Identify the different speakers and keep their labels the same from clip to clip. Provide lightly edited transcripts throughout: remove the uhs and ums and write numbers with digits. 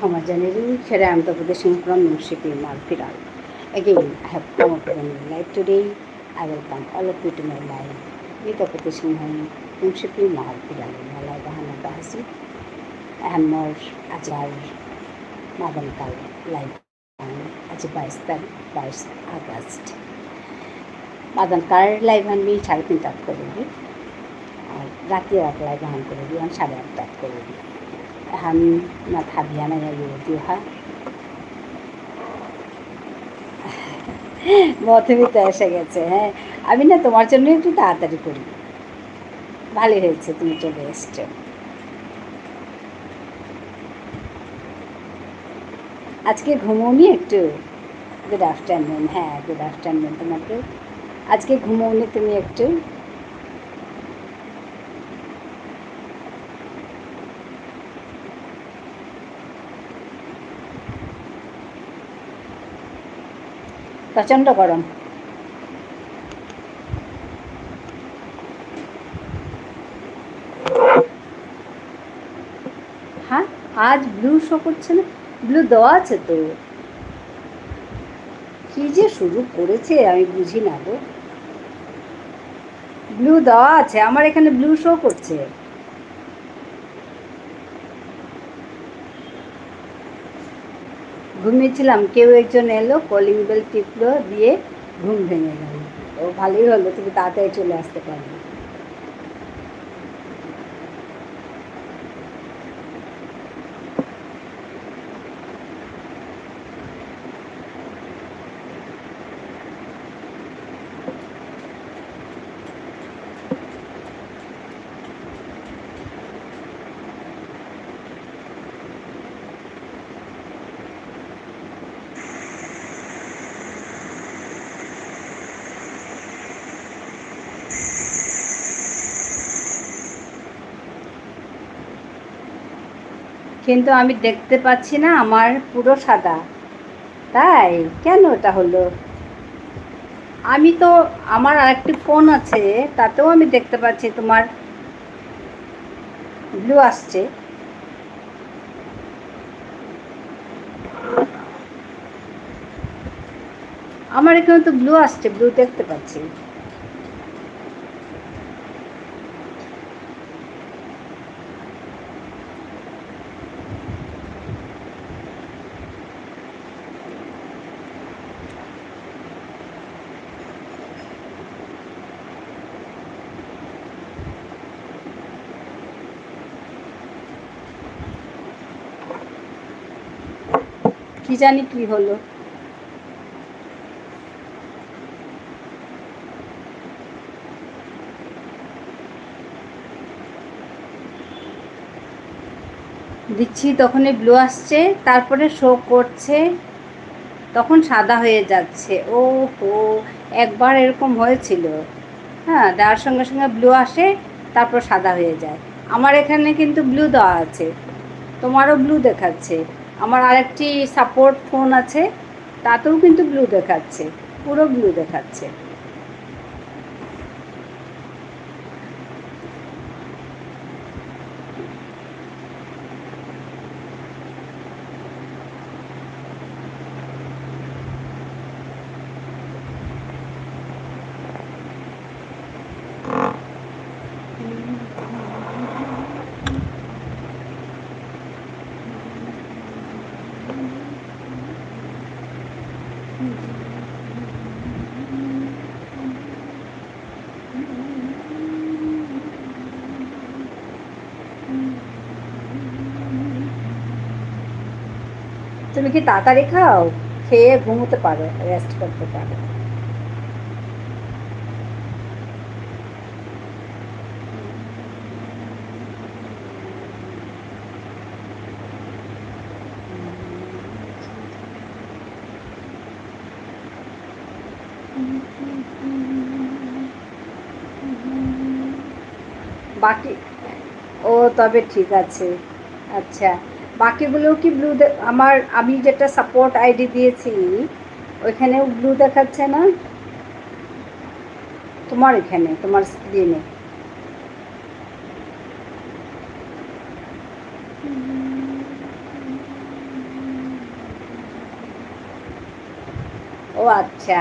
Speaker 1: Homogeneity, Shara, I am the Buddhism from Nungship in Malpiral. Again, I have come up with a new life today. I welcome all of you to my life. With the Buddhism from Nungship in Malpiral, Malay Bahana Bahasi, and more Ajar Madankal life. आज 22 अगस्त मदनकार live मी 3:30 तक करूँगी और रात live हम करूँगी हम 8:30 तक करूँगी हम माथा भियाना या यो हा মধুমিতা এসে গেছে। হ্যাঁ, আমি না তোমার জন্য একটু তাড়াতাড়ি করি। ভালো হয়েছে তুমি চলে এসছো। আজকে ঘুমোনি একটু? Good afternoon. হ্যাঁ, গুড আফটারনুন তোমাকে। আজকে ঘুমোনি তুমি একটু? প্রচণ্ড গরম। হ্যাঁ, আজ ব্লু শো করছে না? ব্লু দেওয়া আছে তো। কি যে শুরু করেছে আমি বুঝি না গো। ব্লু দেওয়া আছে, আমার এখানে ব্লু শো করছে। ঘুমিয়েছিলাম, কেউ একজন এলো, কলিং বেল টিপলো, দিয়ে ঘুম ভেঙে গেল। ও ভালোই হলো, তুমি তাড়াতাড়ি চলে আসতে পারবে। কিন্তু আমি দেখতে পাচ্ছি না, আমার পুরো সাদা। তাই কেন এটা হলো? আমি তো আমার আরেকটি ফোন আছে, তাতেও আমি দেখতে পাচ্ছি তোমার ব্লু আসছে। আমার এখানে তো ব্লু আসছে, ব্লু দেখতে পাচ্ছি। কি জানি কি হলো। দিচ্ছি তখনই ব্লু আসছে, তারপরে শো করছে, তখন সাদা হয়ে যাচ্ছে। ও হো, একবার এরকম হয়েছিল। হ্যাঁ, দেওয়ার সঙ্গে সঙ্গে ব্লু আসে, তারপর সাদা হয়ে যায়। আমার এখানে কিন্তু ব্লু দেওয়া আছে, তোমারও ব্লু দেখাচ্ছে। আমার আরেকটি সাপোর্ট ফোন আছে, তাতেও কিন্তু ব্লু দেখাচ্ছে, পুরো ব্লু দেখাচ্ছে। তুমি কি তাড়াতাড়ি খাও? খেয়ে ঘুমোতে পারো, রেস্ট করতে পারো। বাকি ও তবে ঠিক আছে। আচ্ছা, বাকিগুলো কি ব্লু? আমি যেটা সাপোর্ট আইডি দিয়েছি ওইখানেও ব্লু দেখাচ্ছে না? তোমার এখানে, তোমার স্ক্রিনে? ও আচ্ছা,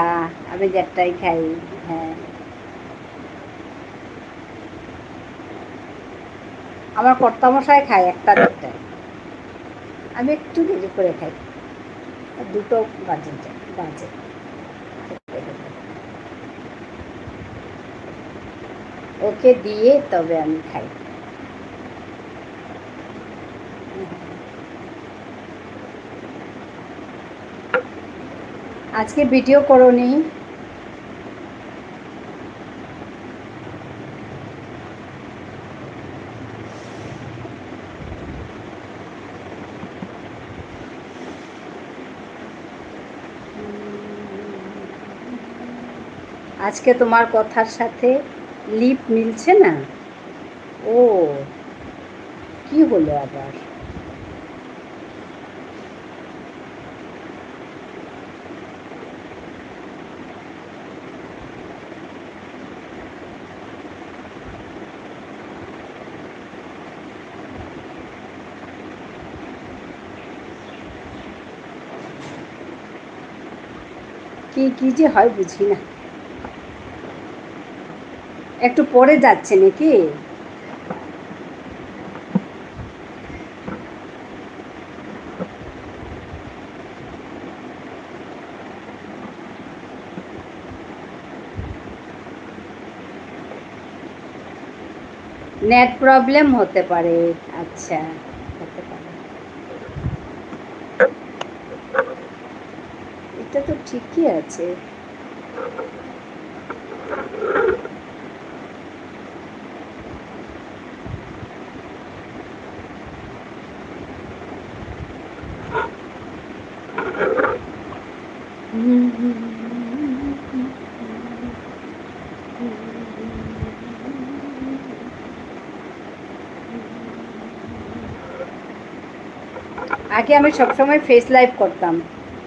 Speaker 1: আমি দেড়টাই খাই। হ্যাঁ, আমার কর্তামশাই খায় 1টা 1:30টায়, আমি একটু দেরি করে খাই, 2টো বাজে। ওকে দিয়ে তবে আমি খাই। আজকে ভিডিও করোনি? আজকে তোমার কথার সাথে লিপ মিলছে না। ও, কি হলো আবার? কি কি যে হয় বুঝি না, একটু পরে যাচ্ছে নাকি? নেট প্রবলেম হতে পারে। আচ্ছা, হতে পারে। এটা তো ঠিকই আছে। আগে আমি সবসময় ফেস লাইভ করতাম,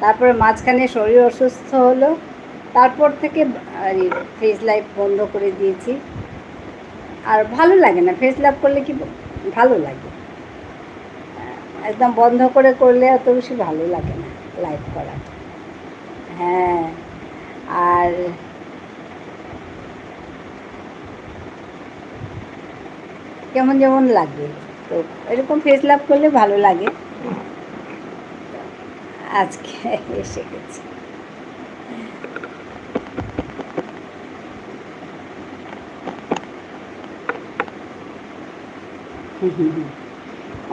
Speaker 1: তারপরে মাঝখানে শরীর অসুস্থ হলো, তারপর থেকে ফেস লাইভ বন্ধ করে দিয়েছি। আর ভালো লাগে না, ফেস লাইভ করলে কি ভালো লাগে, একদম বন্ধ করে করলে অত বেশি ভালো লাগে না লাইভ করা। হ্যাঁ, আর কেমন যেমন লাগে, তো এরকম ফেস লাভ করলে ভালো লাগে। আজকে এসে গেছে।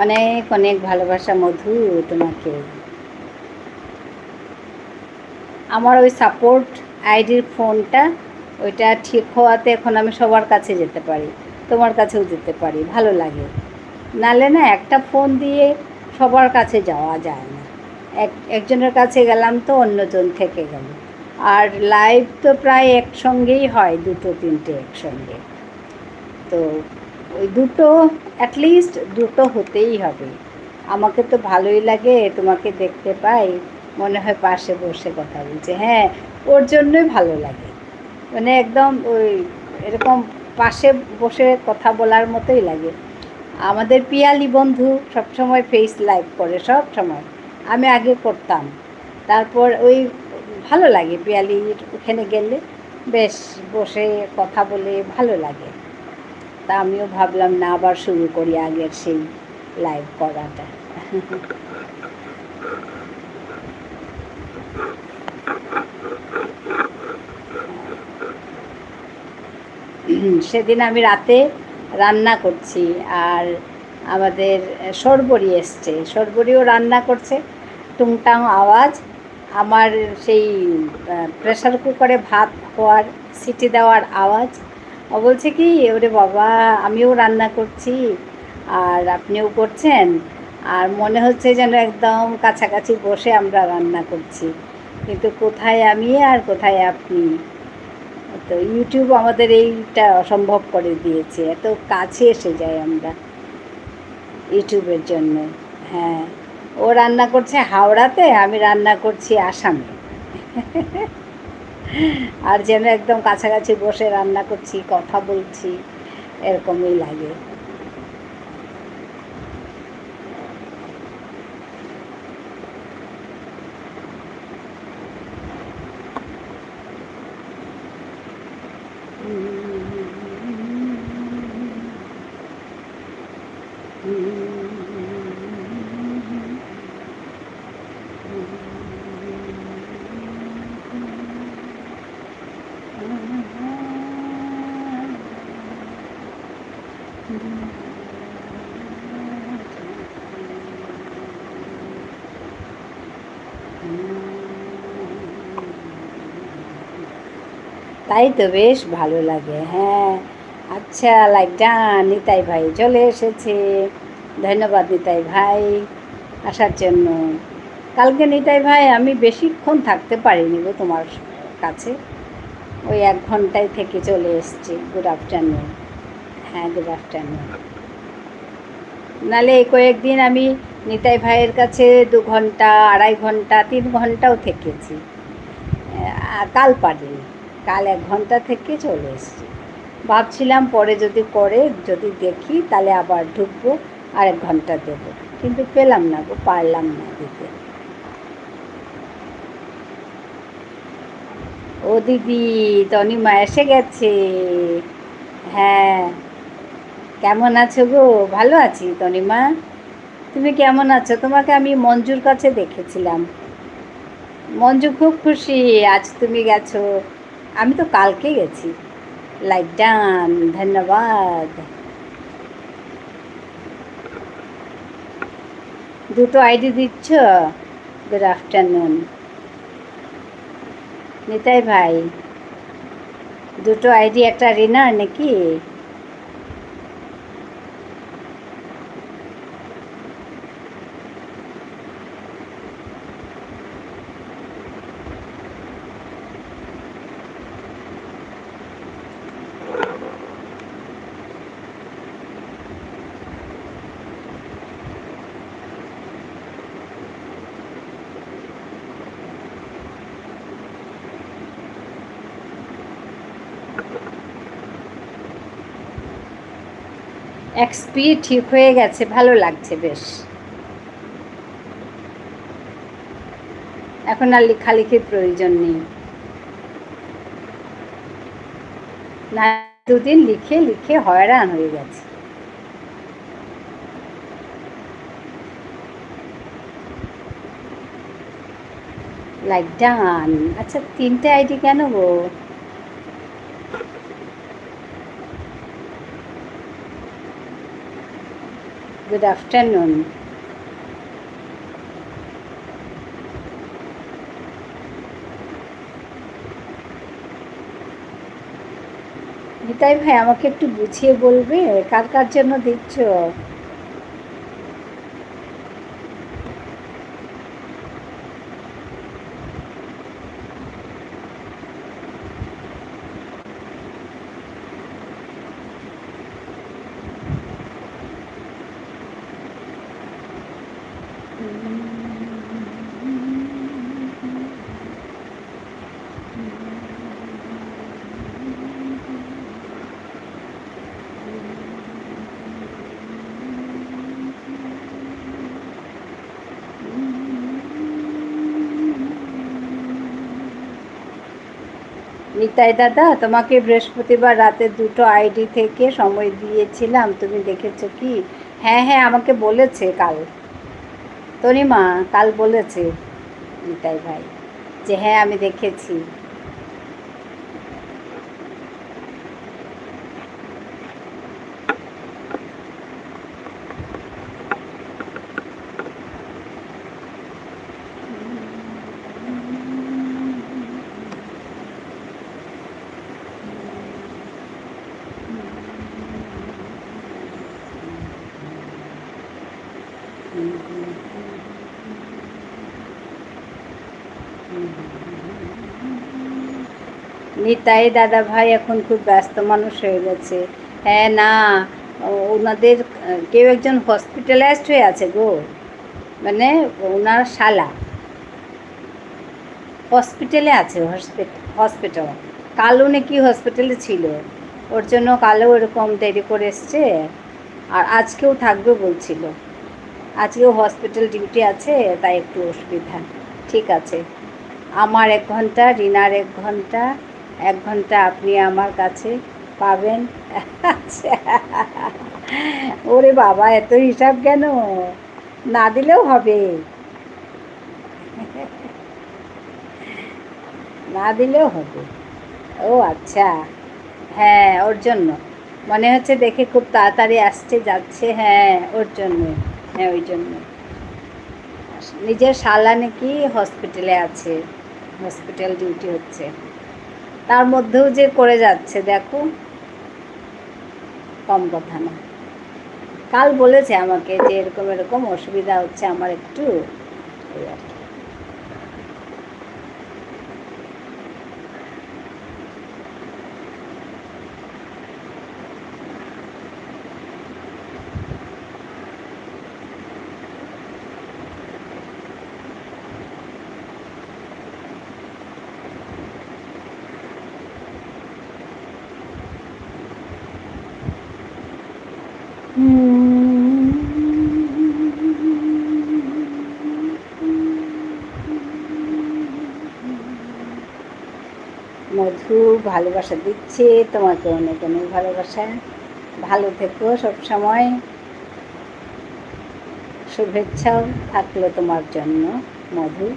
Speaker 1: অনেক অনেক ভালোবাসা মধু তোমাকে। আমার ওই সাপোর্ট আইডির ফোনটা, ওইটা ঠিক হওয়াতে এখন আমি সবার কাছে যেতে পারি, তোমার কাছেও যেতে পারি, ভালো লাগে। নালে না একটা ফোন দিয়ে সবার কাছে যাওয়া যায় না, একজনের কাছে গেলাম তো অন্যজন থেকে গেল। আর লাইভ তো প্রায় একসঙ্গেই হয়, 2-3টে একসঙ্গে, তো ওই দুটো অ্যাটলিস্ট দুটো হতেই হবে। আমাকে তো ভালোই লাগে, তোমাকে দেখতে পাই, মনে হয় পাশে বসে কথা বলছে। হ্যাঁ, ওর জন্যই ভালো লাগে, মানে একদম ওই এরকম পাশে বসে কথা বলার মতোই লাগে। আমাদের পিয়ালি বন্ধু সবসময় ফেস লাইভ করে, সব সময়। আমি আগে করতাম, তারপর ওই ভালো লাগে পিয়ালির ওখানে গেলে, বেশ বসে কথা বলে ভালো লাগে। তা আমিও ভাবলাম না, আবার শুরু করি আগের সেই লাইভ করাটা। সেদিন আমি রাতে রান্না করছি, আর আমাদের সরবরি এসছে, সরবরিও রান্না করছে, টুংটাং আওয়াজ। আমার সেই প্রেশার কুকারে ভাত হওয়ার সিটি দেওয়ার আওয়াজ। ও বলছে কি, ওরে বাবা, আমিও রান্না করছি আর আপনিও করছেন, আর মনে হচ্ছে যেন একদম কাছাকাছি বসে আমরা রান্না করছি, কিন্তু কোথায় আমি আর কোথায় আপনি। তো ইউটিউব আমাদের এইটা অসম্ভব করে দিয়েছে, এত কাছে এসে যাই আমরা ইউটিউবের জন্য। হ্যাঁ, ও রান্না করছে হাওড়াতে, আমি রান্না করছি আসামে, আর যেন একদম কাছাকাছি বসে রান্না করছি, কথা বলছি, এরকমই লাগে। তাই তো বেশ ভালো লাগে। হ্যাঁ, আচ্ছা, লাইক ডান। নিতাই ভাই চলে এসেছে। ধন্যবাদ নিতাই ভাই আসার জন্য। কালকে নিতাই ভাই আমি বেশিক্ষণ থাকতে পারিনি গো তোমার কাছে, ওই 1 ঘন্টায় থেকে চলে এসেছি। Good afternoon. হ্যাঁ, গুড আফটারনুন। নাহলে এই কয়েকদিন আমি নিতাই ভাইয়ের কাছে 2 ঘন্টা, 2.5 ঘন্টা, 3 ঘন্টাও থেকেছি। কাল পারিনি, কাল 1 ঘন্টা থেকে চলে এসেছি। ভাবছিলাম পরে যদি করে, যদি দেখি তাহলে আবার ঢুকবো, আর 1 ঘন্টা দেবো, কিন্তু পেলাম না গো, পারলাম না দিতে। ও দিদি, তনিমা এসে গেছে। হ্যাঁ, কেমন আছো গো? ভালো আছি তনিমা, তুমি কেমন আছো? তোমাকে আমি মঞ্জুর কাছে দেখেছিলাম। মঞ্জু খুব খুশি আজ তুমি গেছো। আমি তো কালকে গেছি। লাইক ডান, ধন্যবাদ। দুটো আইডি দিচ্ছ? গুড আফটারনুন নিতাই ভাই। দুটো আইডি, একটা রিনার নাকি? এক্সপি ঠিক হয়ে গেছে, ভালো লাগছে বেশ। এখন আর লেখালেখির প্রয়োজন নেই। না, 2 দিন লিখে লিখে হয়রান হয়ে গেছে। Like done. আচ্ছা, 3টে আইডি কেন গো? Good afternoon. নিতাই ভাই আমাকে একটু বুঝিয়ে বলবে কার কার জন্য দিচ্ছ? নিতাই দাদা, তোমাকে বৃহস্পতিবার রাতে 2টো আইডি থেকে সময় দিয়েছিলাম, তুমি দেখেছো কি? হ্যাঁ হ্যাঁ, আমাকে বলেছে কাল তনিমা, কাল বলেছে নিতাই ভাই যে হ্যাঁ আমি দেখেছি। নিতাই দাদা ভাই এখন খুব ব্যস্ত মানুষ হয়ে গেছে। হ্যাঁ, না, ওনাদের কেউ একজন হসপিটালাইজড হয়ে আছে গো, মানে ওনার শালা হসপিটালে আছে। হসপিটাল কালো নাকি হসপিটালে ছিল, ওর জন্য কালো এরকম দেরি করে এসছে। আর আজকেও থাকবে বলছিল, আজকেও হসপিটাল ডিউটি আছে, তাই একটু অসুবিধা। ঠিক আছে, আমার 1 ঘন্টা, রিনার 1 ঘন্টা, 1 ঘন্টা আপনি আমার কাছে পাবেন। আচ্ছা, ওরে বাবা, এত হিসাব কেন? না দিলেও হবে, না দিলেও হবে। ও আচ্ছা, হ্যাঁ ওর জন্য মনে হচ্ছে, দেখে খুব তাড়াতাড়ি আসছে যাচ্ছে। হ্যাঁ ওর জন্য, হ্যাঁ ওই জন্য। নিজের শালা নাকি হসপিটালে আছে, হসপিটাল ডিউটি হচ্ছে, তার মধ্যেও যে করে যাচ্ছে দেখো, কম কথা না। কাল বলেছে আমাকে যে এরকম এরকম অসুবিধা হচ্ছে আমার একটু, এই আর কি। মধু ভালোবাসা দিচ্ছে তোমাকে, অনেক অনেক ভালোবাসা। ভালো থেকো সবসময়, শুভেচ্ছাও থাকলো তোমার জন্য মধু।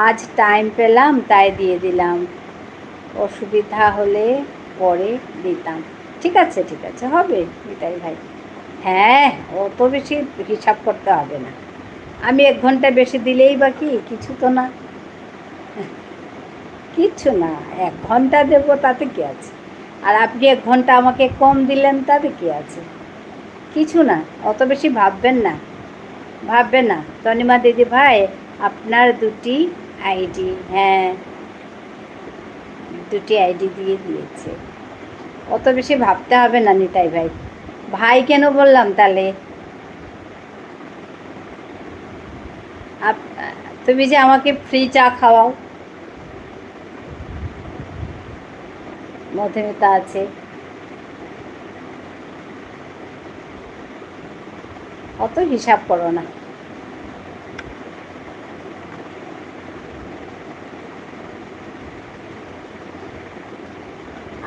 Speaker 1: আজ টাইম পেলাম তাই দিয়ে দিলাম, অসুবিধা হলে পরে দিতাম। ঠিক আছে ঠিক আছে, হবে নিতাই ভাই। হ্যাঁ, অত বেশি হিসাব করতে হবে না, আমি 1 ঘন্টা বেশি দিলেই বা কি, কিছু তো না, কিচ্ছু না। 1 ঘন্টা দেবো তাতে কি আছে, আর আপনি 1 ঘন্টা আমাকে কম দিলেন তাতে কি আছে, কিছু না, অত বেশি ভাববেন না, ভাববেন না। তনিমা দিদি ভাই আপনার 2টি আইডি, হ্যাঁ 2টি আইডি দিয়ে দিয়েছে, অত বেশি ভাবতে হবে না নিতাই ভাই। ভাই কেন বললাম তাহলে? তুমি যে আমাকে ফ্রি চা খাওয়াও, মধুমিতা আছে, অত হিসাব করো না।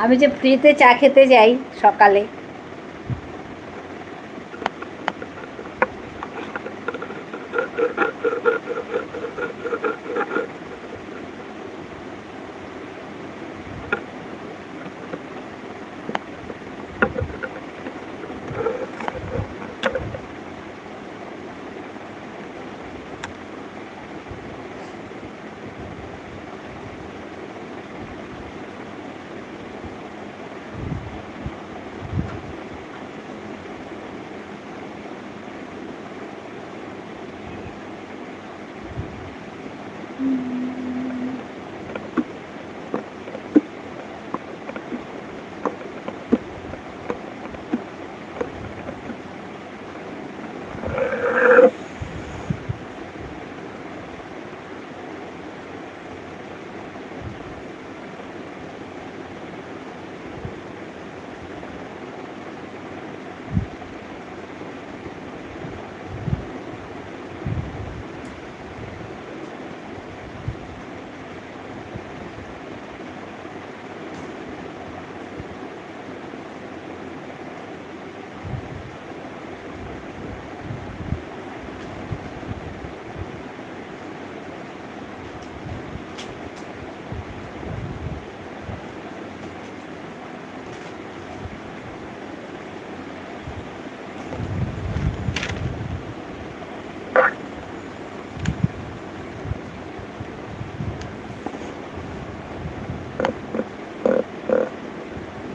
Speaker 1: আমি যে ফ্রিতে চা খেতে যাই সকালে,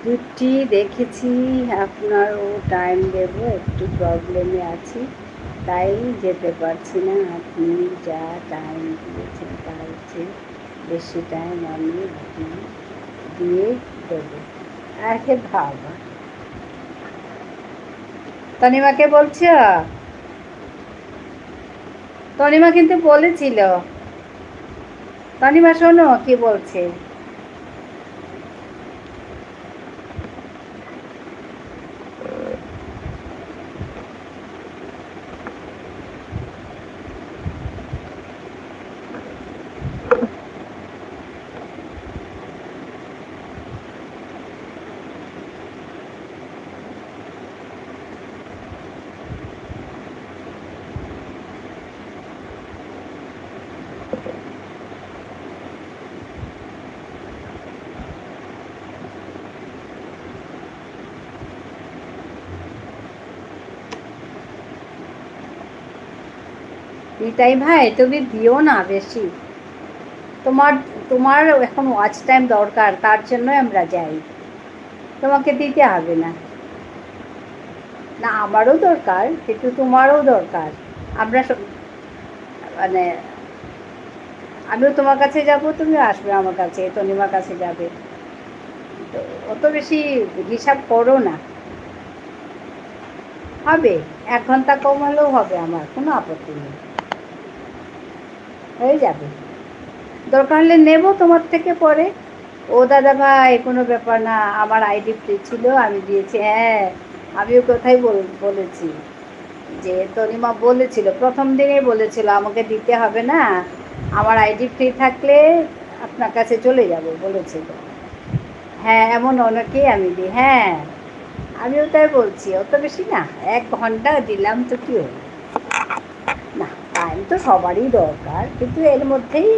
Speaker 1: দুটি দেখেছি, আপনারও টাইম দেবো, একটু প্রবলেমে আছি তাই যেতে পারছি না। আপনি যা টাইম দিয়েছেন তার চেয়ে বেশি টাইম আমি দিয়ে দেবো। আরে বাবা, তনিমাকে বলছো? তনিমা কিন্তু বলেছিল, তনিমা শোনো কি বলছে। নিতাই ভাই তুমি দিও না বেশি। তোমার তোমার এখন ওয়াচ টাইম দরকার, তার জন্য আমরা যাই, তোমাকে দিতে হবে না। না আমারও দরকার, কিন্তু তোমারও দরকার। আমরা মানে আমিও তোমার কাছে যাব, তুমিও আসবে আমার কাছে, তনিমার কাছে যাবে। তো অত বেশি হিসাব করো না। হবে, 1 ঘন্টা কম হলেও হবে, আমার কোনো আপত্তি নেই, হয়ে যাবে। দরকার হলে নেবো তোমার থেকে পরে। ও দাদা ভাই কোনো ব্যাপার না, আমার আইডি ফ্রি ছিল, আমি দিয়েছি। হ্যাঁ, আমিও কোথায় বলেছি যে তনিমা বলেছিল, প্রথম দিনেই বলেছিল আমাকে দিতে হবে না, আমার আইডি ফ্রি থাকলে আপনার কাছে চলে যাব বলেছিল। হ্যাঁ, এমন অনেকেই আমি দিই। হ্যাঁ, আমিও তাই বলছি, অত বেশি না, 1 ঘন্টা দিলাম তো কী হলো। না, টাইম তো সবারই দরকার, কিন্তু এর মধ্যেই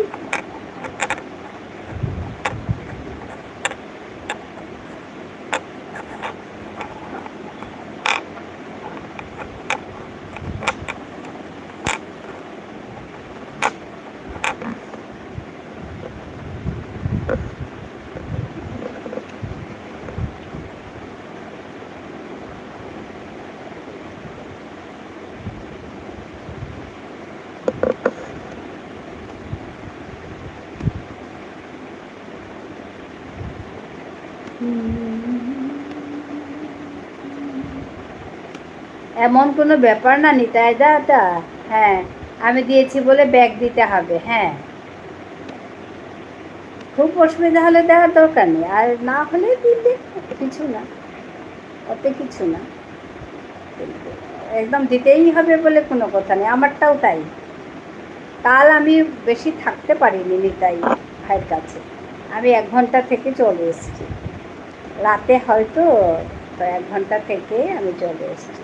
Speaker 1: এমন কোনো ব্যাপার না নিতাই দাদা। হ্যাঁ, আমি দিয়েছি বলে ব্যাগ দিতে হবে। হ্যাঁ, খুব অসুবিধা হলে দেওয়ার দরকার নেই, আর না হলে দিতে কিছু না, ওতে কিছু না। একদম দিতেই হবে বলে কোনো কথা নেই, আমারটাও তাই। কাল আমি বেশি থাকতে পারিনি নিতাই ভাইয়ের কাছে, আমি 1 ঘন্টা থেকে চলে এসেছি। রাতে হয়তো, তো 1 ঘন্টা থেকে আমি চলে এসেছি।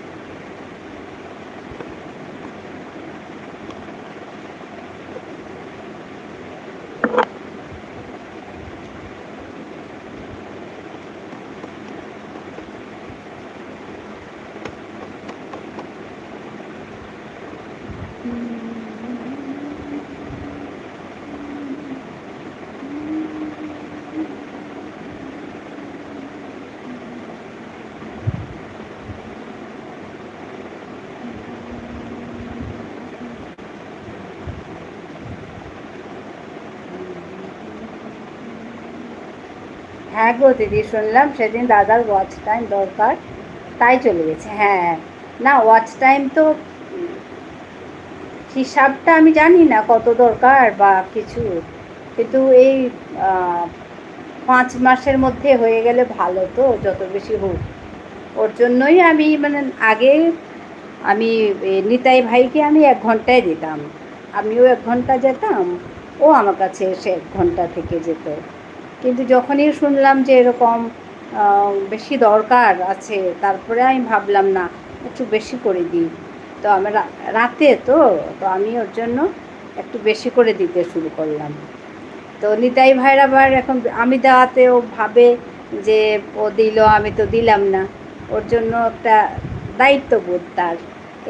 Speaker 1: হ্যাঁ গো দিদি, শুনলাম সেদিন দাদার ওয়াচ টাইম দরকার, তাই চলে গেছে। হ্যাঁ, না ওয়াচ টাইম তো হিসাবটা আমি জানি না কত দরকার বা কিছু, কিন্তু এই 5 মাসের মধ্যে হয়ে গেলে ভালো, তো যত বেশি হোক। ওর জন্যই আমি মানে আগে আমি নিতাই ভাইকে আমি 1 ঘন্টায় দিতাম, আমিও 1 ঘন্টা যেতাম, ও আমার কাছে এসে 1 ঘন্টা থেকে যেত। কিন্তু যখনই শুনলাম যে এরকম বেশি দরকার আছে, তারপরে আমি ভাবলাম না, একটু বেশি করে দিই। তো আমার রাতে তো তো আমি ওর জন্য একটু বেশি করে দিতে শুরু করলাম। তো নিতাই ভাইয়ের আবার এখন আমি দেওয়াতে ও ভাবে যে ও দিল, আমি তো দিলাম না। ওর জন্য একটা দায়িত্ববোধ তার,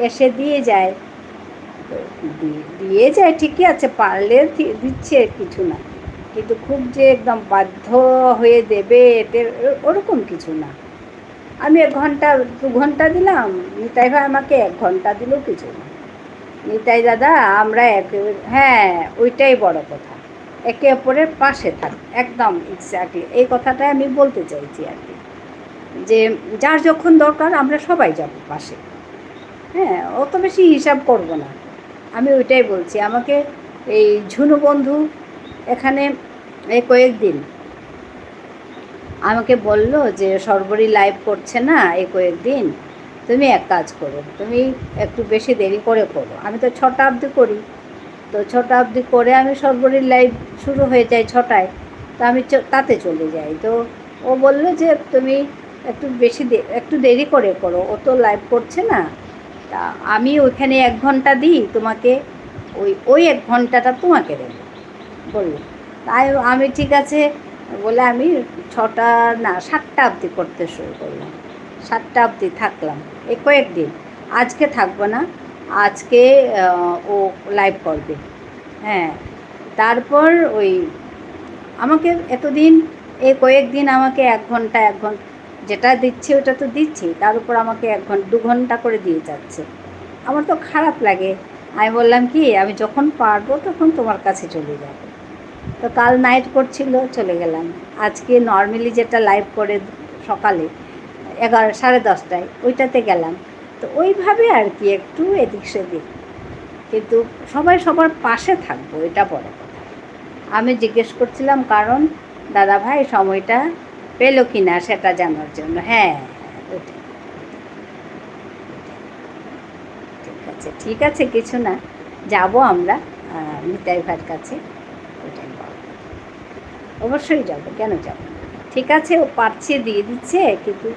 Speaker 1: এসে দিয়ে যায়। তো দিয়ে যায় ঠিকই আছে, পারলে দিচ্ছে, কিছু না, কিন্তু খুব যে একদম বাধ্য হয়ে দেবে এতে ওরকম কিছু না। আমি 1 ঘন্টা 2 ঘন্টা দিলাম, নিতাই ভাই আমাকে 1 ঘন্টা দিলেও কিছু না। নিতাই দাদা আমরা হ্যাঁ, ওইটাই বড় কথা, একে অপরের পাশে থাক, একদম এক্স্যাক্টলি এই কথাটাই আমি বলতে চাইছি আর কি, যে যার যখন দরকার আমরা সবাই যাব পাশে। হ্যাঁ, অত বেশি হিসাব করব না, আমি ওইটাই বলছি। আমাকে এই ঝুনু বন্ধু এখানে এই কয়েকদিন আমাকে বলল যে সর্বরী লাইভ করছে না এই কয়েকদিন, তুমি এক কাজ করো, তুমি একটু বেশি দেরি করে করো। আমি তো 6টা অবধি করি, তো 6টা অবধি করে আমি সর্বরীর লাইভ শুরু হয়ে যায় 6টায়, তো আমি তাতে চলে যাই। তো ও বললো যে তুমি একটু বেশি একটু দেরি করে করো, ও তো লাইভ করছে না, তা আমি ওইখানে 1 ঘন্টা দিই তোমাকে, ওই ওই 1 ঘন্টাটা তোমাকে দেবো বললো। তাই আমি ঠিক আছে বলে আমি 6টা না 7টা অবধি করতে শুরু করলাম, 7টা অবধি থাকলাম এই কয়েকদিন। আজকে থাকবো না, আজকে ও লাইভ করবে। হ্যাঁ, তারপর ওই আমাকে এতদিন এই কয়েকদিন আমাকে 1 ঘন্টা যেটা দিচ্ছে ওটা তো দিচ্ছি, তার উপর আমাকে 1-2 ঘন্টা করে দিয়ে যাচ্ছে। আমার তো খারাপ লাগে। আমি বললাম কি, আমি যখন পারবো তখন তোমার কাছে চলে যাব। তো কাল নাইট করছিল, চলে গেলাম। আজকে নর্মালি যেটা লাইভ করে সকালে 11, 10:30টায় ওইটাতে গেলাম। তো ওইভাবে আর কি একটু এদিক সেদিক, কিন্তু সবাই সবার পাশে থাকবো, এটা বড় কথা। আমি জিজ্ঞেস করছিলাম কারণ দাদা ভাই সময়টা পেলো কি না সেটা জানার জন্য। হ্যাঁ, ওইটাই। ঠিক আছে, কিছু না, যাব আমরা নিতাই ভাইয়ের কাছে, ওইটাই বড়। অবশ্যই যাব, কেন যাব। ঠিক আছে, ও পারছে দিয়ে দিচ্ছে, কিন্তু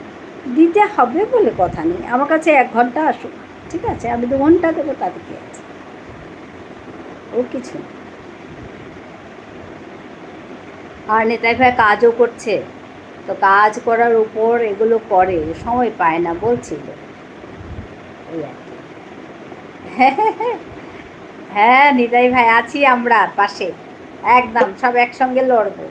Speaker 1: দিতে হবে বলে কথা নেই। আমার কাছে 1 ঘন্টা আসুক, ঠিক আছে, আমি 2 ঘন্টা দেবো, তাতে কি আছে, ও কিছু না। আর নিতাই ভাই কাজও করছে, তো কাজ করার উপর এগুলো করে, সময় পায় না বলছিল, ওই আর কি। হ্যাঁ নিতাই ভাই, আছি আমরা পাশে, একদম সব একসঙ্গে লড়বো।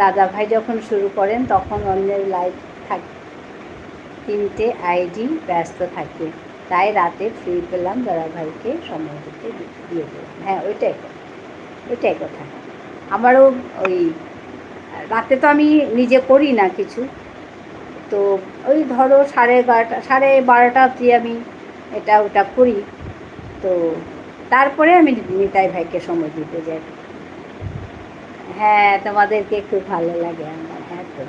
Speaker 1: দাদা ভাই যখন শুরু করেন তখন অন্যের লাইভ থাকে, 3টে আইডি ব্যস্ত থাকে, তাই রাতে ফ্রি পেলাম, দাদা ভাইকে সময় দিতে দিয়ে দিলাম। হ্যাঁ, ওইটাই কথা। আমারও ওই রাতে তো আমি নিজে করি না কিছু, তো ওই ধরো 11:30, 12:30 অবধি আমি এটা ওটা করি, তো তারপরে আমি নিতাই ভাইকে সময় দিতে যাই। হ্যাঁ, তোমাদেরকে খুব ভালো লাগে আমার, হ্যাঁ তো।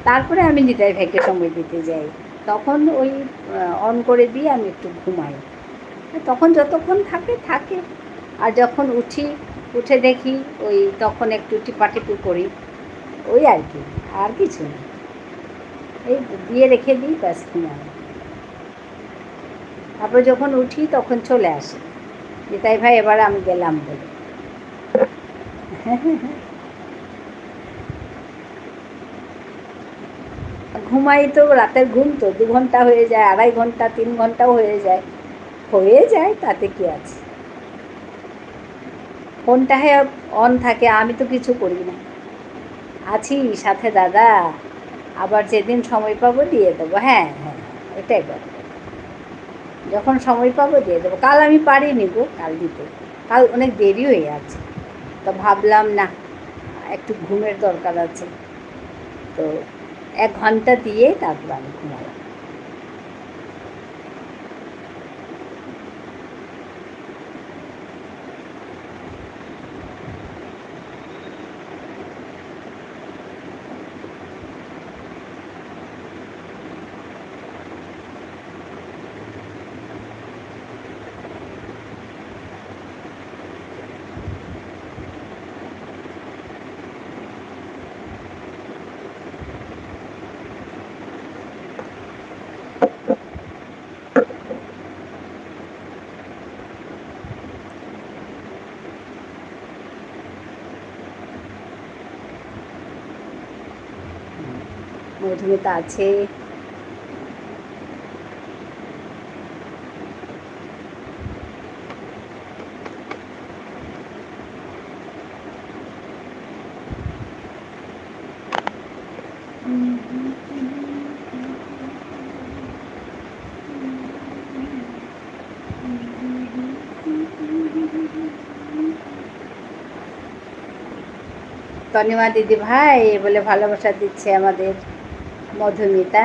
Speaker 1: তারপরে আমি নিতাই ভাইকে সময় দিতে যাই, তখন ওই অন করে দিয়ে আমি একটু ঘুমাই, তখন যতক্ষণ থাকে। আর যখন উঠে দেখি ওই তখন একটু টিপাটিপি করি, ওই আর কি, আর কিছু না। এই দিয়ে রেখে দিই, ব্যাস ঘুমাই। তারপরে যখন উঠি তখন চলে আসে নিতাই ভাই, এবার আমি গেলাম বলে। ঘুমাই তো, রাতের ঘুম তো 2 ঘন্টা হয়ে যায়, 2.5 ঘন্টা, 3 ঘন্টাও হয়ে যায়, তাতে কি আছে। ফোনটা অন থাকে, আমি তো কিছু করি না, আছি সাথে দাদা, আবার যেদিন সময় পাবো দিয়ে দেবো। হ্যাঁ, এটাই কথা, যখন সময় পাবো দিয়ে দেবো। কাল আমি পারিনি গো, কাল দিতে, কাল অনেক দেরি হয়ে আছে, তো ভাবলাম না, একটু ঘুমের দরকার আছে, তো 1 ঘন্টা দিয়ে তারপর আমি ঘুমালাম। মধুমিতা আছে, তনিমা দিদি ভাই বলে ভালোবাসা দিচ্ছে আমাদের মধুমিতা।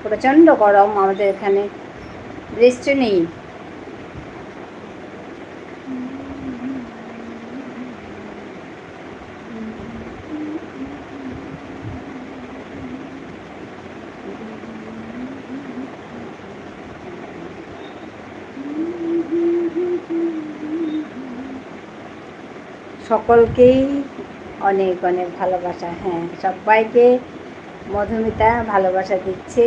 Speaker 1: প্রচণ্ড গরম আমাদের এখানে, বৃষ্টি নেই। সকলকেই অনেক অনেক ভালোবাসা। হ্যাঁ, সবাইকে মধুমিতা ভালোবাসা দিচ্ছে।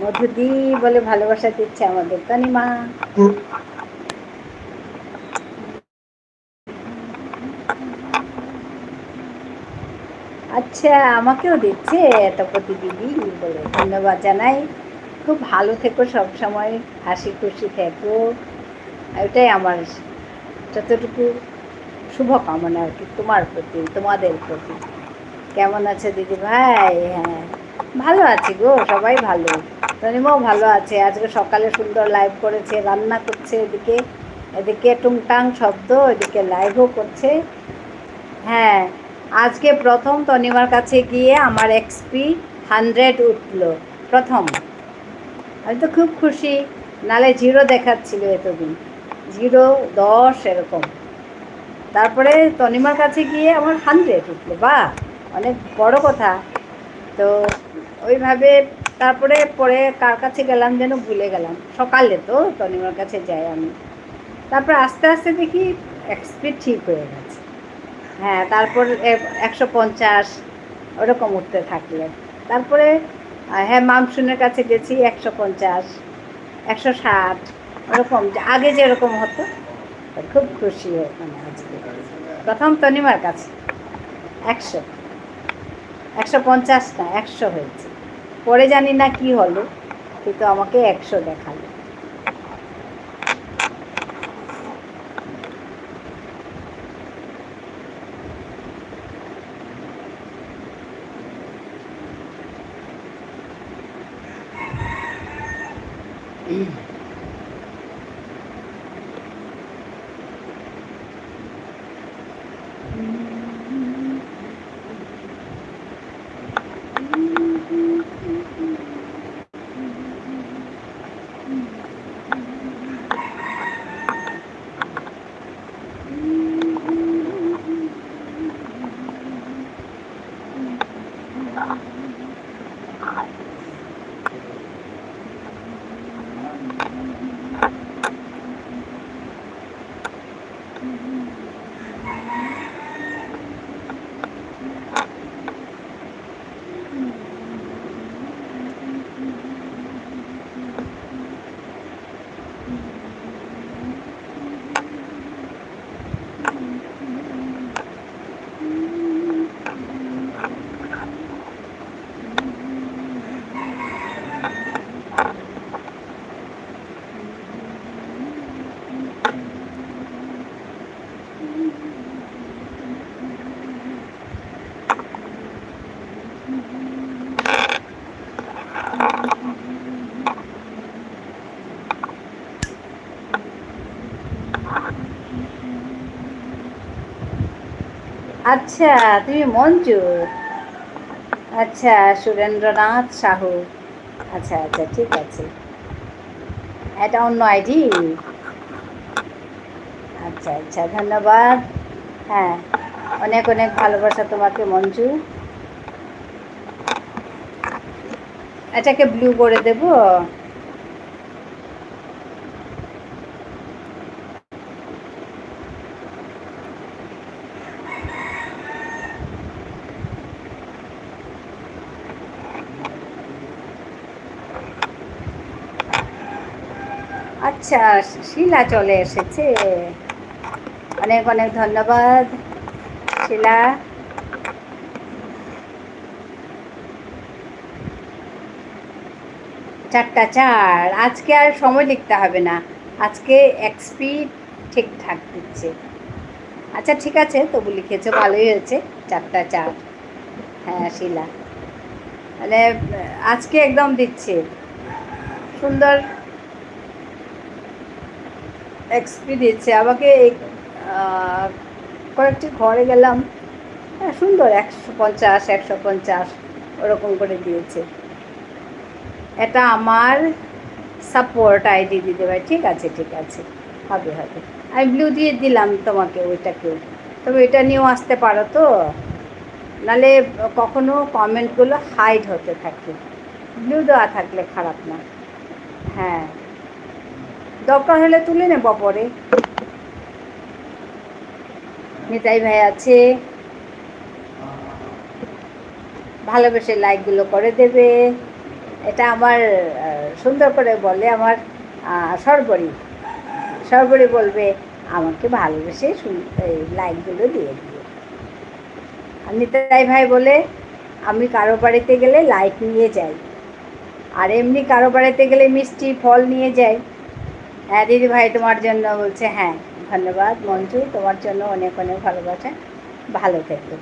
Speaker 1: মধুদি বলে ভালোবাসা দিচ্ছে আমাদের তনিমা। আচ্ছা, আমাকেও দিচ্ছে এত প্রতিদিদি বলে ধন্যবাদ জানাই। খুব ভালো থেকো, সব সময় হাসি খুশি থেকো, এটাই আমার যতটুকু শুভকামনা আর কি তোমার প্রতি, তোমাদের প্রতি। কেমন আছে দিদি ভাই? হ্যাঁ, ভালো আছি গো, সবাই ভালো। তনিমাও ভালো আছে। আজকে সকালে সুন্দর লাইভ করেছে, রান্না করছে, এদিকে এদিকে টুংটাং শব্দ, এদিকে লাইভও করছে। হ্যাঁ, আজকে প্রথম তনিমার কাছে গিয়ে আমার এক্সপি 100 উঠলো প্রথম। আমি তো খুব খুশি, নালে 0 দেখাচ্ছিল এতদিন, 0, 10 এরকম। তারপরে তনিমার কাছে গিয়ে আমার 100 উঠলো, বা অনেক বড় কথা। তো ওইভাবে তারপরে পরে কার কাছে গেলাম যেন ভুলে গেলাম, সকালে তো তনিমার কাছে যাই আমি। তারপর আস্তে আস্তে দেখি এক্সপি ঠিক হয়ে গেছে। হ্যাঁ, তারপর 150 ওরকম উঠতে থাকলো। তারপরে হ্যাঁ, মামসুনের কাছে গেছি 150, 160 ওরকম, আগে যেরকম হতো। খুব খুশি মানে আজকে প্রথম তনিমার কাছে 100, 150 না 100 হয়েছে। পরে জানি না কি হলো, কিন্তু আমাকে 100 দেখালো। আচ্ছা, তুমি মঞ্জু? আচ্ছা, সুরেন্দ্রনাথ সাহু। আচ্ছা আচ্ছা, ঠিক আছে, এটা অন্য আইডি। আচ্ছা আচ্ছা, ধন্যবাদ। হ্যাঁ, অনেক অনেক ভালোবাসা তোমাকে মঞ্জু। এটাকে ব্লু করে দেবো। আচ্ছা, শিলা চলে এসেছে। অনেক অনেক ধন্যবাদ শিলা। 4টা 4। আজকে আর সময় লিখতে হবে না, আজকে এক্সপি ঠিকঠাক দিচ্ছে। আচ্ছা ঠিক আছে, তবু লিখেছো, ভালোই হয়েছে। 4টা 4। হ্যাঁ শিলা, মানে আজকে একদম দিচ্ছে সুন্দর এক্সপি দিচ্ছে আমাকে। কয়েকটি ঘরে গেলাম, হ্যাঁ সুন্দর 150 150 ওরকম করে দিয়েছে। এটা আমার সাপোর্ট আইডি দিতে ভাই। ঠিক আছে ঠিক আছে, হবে হবে। আমি ব্লু দিয়ে দিলাম তোমাকে ওইটাকেও, তবে এটা নিয়েও আসতে পারো তো, নালে কখনো কমেন্টগুলো হাইড হতে থাকে। ব্লু দেওয়া থাকলে খারাপ না। হ্যাঁ, দরকার হলে তুলে নেব পরে। নিতাই ভাই আছে, ভালোবেসে লাইকগুলো করে দেবে। এটা আমার সুন্দর করে বলে আমার সর্বরী। সর্বরী বলবে আমাকে ভালোবেসে লাইকগুলো দিয়ে দিও। আর নিতাই ভাই বলে আমি কারো বাড়িতে গেলে লাইক নিয়ে যাই, আর এমনি কারো বাড়িতে গেলে মিষ্টি ফল নিয়ে যাই। হ্যাঁ দিদি ভাই তোমার জন্য বলছে। হ্যাঁ ধন্যবাদ মঞ্জু, তোমার জন্য অনেক অনেক ভালোবাসা। ভালো থেকো।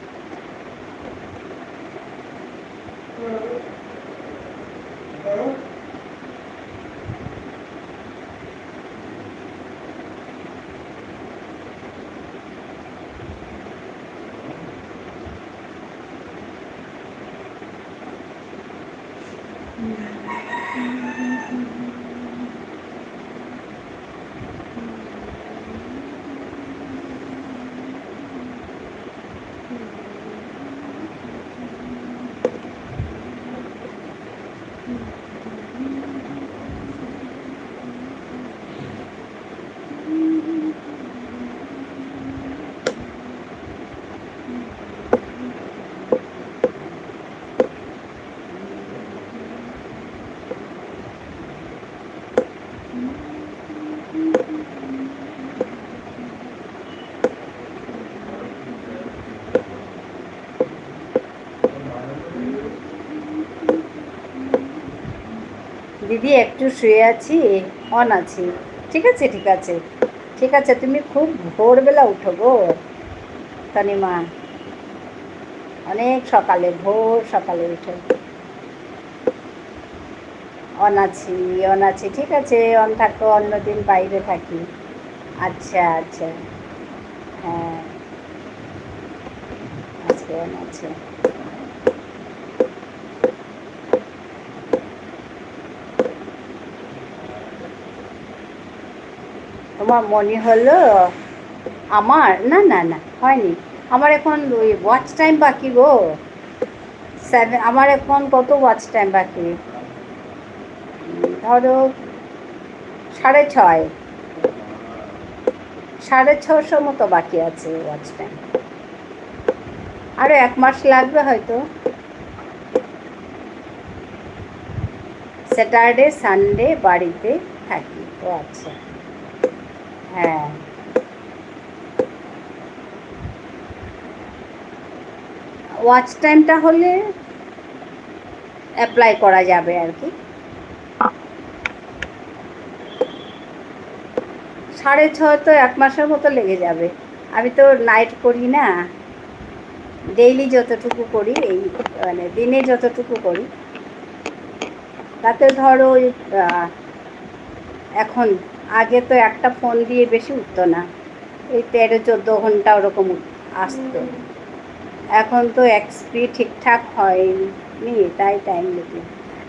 Speaker 1: দিদি একটু শুয়ে আছি, অন আছি। ঠিক আছে ঠিক আছে ঠিক আছে, তুমি খুব ভোরবেলা উঠো গো তনিমা, অনেক সকালে, ভোর সকালে উঠো। অন আছি অন আছি, ঠিক আছে অন থাকো, অন্যদিন বাইরে থাকি। আচ্ছা আচ্ছা, হ্যাঁ আজকে অন আছে। তোমার মনে হলো আমার, না না না হয়নি, আমার এখন ওই ওয়াচ টাইম বাকি গো। আমার এখন কত ওয়াচ টাইম বাকি, ধরো 6:30, 6:30 মতো বাকি আছে ওয়াচ টাইম। আরও 1 মাস লাগবে হয়তো। স্যাটারডে সানডে বাড়িতে থাকি। ও আচ্ছা, হ্যাঁ ওয়াচ টাইমটা হলে অ্যাপ্লাই করা যাবে আর কি। 6:30 তো 1 মাসের মতো লেগে যাবে। আমি তো নাইট করি না, ডেইলি যতটুকু করি, এই মানে দিনে যতটুকু করি তাতে ধরো এখন, আগে তো একটা ফোন দিয়ে বেশি উঠতো না, এই 13-14 ঘন্টা ওরকম আসতো। এখন তো এক্সপি ঠিকঠাক হয়নি, তাই টাইম লেগে।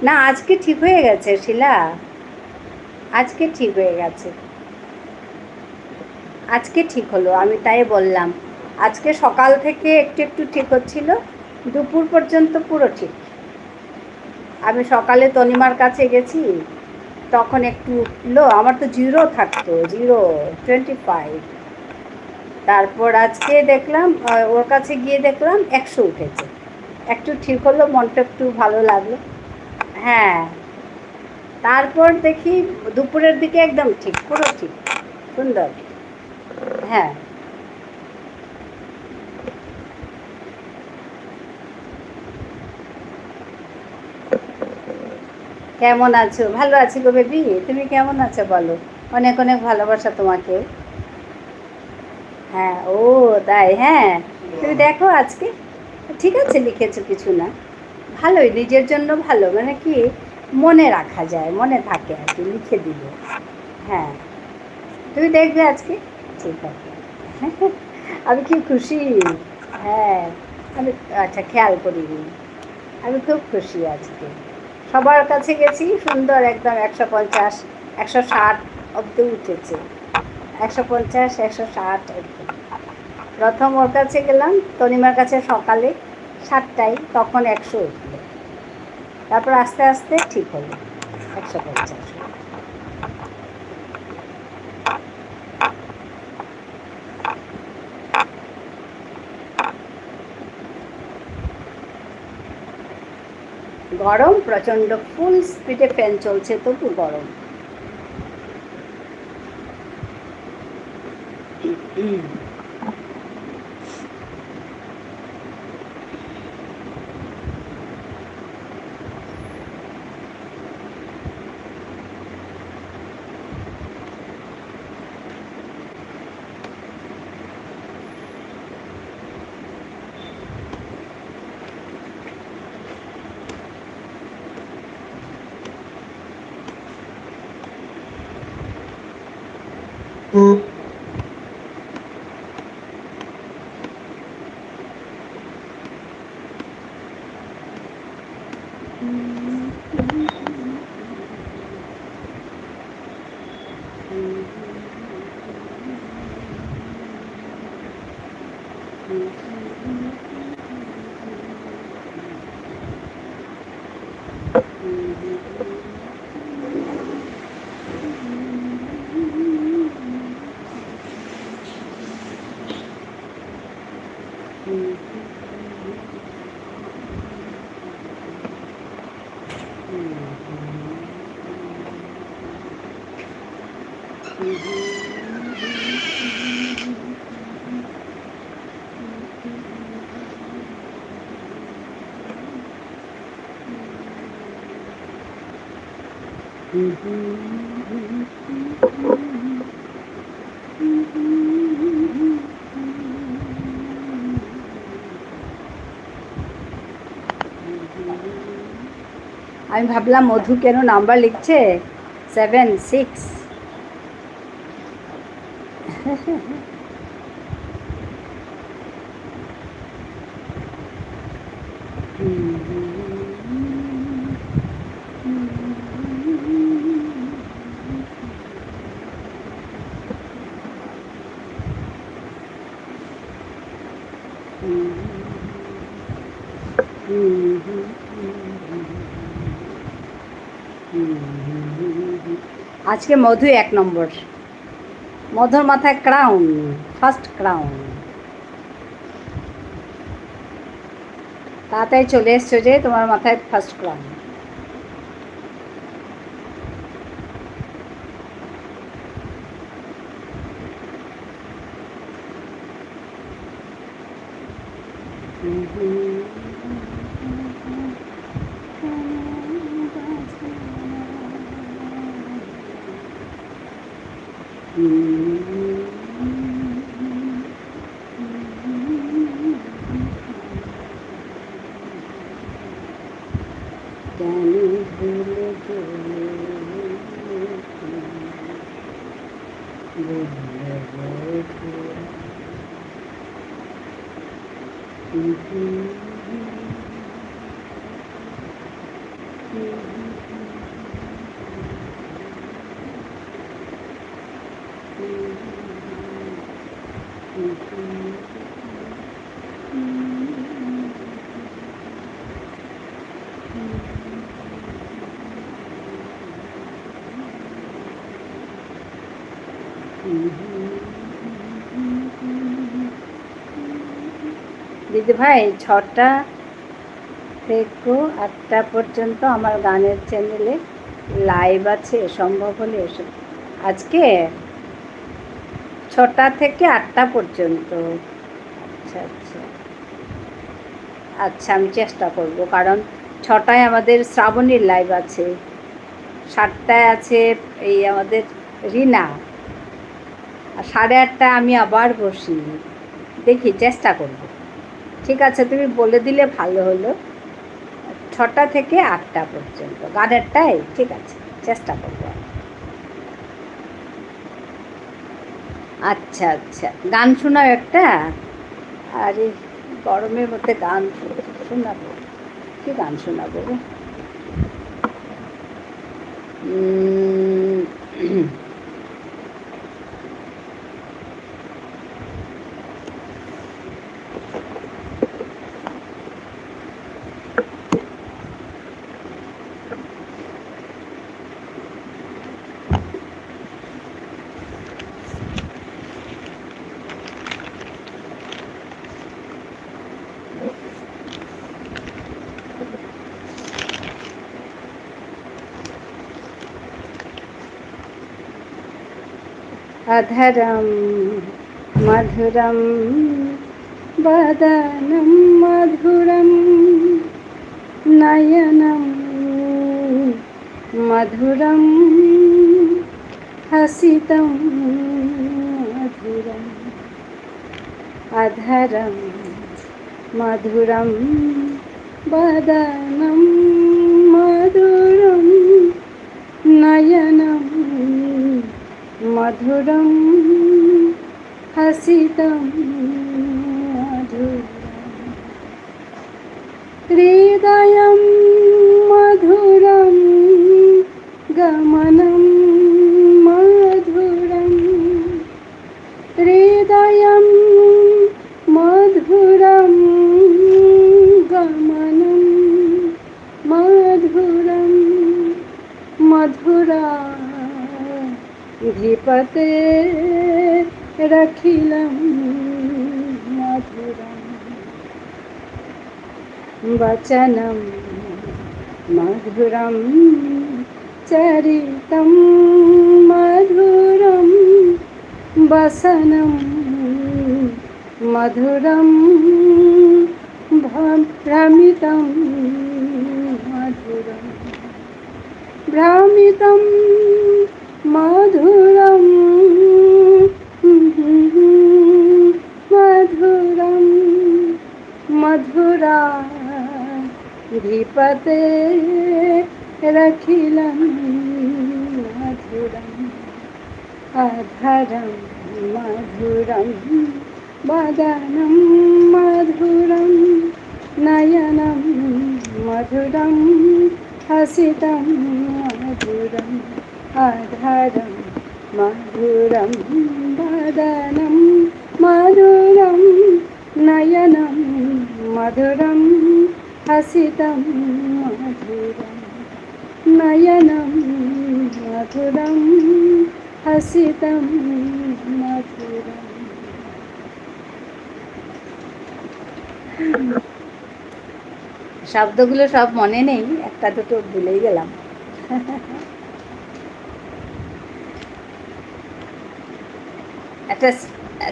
Speaker 1: না আজকে ঠিক হয়ে গেছে শিলা, আজকে ঠিক হয়ে গেছে, আজকে ঠিক হলো, আমি তাই বললাম। আজকে সকাল থেকে একটু একটু ঠিক হচ্ছিল, দুপুর পর্যন্ত পুরো ঠিক। আমি সকালে তনিমার কাছে গেছি, তখন একটু উঠলো, আমার তো 0 থাকতো, 0 25। তারপর আজকে দেখলাম, ওর কাছে গিয়ে দেখলাম 100 উঠেছে। একটু ঠিক হলো, মনটা একটু ভালো লাগলো। হ্যাঁ তারপর দেখি দুপুরের দিকে একদম ঠিক, পুরো ঠিক, সুন্দর। হ্যাঁ, কেমন আছো? ভালো আছি গো বেবি, তুমি কেমন আছো বলো? অনেক অনেক ভালোবাসা তোমাকে। হ্যাঁ, ও তাই, হ্যাঁ। তুমি দেখো আজকে ঠিক আছে, লিখেছো, কিছু না, ভালোই, নিজের জন্য ভালো, মানে কি মনে রাখা যায়, মনে থাকে আর কি, লিখে দিলে। হ্যাঁ, তুমি দেখবে আজকে, ঠিক আছে। আমি কি খুশি। হ্যাঁ, আমি, আচ্ছা, খেয়াল করিনি। আমি খুব খুশি আজকে। সবার কাছে গেছি, সুন্দর একদম 150, 160 অব্দি উঠেছে। 150, 160 অব্দি। প্রথম ওর কাছে গেলাম, তনিমার কাছে সকালে 7টায়, তখন 100 উঠলো। তারপর আস্তে আস্তে ঠিক হলো, 150। গরম প্রচণ্ড, ফুল স্পিডে ফ্যান চলছে, তবু গরম। আমি ভাবলাম মধু কেন নাম্বার লিখছে 76। আজকে মধু 1 নম্বর, মধুর মাথায় ক্রাউন, ফার্স্ট ক্রাউন। তাড়াতাড়ি চলে এসছো যে, তোমার মাথায় ফার্স্ট ক্রাউন। দিদি ভাই, 6টা থেকে 8টা পর্যন্ত আমার গানের চ্যানেলে লাইভ আছে, সম্ভব হলে এসে। আজকে 6টা থেকে 8টা পর্যন্ত। আচ্ছা আচ্ছা আচ্ছা, আমি চেষ্টা করব, কারণ 6টায় আমাদের শ্রাবণীর লাইভ আছে, 7টায় আছে এই আমাদের রিনা, আর 8:30টায় আমি আবার বসি। দেখি, চেষ্টা করব। ঠিক আছে, তুমি বলে দিলে ভালো হলো। 6টা থেকে 8টা পর্যন্ত গানেরটাই, ঠিক আছে, চেষ্টা করব। আচ্ছা আচ্ছা, গান শোনাও একটা। আরে গরমের মধ্যে গান শোনাবো? কি গান শোনাবো? अधरं मधुरं वदनं मधुरं नयनं मधुरं हसितं मधुरम् अधरं मधुरं वदनं मधुरं नयनं मधुरं हसितं मधुरम् हृदयं मधुरं गमनं मधुरं हृदयं मधुरं गमनं मधुरं मधुरा धीपते रखिलं मधुरं वचनं मधुरं चरितं मधुरं वसनं मधुरं भ्रमितं मधुरं भ्रमितं मधुरं मधुरं मधुरा धीपते रखिलं मधुरम् अधरं मधुरं वदनं मधुरं नयनं मधुरं हसितं मधुरम् अधरं मधुरं वदनं मधुरं नयनं मधुरं हसितं मधुरं नयनं मधुरं हसितं मधुरं। শব্দগুলো সব মনে নেই, একটা দুটো ভুলেই গেলাম। একটা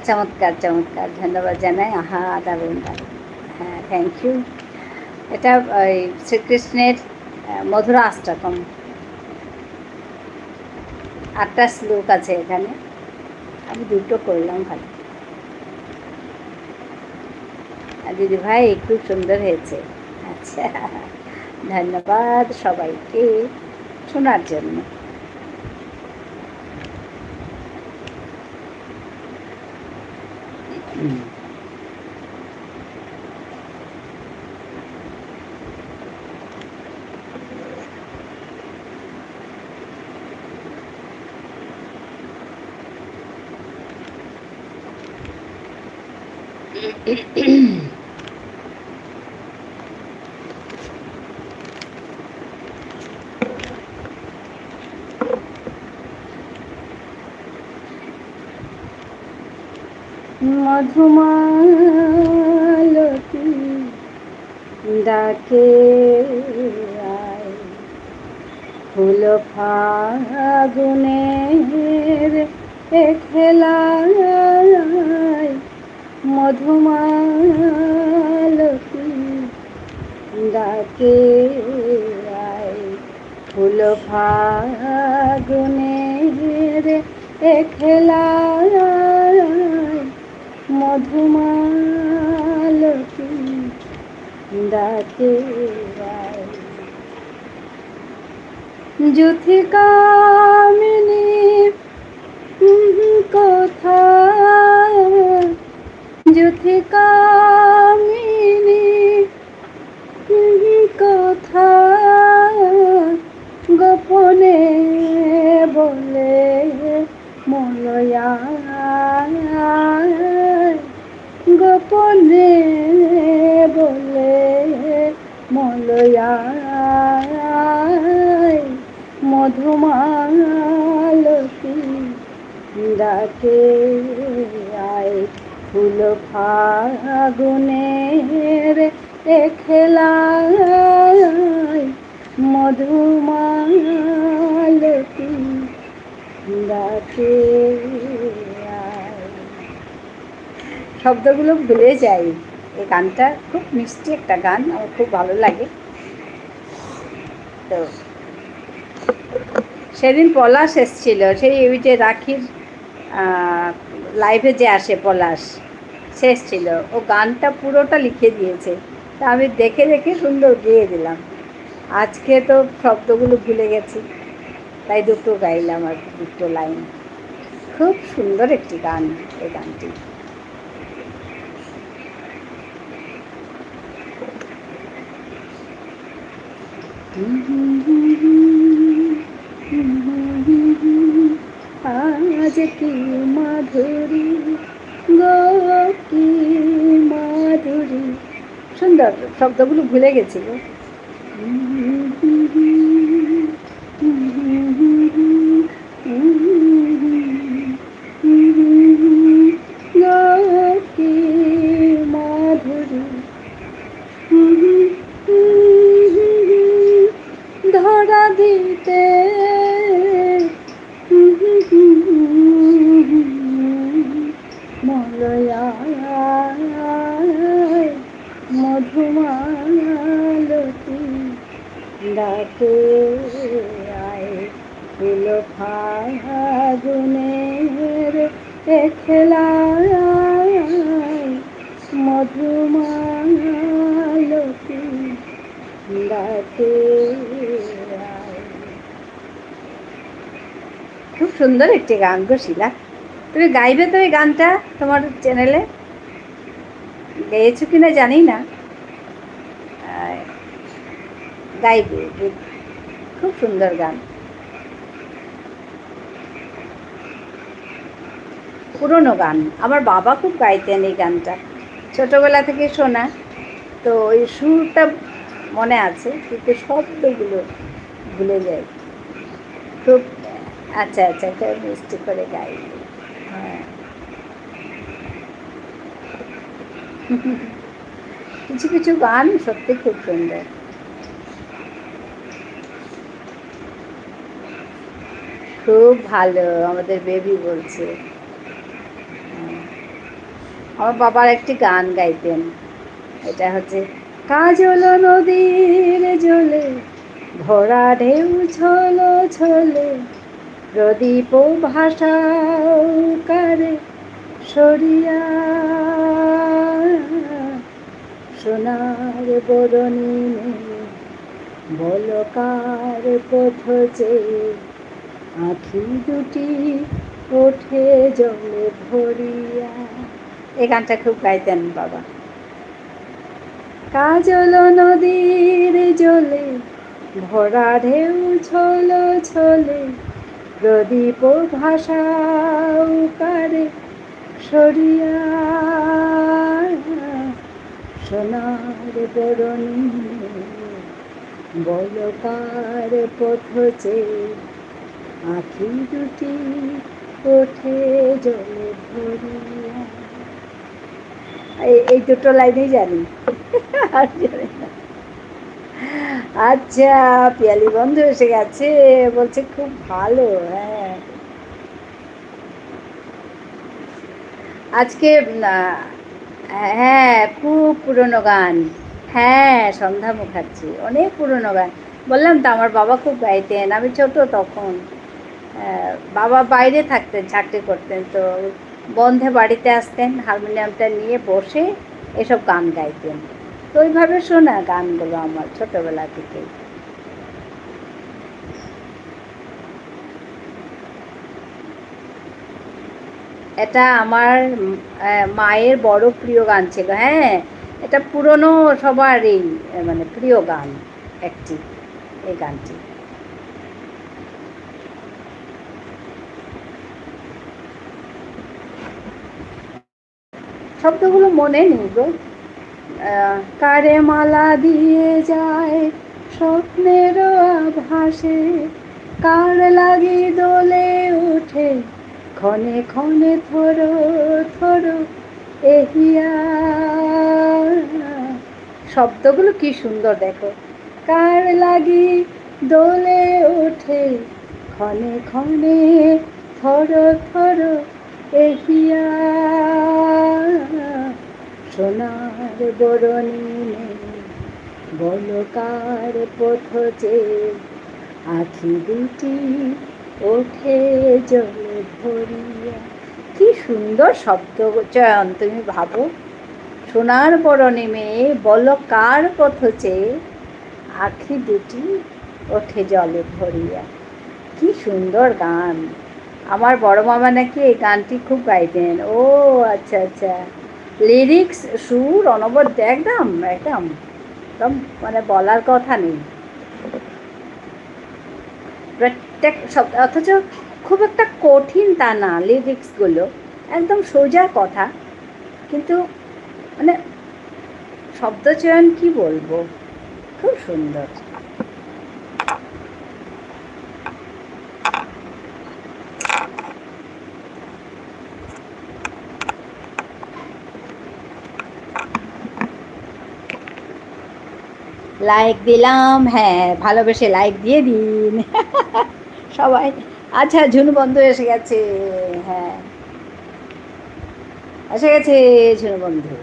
Speaker 1: চমৎকার চমৎকার, ধন্যবাদ জানাই। আহা, দারুণ দারুণ, হ্যাঁ, থ্যাংক ইউ। এটা ওই শ্রীকৃষ্ণের মধুরা অষ্টকম, 8টা শ্লোক আছে এখানে, আমি দুটো করলাম। ভালো দিদি ভাই, খুব সুন্দর হয়েছে। আচ্ছা, ধন্যবাদ সবাইকে শোনার জন্য। মধুমালতী ডাকে আয়, ফুল ফাগুনের খেলায় মধুমালতী ডাকে আয়। ফুল ফাগুনের খেলায় মধুমালতী ডাকে আয়। যুথিকামিনী কোথায়, যুথিকামিনী কোথায়, গোপনে বলে মলয়ায়, গোপনে বলে মলয়ায়, মধুমালতী ডাকে আয়। ফুল ফাগুনের খেলায় মধুমালতী ডাকে আয়। শব্দগুলো ভুলে যাই। এই গানটা খুব মিষ্টি একটা গান, আমার খুব ভালো লাগে। তো সেদিন পলাশ এসেছিল, সেই ওই যে রাখির লাইভে যে আসে পলাশ, সে এসেছিল। ও গানটা পুরোটা লিখে দিয়েছে, তা আমি দেখে দেখে সুন্দর গেয়ে দিলাম। আজকে তো শব্দগুলো ভুলে গেছি, তাই দুটো গাইলাম আর দুটো লাইন। খুব সুন্দর একটি গান এই গানটি। আজ কি মাধুরী গো, কি মাধুরী। সুন্দর, শব্দগুলো ভুলে গেছি গো। কি মাধুরী ধরা দিতে মলয়ায়, মধুমালতী ডাকে আয়। ফুল ফাগুনের খেলায় মধুমালতী ডাকে আয়। খুব সুন্দর একটি গান গো শিলা। তুমি গাইবে তো এই গানটা তোমার চ্যানেলে? গেয়েছো কিনা জানি না, গাইবে। খুব সুন্দর গান, পুরনো গান। আমার বাবা খুব গাইতেন এই গানটা, ছোটোবেলা থেকে শোনা। তো ওই সুরটা মনে আছে, কিন্তু শব্দগুলো ভুলে যায়। খুব আচ্ছা আচ্ছা, একটা মিষ্টি করে গাই। হ্যাঁ, কিছু কিছু গান সত্যি খুব সুন্দর। খুব ভালো, আমাদের বেবি বলছে। আমার বাবার একটি গান গাইতেন, এটা হচ্ছে কাজল নদীর জলে ভরা ঢেউ ছলো ছলে, প্রদীপ ভাষাও কারে সরিয়া, সোনার বরণী বলকার পথ চেয়ে আঁখি দুটি ওঠে জলে ভরিয়া। এই গানটা খুব গাইতেন বাবা। কাজল নদীর জলে ভরা ঢেউ ছলো ছলে, প্রদীপ ভাষাও কারে সরিয়া, সোনার বরণী বলকার পথ চেয়ে আঁখি দুটি ওঠে জলে ভরিয়া। এই দুটো লাইনেই জানি, আর জানি না। আচ্ছা, পিয়ালি বন্ধু এসে গেছে, বলছে খুব ভালো। হ্যাঁ, আজকে হ্যাঁ খুব পুরনো গান। হ্যাঁ, সন্ধ্যা মুখার্জি অনেক পুরনো গান। বললাম তো আমার বাবা খুব গাইতেন, আমি ছোট তখন। বাবা বাইরে থাকতেন, চাকরি করতেন, তো বন্ধে বাড়িতে আসতেন, হারমোনিয়ামটা নিয়ে বসে এসব গান গাইতেন। তো ওইভাবে শোনা গানগুলো আমার ছোটবেলা থেকে। এটা আমার মায়ের বড় প্রিয় গান ছিল। হ্যাঁ, এটা পুরনো সবারই মানে প্রিয় গান একটি, এই গানটি। শব্দগুলো মনে নেই গো। কারে মালা দিয়ে যায় স্বপ্নের আভাসে, কার লাগি দোলে ওঠে ক্ষণে ক্ষণে থরো থরো এহিয়া। শব্দগুলো কি সুন্দর দেখো। কার লাগি দোলে ওঠে ক্ষণে ক্ষণে থরো থরো এহিয়া, সোনার বরণী নেই বলো কার পথচে, আখি দুটি ওঠে জলে ভরিয়া। কি সুন্দর শব্দ চয়ন, তুমি ভাবো। সোনার বরণে মেয়ে বলো কার পথচে, আখি দুটি ওঠে জলে ভরিয়া। কি সুন্দর গান। আমার বড় মামা নাকি এই গানটি খুব গাইতেন। ও আচ্ছা আচ্ছা, লিরিক্স সুর অনবদ্য, একদম একদম একদম মানে বলার কথা নেই। প্রত্যেক শব্দ, অথচ খুব একটা কঠিন তা না, লিরিক্সগুলো একদম সোজা কথা, কিন্তু মানে শব্দচয়ন কি বলবো, খুব সুন্দর। লাইক দিলাম, হ্যাঁ ভালোবেসে লাইক দিয়ে দিন সবাই। আচ্ছা, ঝুনু বন্ধু এসে গেছে। হ্যাঁ, এসে গেছে ঝুনু বন্ধু।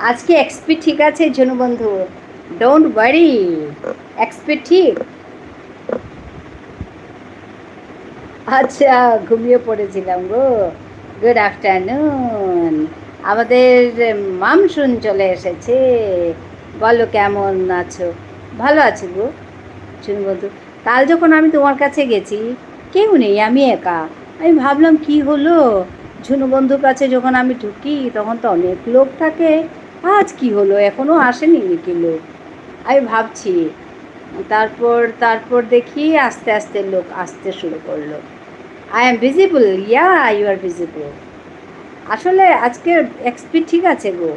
Speaker 1: আজকে এক্সপি ঠিক আছে ঝুনু বন্ধু, ডোন্ট ওয়ারি, এক্সপি ঠিক। আচ্ছা, ঘুমিয়ে পড়েছিলাম গো। Good afternoon. আমাদের মামসুন চলে এসেছে। বলো কেমন আছো? ভালো আছি গো ঝুনু বন্ধু। কাল যখন আমি তোমার কাছে গেছি, কেউ নেই, আমি একা। আমি ভাবলাম কি হলো, ঝুনু বন্ধুর কাছে যখন আমি ঢুকি তখন তো অনেক লোক থাকে, আজ কি হলো এখনও আসেনি নাকি লোক, আমি ভাবছি। তারপর তারপর দেখি আস্তে আস্তে লোক আসতে শুরু করলো। I am visible, yeah you are visible. আসলে আজকে এক্সপি ঠিক আছে গো,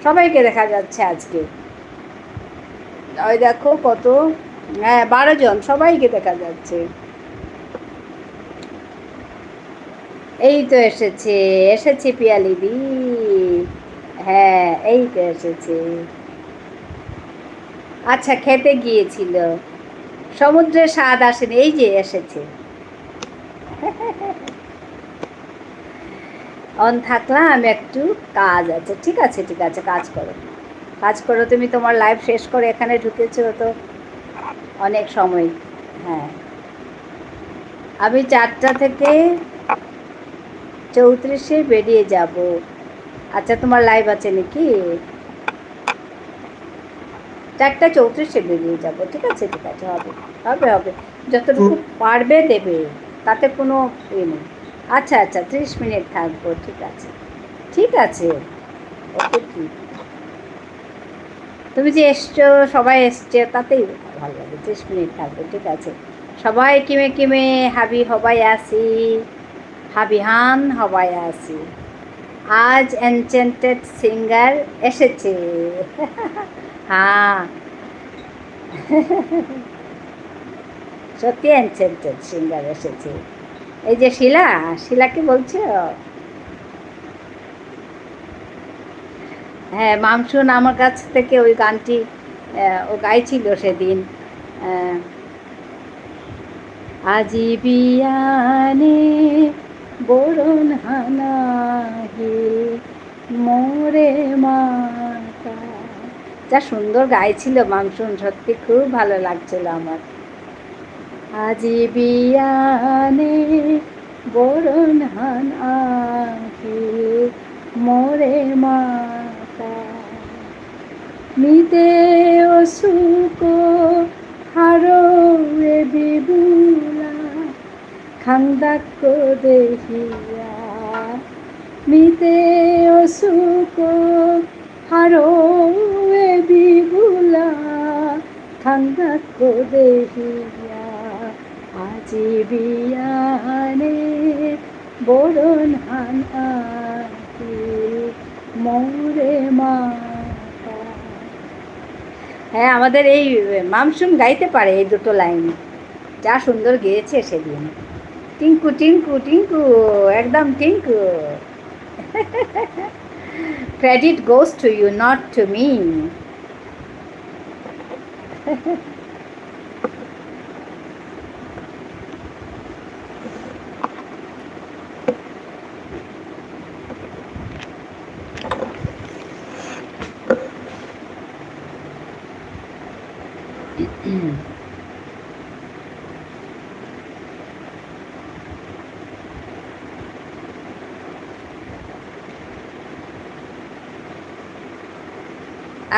Speaker 1: সবাইকে দেখা যাচ্ছে আজকে। ওই দেখো কত, হ্যাঁ 12 জন, সবাইকে দেখা যাচ্ছে। এই তো এসেছে, এসেছে পিয়ালিদি। হ্যাঁ এই তো এসেছে। আচ্ছা, খেতে গিয়েছিল, সমুদ্রের স্বাদ আসেনি, এই যে এসেছে। অন থাকলাম একটু, কাজ আছে। ঠিক আছে ঠিক আছে, কাজ করো কাজ করো, তুমি তোমার লাইফ শেষ করে এখানে ঢুকেছো তো অনেক সময়। হ্যাঁ, আমি 4টা থেকে 34-এ বেরিয়ে যাব। আচ্ছা, তোমার লাইভ আছে নাকি? 4টা 34-এ বেরিয়ে যাব। ঠিক আছে ঠিক আছে, হবে হবে হবে, যতটুকু পারবে দেবে, তাতে কোনো ইয়ে নেই। আচ্ছা আচ্ছা, 30 মিনিট থাকবো, ঠিক আছে ঠিক আছে। ওকে, ঠিক। তুমি যে এসছো, সবাই এসছে, তাতেই ভালো লাগে। 30 মিনিট থাকবো, ঠিক আছে। সবাই কিমে কিমে হাবি হবাই আসি, হাবি হান হবাই আসি। আজ এনচেন্টেড সিঙ্গার এসেছে। হ্যাঁ, সত্যি এনচেন্টেড সিঙ্গার এসেছে। এই যে শিলাকে বলছো? হ্যাঁ, মামসুন আমার কাছ থেকে ওই গানটি ও গাইছিল সেদিন। আজি বিয়ানে বরণ হানাহি মোরে মাতা। যা সুন্দর গাইছিল মামসুন, সত্যি খুব ভালো লাগছিল আমার। আজি বিয়ানে বরণ হানাহি মোরে মাতা মিতে অসুকো হারো এ বিবুলা খান্দাক্কো দেহিয়া মিতে অসুকো হারো এ বিবুলা খান্দাক্কো দেহিয়া আজি বিয়ানে বরণ হানাহি মোরে মা। হ্যাঁ, আমাদের এই মামসুম গাইতে পারে এই দুটো লাইন, যা সুন্দর গেয়েছে সেদিন। টিঙ্কু টিঙ্কু টিঙ্কু, একদম Tinku. Credit goes to you, not to me.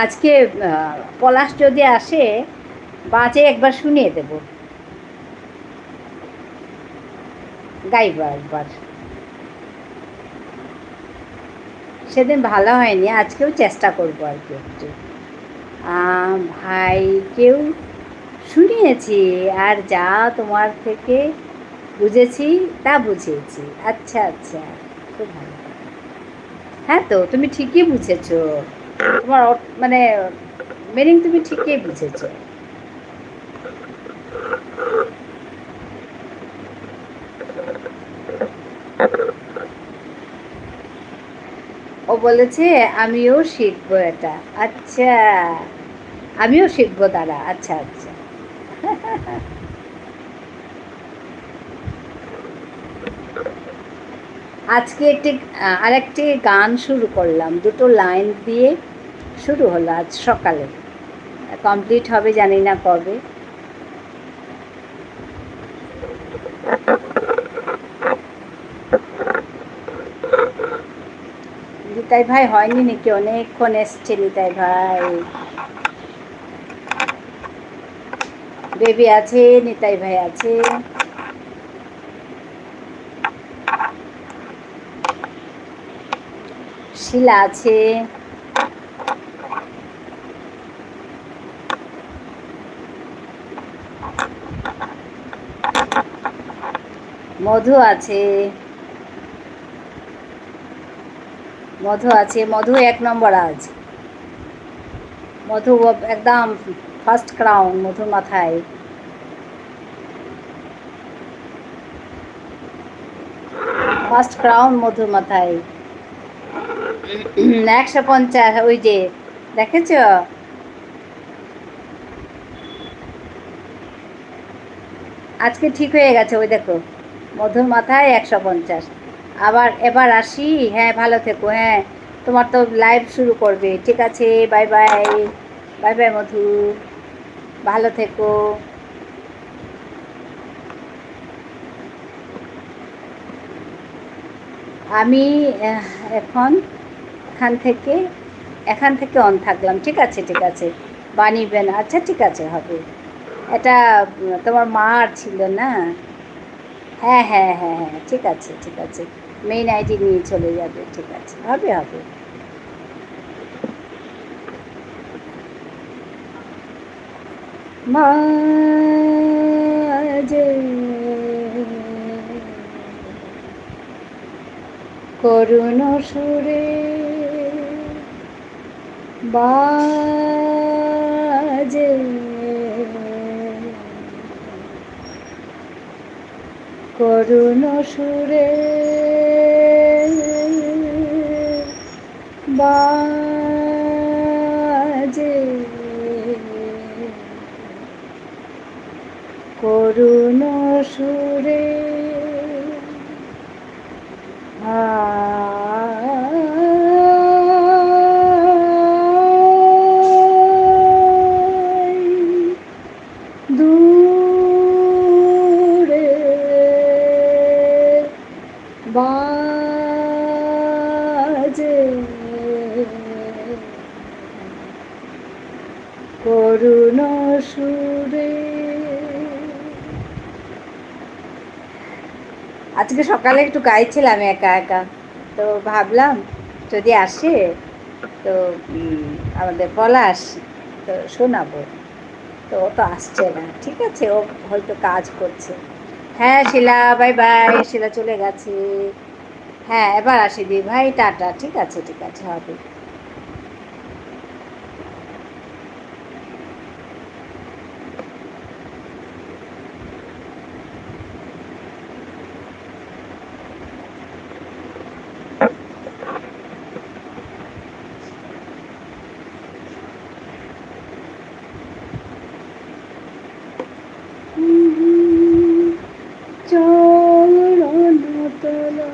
Speaker 1: আজকে পলাশ যদি আসে বাজে একবার শুনিয়ে দেব, গাইব একবার। সেদিন ভালো হয়নি, আজকেও চেষ্টা করবো আর কি একটু। ভাইকেও শুনিয়েছি, আর যা তোমার থেকে বুঝেছি তা বুঝিয়েছি। আচ্ছা আচ্ছা, খুব ভালো। হ্যাঁ, তো তুমি ঠিকই বুঝেছো, তোমার মানে মিনিং তুমি ঠিকই বুঝেছো। ও বলেছে আমিও শিখবো এটা। আচ্ছা, আমিও শিখবো, দাঁড়া। আচ্ছা আচ্ছা। আজকে আরেকটি গান শুরু করলাম, দুটো লাইন দিয়ে শুরু হলো আজ সকালে, কমপ্লিট হবে জানি না কবে। নিতাই ভাই হয়নি নাকি? অনেকক্ষণ এসছে নিতাই ভাই। বেবি আছে, নিতাই ভাই আছে, শিলা আছে, মধু আছে, মধু 1 নম্বর আজ। মধু একদম ফার্স্ট ক্রাউন, মধুর মাথায়। ফার্স্ট ক্রাউন মধুর মাথায়। 150, ওই যে দেখেছ? আজকে ঠিক হয়ে গেছে, ওই দেখো মধুর মাথায় 150। আবার এবার আসি। হ্যাঁ, ভালো থেকো। হ্যাঁ, তোমার তো লাইভ শুরু করবে, ঠিক আছে। বাই বাই, বাই বাই মধু, ভালো থেকো। আমি এখান থেকে অন থাকলাম, ঠিক আছে ঠিক আছে। বানিবেন, আচ্ছা ঠিক আছে, হবে। এটা তোমার মার ছিল না? হ্যাঁ হ্যাঁ হ্যাঁ হ্যাঁ, ঠিক আছে ঠিক আছে, মেইন আইডি নিয়ে চলে যাবে, ঠিক আছে, হবে হবে। মাঝে করুণ সুরে বাজে করুণ সুরে বাজে করুণ সুরে দূরে বাজে করুণ সুরে। আজকে সকালে একটু গাইছিলাম একা একা, তো ভাবলাম যদি আসে তো আমাদের পলাশ তো শোনাবো, তো ও তো আসছে না, ঠিক আছে, ও হয়তো কাজ করছে। হ্যাঁ শিলা, বাই বাই, শিলা চলে গেছে। হ্যাঁ এবার আসি দি ভাই, টাটা, ঠিক আছে ঠিক আছে, হবে। চরণ তলা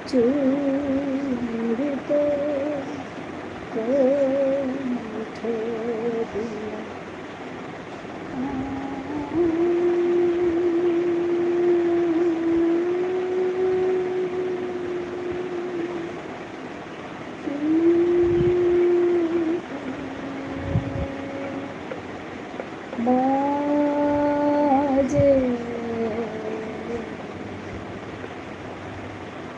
Speaker 1: চূড়িত কণ্ঠ দিয়া বাজে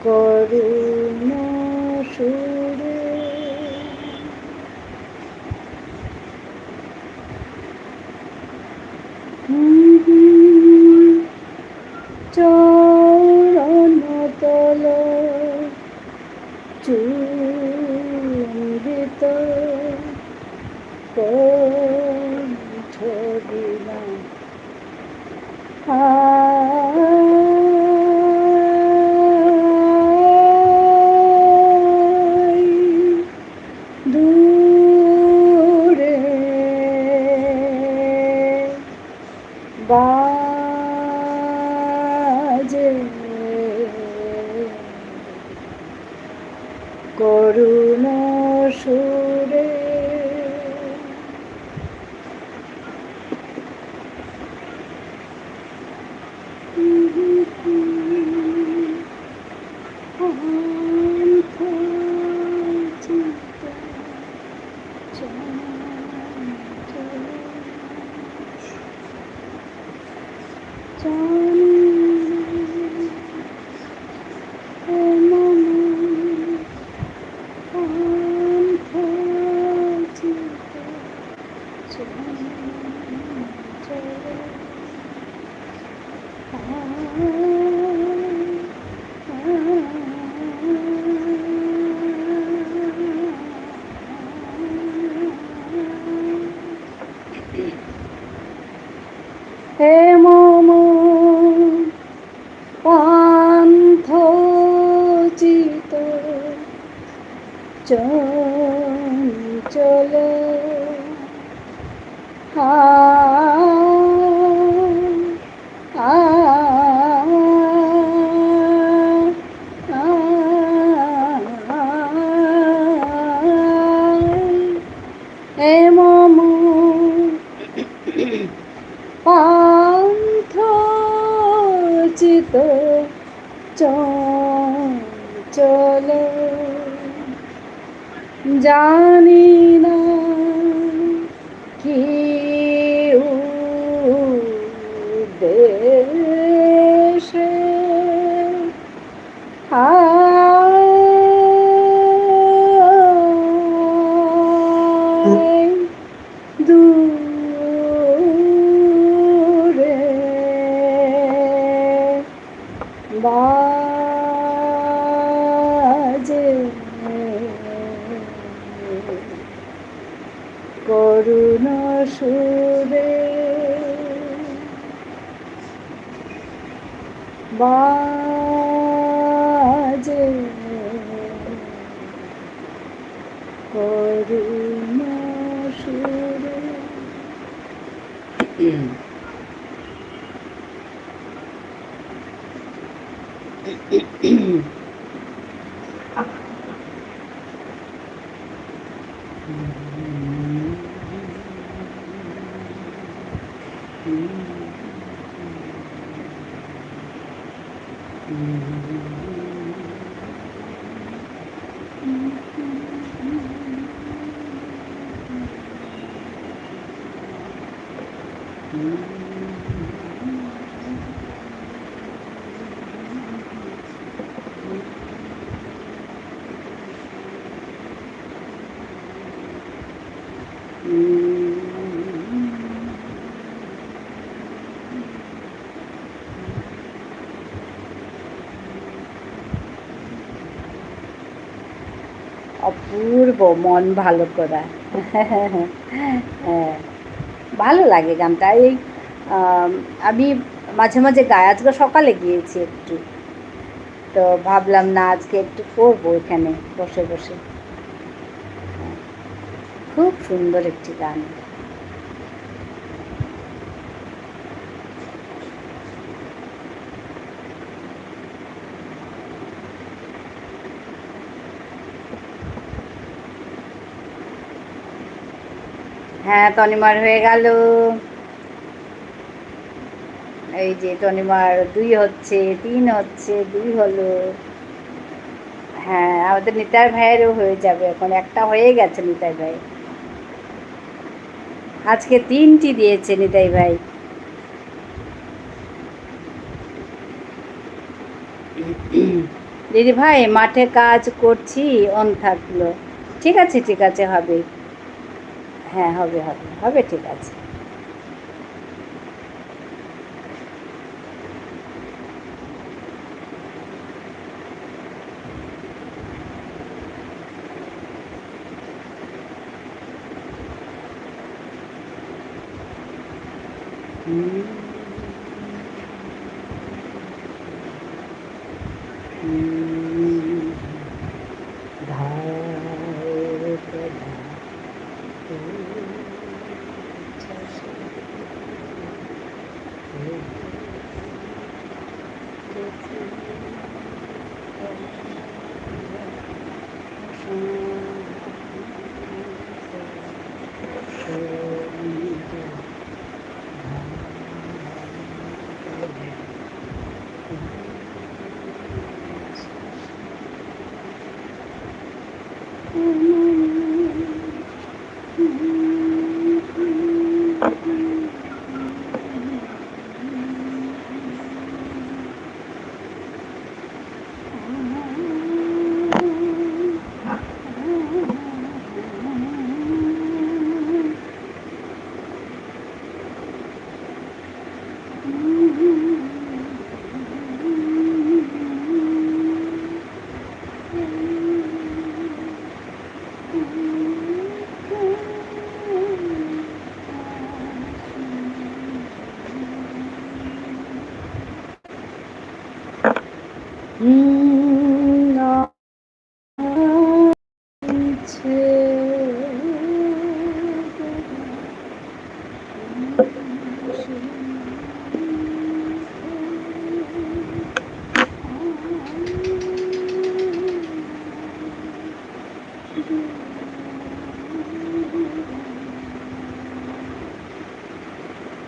Speaker 1: করুণ সুরে চরণ তল চূড়িত কণ্ঠ বিনা দূরে বাজে করুণ সুরে। হে মম পান্থ চিত চঞ্চল হে মম পান্থ চিত চঞ্চল জানি না কি উদ্দেশে দূরে বাজে করুণ সুরে। অপূর্ব, মন ভালো করা। হ্যাঁ, ভালো লাগে গানটা। এই আমি মাঝে মাঝে গাই, আজকে সকালে গিয়েছি একটু, তো ভাবলাম না আজকে একটু করবো এখানে বসে বসে। খুব সুন্দর একটি গান। হ্যাঁ, তনিমার হয়ে গেল। এই যে তনিমার 2 হচ্ছে, 3 হচ্ছে, 2 হলো। হ্যাঁ, আমাদের নিতাই ভাইয়েরও হয়ে যাবে এখন, একটা হয়ে গেছে নিতাই ভাই। আজকে 3টি দিয়েছে নিতাই ভাই। দিদি ভাই মাঠে কাজ করছি, অন থাকলো। ঠিক আছে, ঠিক আছে, হবে। হ্যাঁ, হবে হবে হবে, ঠিক আছে।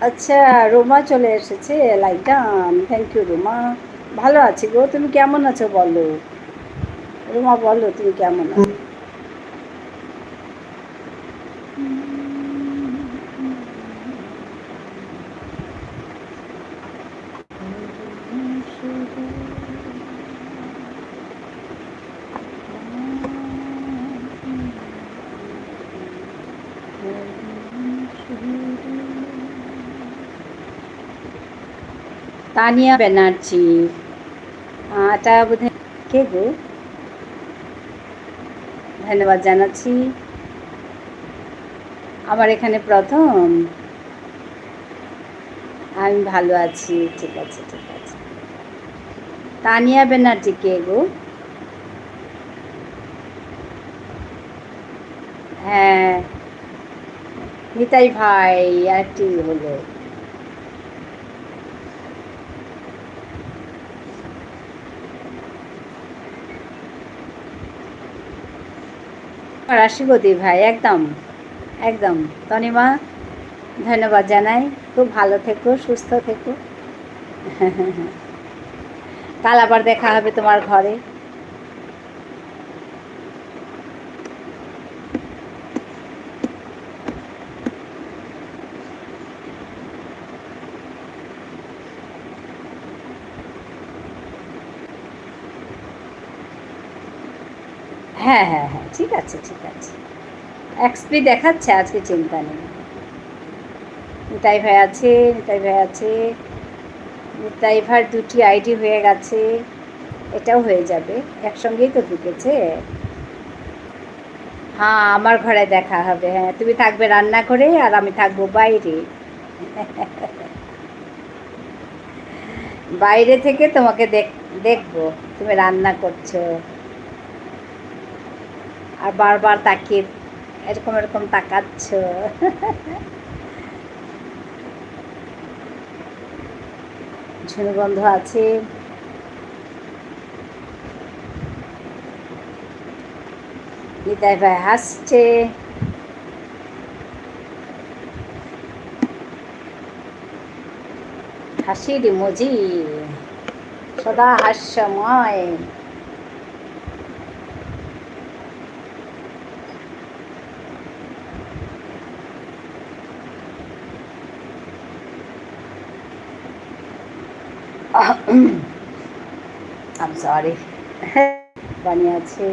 Speaker 1: আচ্ছা, রোমা চলে এসেছে লাইটা। Thank you Ruma. ভালো আছি গো, তুমি কেমন আছো বলো? রোমা বলো তুমি কেমন আছো? তানিয়া ব্যানার্জি, এটা বোধহয় কে গো? ধন্যবাদ জানাচ্ছি। আমার এখানে প্রথম। আমি ভালো আছি, ঠিক আছে ঠিক আছে। তানিয়া ব্যানার্জি কে গো? হ্যাঁ, নিতাই ভাই আরেকটি হলো। রাশিপতি ভাই একদম একদম। তনিমা ধন্যবাদ জানাই, খুব ভালো থেকো, সুস্থ থেকো। কাল আবার দেখা হবে তোমার ঘরে। হ্যাঁ হ্যাঁ হ্যাঁ, ঠিক আছে ঠিক আছে। এক্সপি দেখাচ্ছে আজকে, চিন্তা নেই। নিতাই ভাই আছে, নিতাই ভাই আছে। নিতাই ভাই দুটি আইডি হয়ে গেছে, এটাও হয়ে যাবে, একসঙ্গেই তো ঢুকেছে। হ্যাঁ, আমার ঘরে দেখা হবে। হ্যাঁ, তুমি থাকবে রান্নাঘরে আর আমি থাকবো বাইরে। বাইরে থেকে তোমাকে দেখবো তুমি রান্না করছো, আর বারবার তাকিয়ে এরকম এরকম তাকাচ্ছ। ঝুনু বন্ধু আছে। নিতাই ভাই হাসছে। হাসির ইমোজি, সদা হাস্যময়। I'm sorry. বানিয়ে আছে।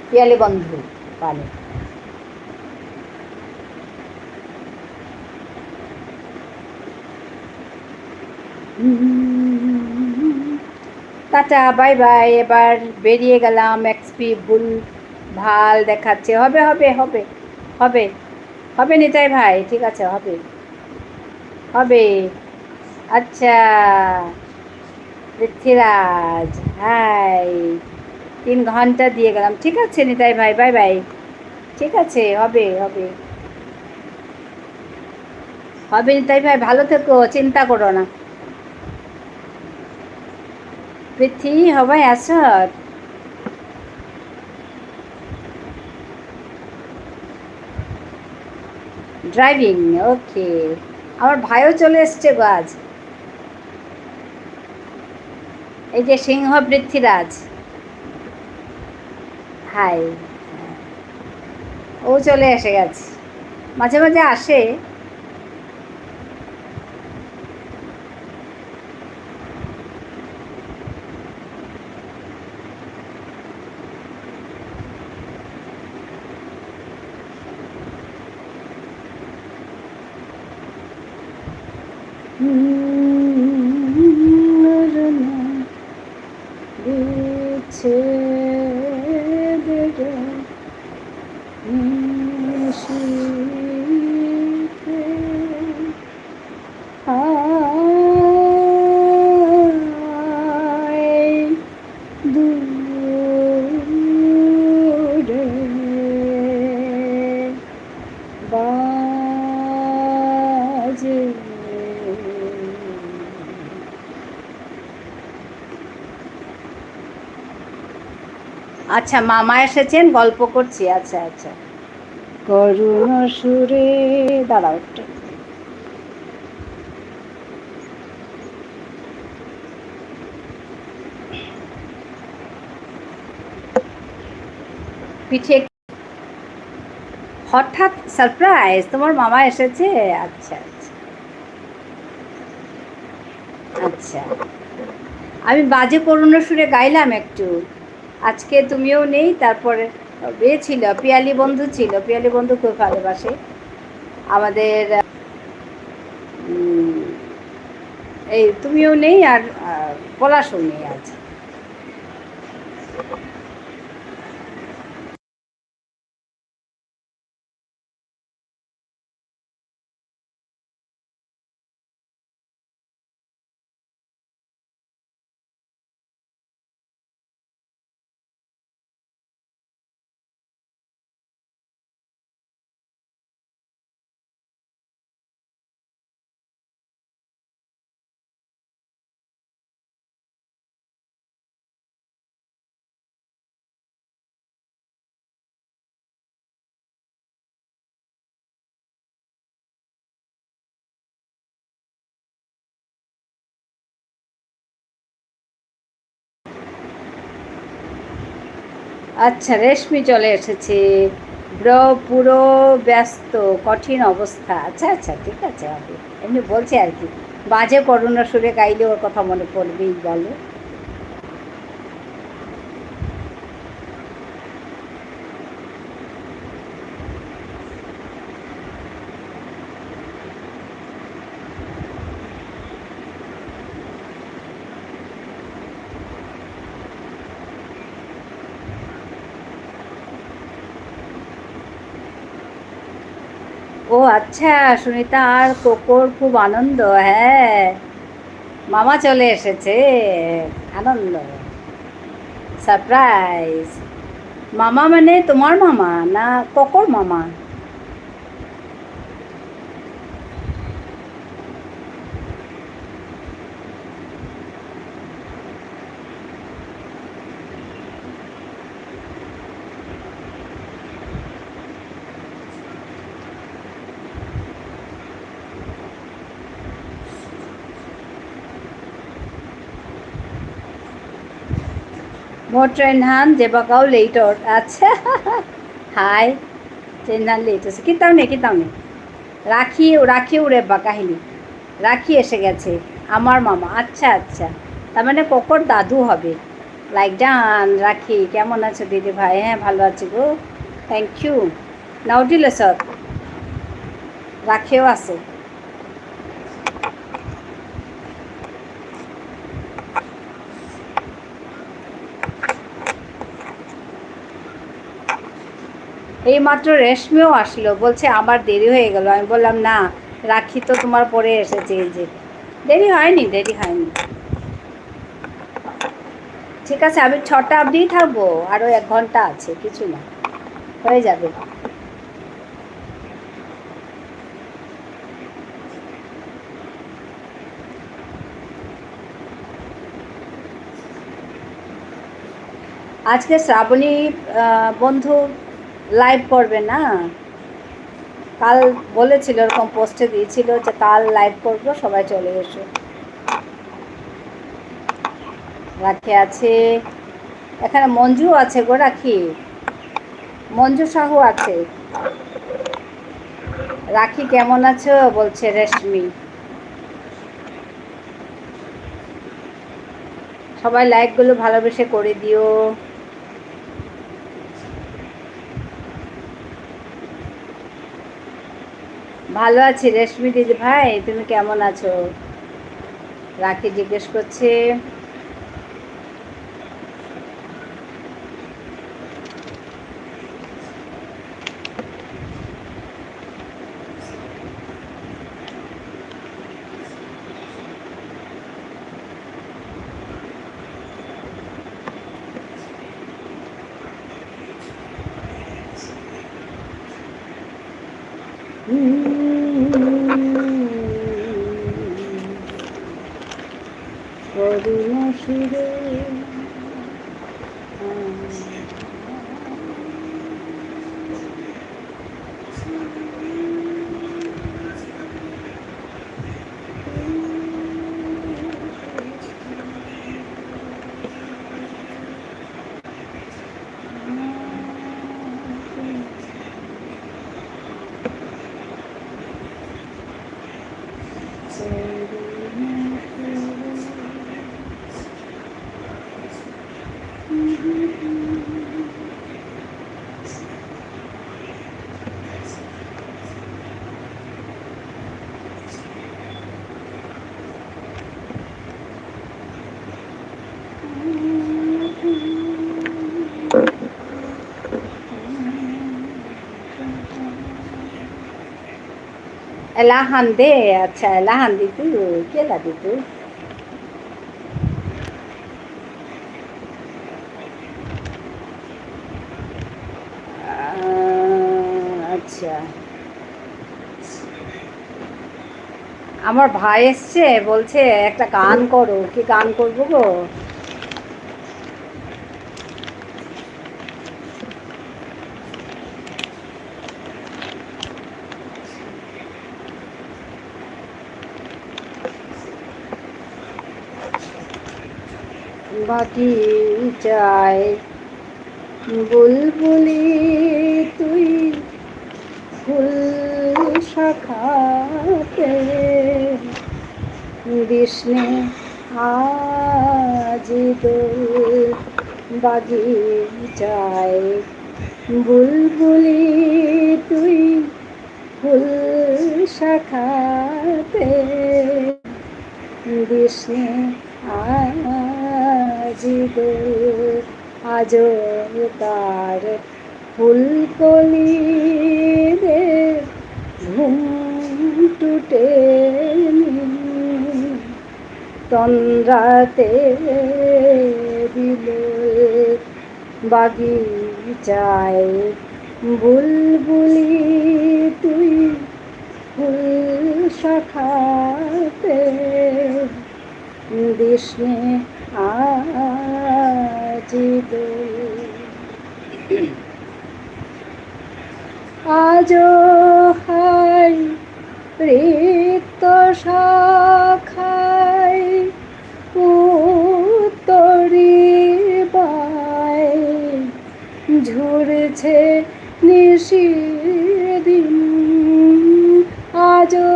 Speaker 1: পিয়ালি বন্ধু পানি। টাটা বাই বাই, এবার বেরিয়ে গেলাম। এক্সপি ভুল ভাল দেখাচ্ছে। হবে হবে হবে হবে হবে নিতাই ভাই, ঠিক আছে হবে হবে। আচ্ছা, পৃথ্বীরাজ হাই, 3 ঘন্টা দিয়ে গেলাম, ঠিক আছে নিতাই ভাই, বাই বাই। ঠিক আছে, হবে হবে হবে নিতাই ভাই, ভালো থেকো, চিন্তা করো না। পৃথ্বী হবাই আস। ড্রাইভিং, ওকে। আমার ভাইও চলে এসছে গো আজ। এই যে সিংহ পৃথ্বীরাজ, হাই। ও চলে এসে গেছে, মাঝে মাঝে আসে। আচ্ছা, মামা এসেছেন, গল্প করছি। আচ্ছা আচ্ছা, করুণ সুরে, দাঁড়াও একটু। পিঠে হঠাৎ সারপ্রাইজ, তোমার মামা এসেছে? আচ্ছা আচ্ছা আচ্ছা, আমি বাজে করুণ সুরে গাইলাম একটু। আজকে তুমিও নেই, তারপরে ছিল পিয়ালি বন্ধু, ছিল পিয়ালি বন্ধু খুব ভালোবাসে আমাদের। এই তুমিও নেই, আর পলাশও নেই আজ। আচ্ছা, রেশমি চলে এসেছে। ব্রো পুরো ব্যস্ত, কঠিন অবস্থা। আচ্ছা আচ্ছা, ঠিক আছে, হবে। এমনি বলছি আর কি, বাজে করোনা সুরে গাইলে ওর কথা মনে পড়বেই, বলো। ও আচ্ছা, সুনিতা আর কোকোর খুব আনন্দ, হ্যাঁ। মামা চলে এসেছে, আনন্দ, সারপ্রাইজ। মামা মানে তোমার মামা না কোকোর মামা? More Trenhan, Jebakau later. আচ্ছা, হাই। ট্রেনহান লেট আছে, কিতাও নেই, কিতাও নেই। রাখি, রাখি উড়ে বা কাহিনী। রাখি এসে গেছে, আমার মামা। আচ্ছা আচ্ছা, তার মানে কোকোর দাদু হবে। Like done. রাখি, কেমন আছো দিদি ভাই? হ্যাঁ, ভালো আছি গো, থ্যাংক ইউ। নাও দিলে সব, রাখিও আছে। এই মাত্র রেশমিও আসলো, বলছে আমার দেরি হয়ে গেল। আমি বললাম না, রাখি তো তোমার পরে এসেছে, এই যে। দেরি হয়নি, দেরি হয়নি। ঠিক আছে, আমি 6টা অবধিই থাকবো, আরও 1 ঘন্টা আছে, কিছু না, হয়ে যাবে। আজকে শ্রাবণী বন্ধু লাইভ করবে না? কাল বলেছিল, এরকম পোস্টে দিয়েছিল যে কাল লাইভ করবো, সবাই চলে এসো। রাখি আছে, এখানে মঞ্জু আছে গো। রাখি, মঞ্জু সাহু আছে। রাখি কেমন আছো বলছে রেশমি। সবাই লাইকগুলো ভালোবেসে করে দিও। ভালো আছি রেশমি দিদি ভাই, তুমি কেমন আছো? রাখি জিজ্ঞেস করছে। করুণা সুরে এলাহান দে। আচ্ছা, এলাহান দিতু, কেলা দিতু। আচ্ছা, আমার ভাই এসছে, বলছে একটা গান করো। কি গান করবো গো? বাকি চাই বুলবুলি তুই ফুল শাখাতে বিষ্ণে আজি দোল বাগিচায় বুলবুলি তুই ফুল শাখাতে বিষ্ণে আজি দোল আজো তার ফুলকলি রে ঘুম টুটে তন্দ্রাতে দিল বাগিচায় বুলবুলি তুই ফুল শাখাতে বিষ্ণে আজি দোল আজো হাই রিক্ত শাখায় উত্তরি বাই ঝুরছে নিশিদিন আজো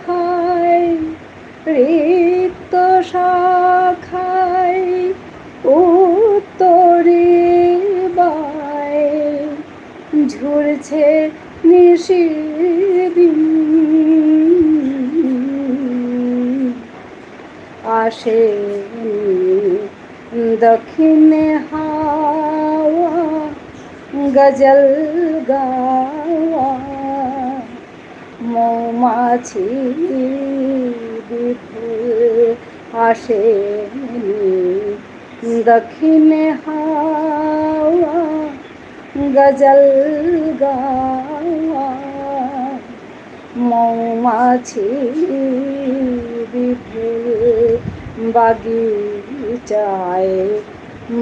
Speaker 1: হাই রিক্ত শাখায় উত্তরি বাই ঝুরছে নিশিদিন আসেনি দক্ষিণে হাওয়া গজল গাওয়া মৌমাছি বিপুল আসেনি দক্ষিণে হাওয়া গজল গাওয়া মৌমাছি বিপুল বাগিচায়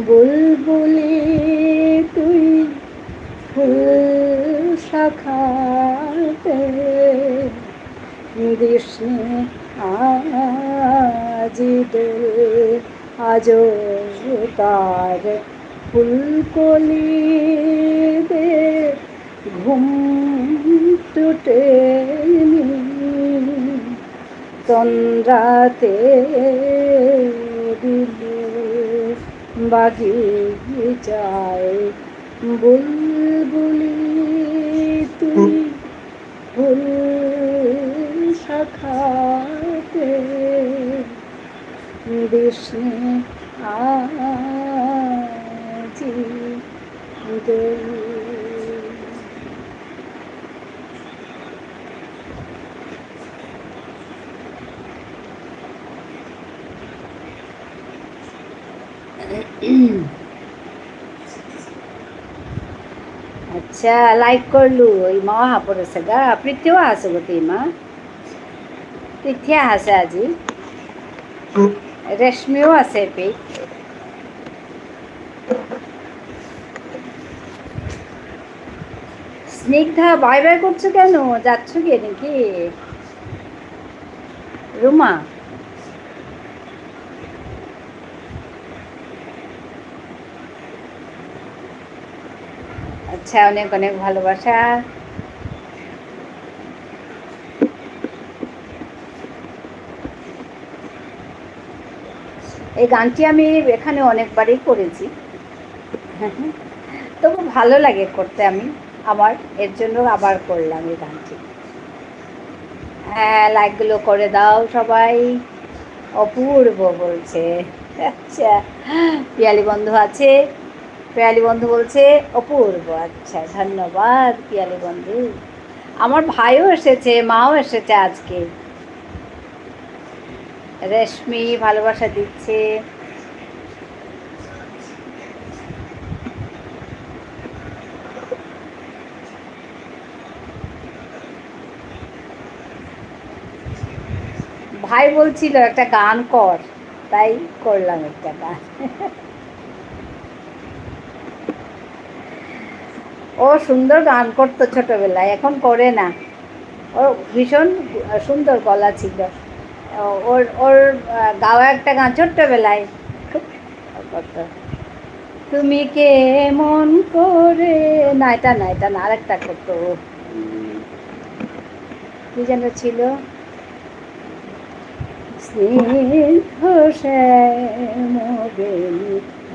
Speaker 1: বুলবুলি তুই ফুল শাখাতে বিষ্ণে আজি দোল আজো তার ফুলকলি দে ঘুম টুটে তন্দ্রাতে দিল বাগিচায় বুলবুলি তুই ফুল শাখাতে বিষ্ণে আজি দোল আচ্ছা লাইক করলু ওই মা পড়েছে গা পৃথিও আছে গো মা পৃথিয়া আছে আজি রেশমিও আছে পি স্নিগ্ধা বাই বাই করছো কেন যাচ্ছ গিয়ে নাকি রুমা আচ্ছা অনেক অনেক ভালোবাসা এই গানটি আমি এখানে অনেকবারই করেছি তবু ভালো লাগে করতে আমি আমার এর জন্য আবার করলাম এই গানটি হ্যাঁ লাইকগুলো করে দাও সবাই অপূর্ব বলছে আচ্ছা পিয়ালি বন্ধু আছে পিয়ালি বন্ধু বলছে অপূর্ব আচ্ছা ধন্যবাদ পিয়ালি বন্ধু আমার ভাইও এসেছে মাও এসেছে আজকে রেশমি ভালোবাসা দিচ্ছে ভাই বলছিল একটা গান কর তাই করলাম একটা গান ও সুন্দর গান করতো ছোটবেলায় এখন করে না ওর ভীষণ সুন্দর গলা ছিল ওর ওর গাওয়া একটা গান ছোট্টবেলায় খুব করতো তুমি কে মন করে, না এটা না, এটা না, আরেকটা করতো কি যেন ছিল, স্নিগ্ধ শ্যামবেণী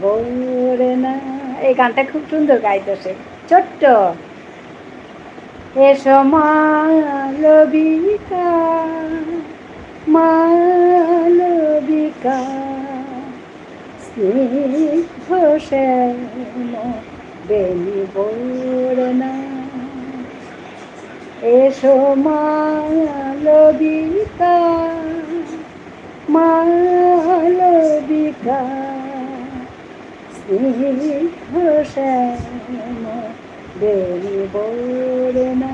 Speaker 1: ভোরে না, এই গানটা খুব সুন্দর গাইতো সে, ছোট্ট। এসো মালবিকা, মালবিকা, স্নিগ্ধ শ্যামবেণী ভোরে না, এসো মালবিকা, মালবিকা, স্নিগ্ধ শ্যামবেণী ভোরে না।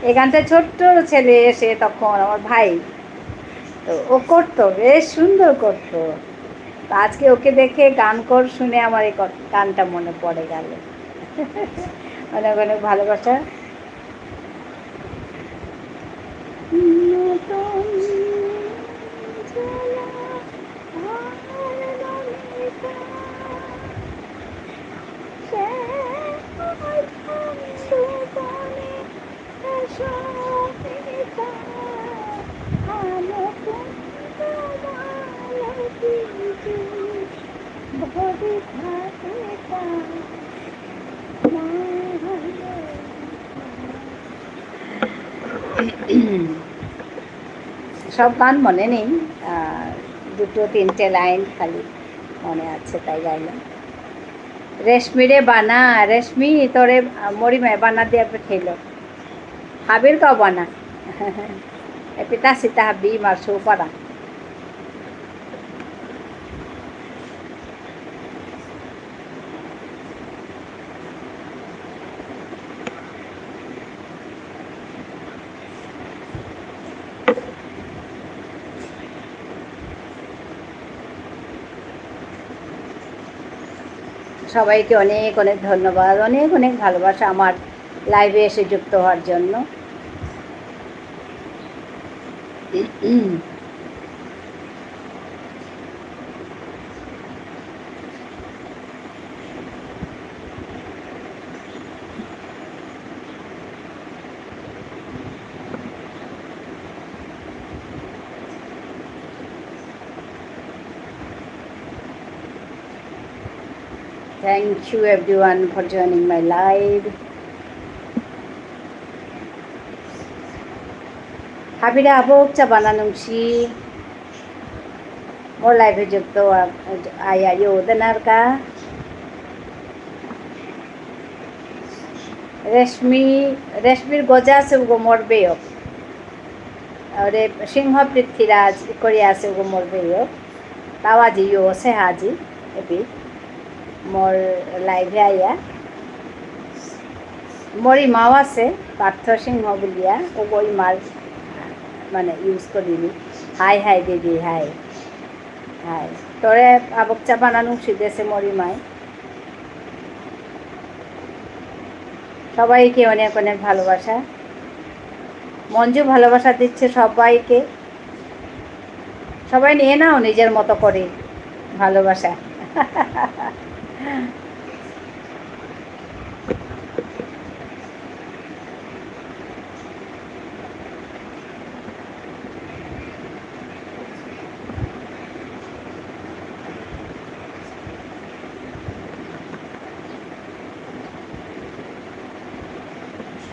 Speaker 1: এই গানটা ছোট্ট ছেলে এসে তখন আমার ভাই, তো ও করতো, বেশ সুন্দর করতো। আজকে ওকে দেখে গান কর শুনে আমার এই গানটা মনে পড়ে গেল। অনেক অনেক ভালোবাসা। সব গান মনে নেই, দুটো তিনটে লাইন খালি মনে আছে, তাই গাইলাম। রেশমি রে বানা, রেশমি তোরে মরিমায় বানা দিয়ে খেলো হাবির কাও বানা, পিতা সীতা হাবি মারছো পারা। সবাইকে অনেক অনেক ধন্যবাদ, অনেক অনেক ভালোবাসা আমার লাইভে এসে যুক্ত হওয়ার জন্য। Thank you everyone for joining my live. Habira abok cha bananungsi more live jukto aya yo denar ka রেশমির গজা আছে ওগো মরবে হোক, और सिंह पृथ्वीराज कोरिया से वो मरबे हो तावाजी यो से हाजी एपी मोर लाइव आया मरी मावा से पार्थ सिंह बुलिया ओ गई मार माने यूज करिनी। हाय हाय दीदी हाय हाय तोरे आबकचा बानानु सिदेसे मरी माय সবাইকে অনেক অনেক ভালোবাসা। মঞ্জু ভালোবাসা দিচ্ছে সবাইকে, সবাই নিয়ে নাও নিজের মতো করে ভালোবাসা।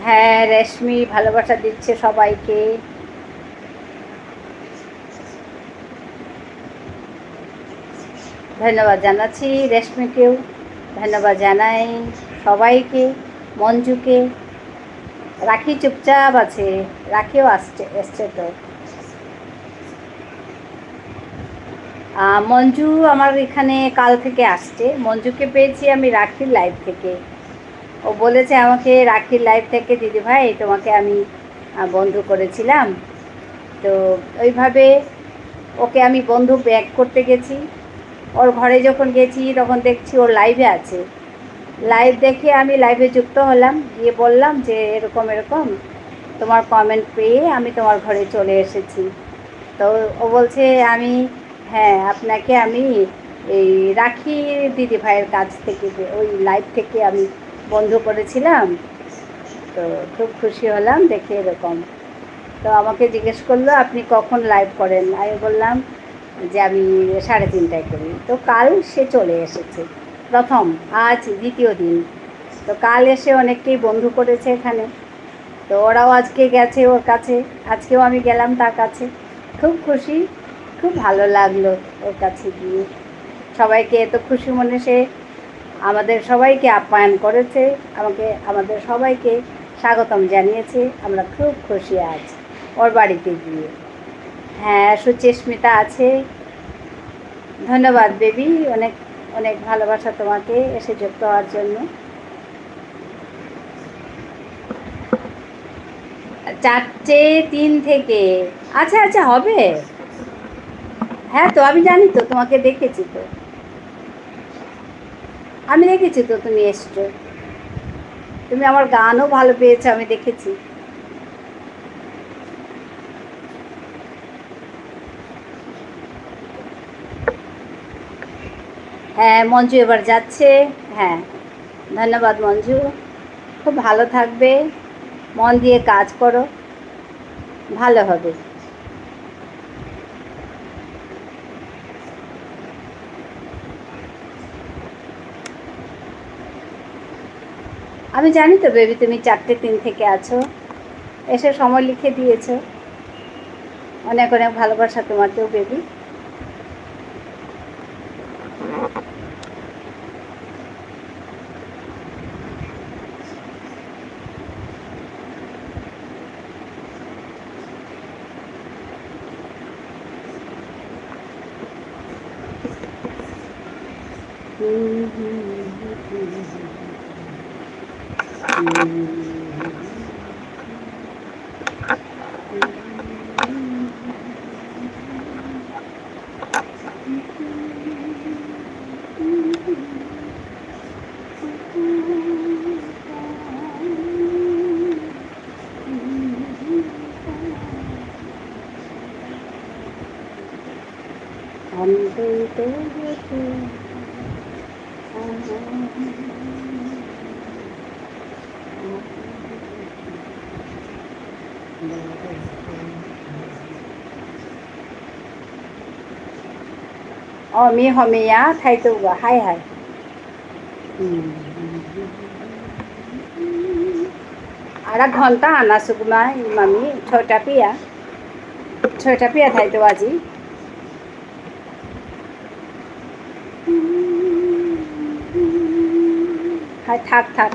Speaker 1: হ্যাঁ রেশমি ভালোবাসা দিচ্ছে সবাইকে। ধন্যবাদ জানাচ্ছি, রেশমিকেও ধন্যবাদ জানাই, সবাইকে, মঞ্জুকে। রাখি চুপচাপ আছে, রাখিও এসছে তো। মঞ্জু আমার এখানে কাল থেকে আসছে। মঞ্জুকে পেয়েছি আমি রাখির লাইভ থেকে। ও বলেছে আমাকে রাখির লাইভ থেকে দিদি ভাই তোমাকে আমি বন্ধু করেছিলাম, তো ওইভাবে ওকে আমি বন্ধু ব্যাক করতে গেছি। ওর ঘরে যখন গেছি তখন দেখছি ওর লাইভে আছে। লাইভ দেখে আমি লাইভে যুক্ত হলাম, গিয়ে বললাম যে এরকম এরকম তোমার কমেন্ট পেয়ে আমি তোমার ঘরে চলে এসেছি। তো ও বলছে আমি হ্যাঁ আপনাকে আমি এই রাখি দিদি ভাইয়ের কাছ থেকে ওই লাইভ থেকে আমি বন্ধ করেছিলাম, তো খুব খুশি হলাম দেখে এরকম। তো আমাকে জিজ্ঞেস করলো আপনি কখন লাইভ করেন, আমি বললাম যে আমি 3:30টায় করি। তো কাল সে চলে এসেছে, প্রথম, আজ দ্বিতীয় দিন। তো কাল এসে অনেককেই বন্ধু করেছে এখানে, তো ওরাও আজকে গেছে ওর কাছে, আজকেও আমি গেলাম তার কাছে। খুব খুশি, খুব ভালো লাগলো ওর কাছে গিয়ে। সবাইকে এত খুশি মনে সে আমাদের সবাইকে আপ্যায়ন করেছে, আমাদের সবাইকে স্বাগতম জানিয়েছে। আমরা খুব খুশি আজ ওর বাড়িতে গিয়ে। হ্যাঁ, সুচেস্মিতা আছে। ধন্যবাদ বেবি, অনেক অনেক ভালোবাসা তোমাকে এসে যুক্ত হওয়ার জন্য। 4:03 থেকে। আচ্ছা আচ্ছা, হবে। হ্যাঁ তো আমি জানি তো, তোমাকে দেখেছি তো, আমি দেখেছি তো তুমি এসছো। তুমি আমার গানও ভালো পেয়েছো, আমি দেখেছি। হ্যাঁ, মঞ্জু এবার যাচ্ছে। হ্যাঁ, ধন্যবাদ মঞ্জু, খুব ভালো থাকবে, মন দিয়ে কাজ করো, ভালো হবে। আমি জানি তো বেবি তুমি 4:03 থেকে আছো, এসে সময় লিখে দিয়েছো। অনেক অনেক ভালোবাসা তোমাকেও baby. mi homiya thay tu ga hai hai. আধা ঘন্টা আনা সুকুমা মামি 6টা পিয়া থাইতো আজি। হাই থাক থাক।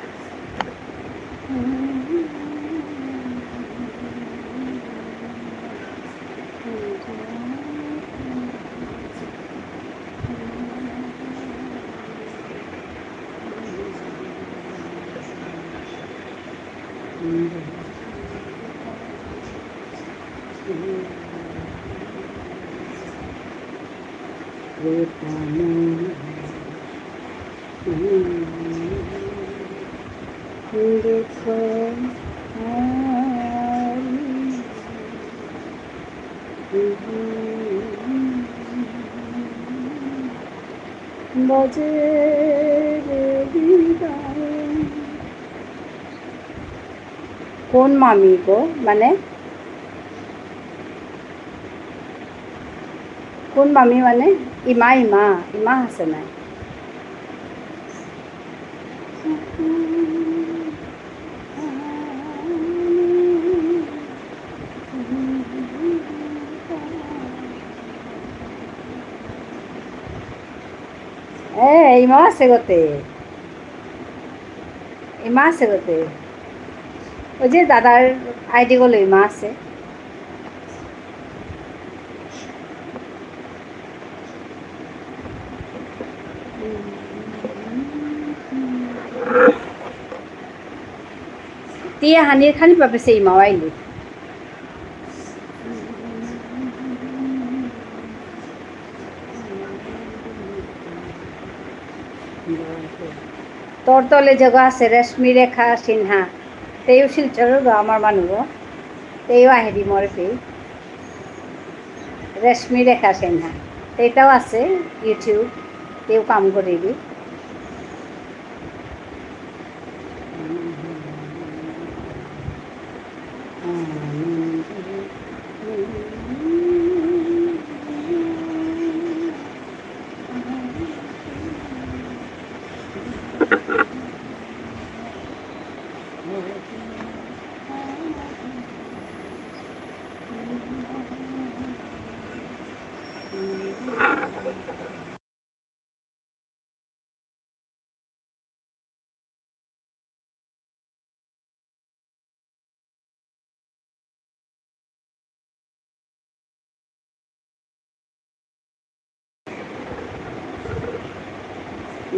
Speaker 1: দেখো বাজে কোন মামি গো, মানে কোন মামি মানে ইমা আছে না? ইমা আছে গোতে, ওই যে দাদার আইডি গুলো ইমা আছে। তিয়া হানির খানি পাবে সেই ইমা আইলি। তোর তলে জগা আছে রেশমি রেখা সিনহা, তেও শিলচর আমার মানুষ, তেও আহেরি মরপি রেশমি রেখা সিনহা, এটাও আছে ইউটিউব। তেও কাম করিবি।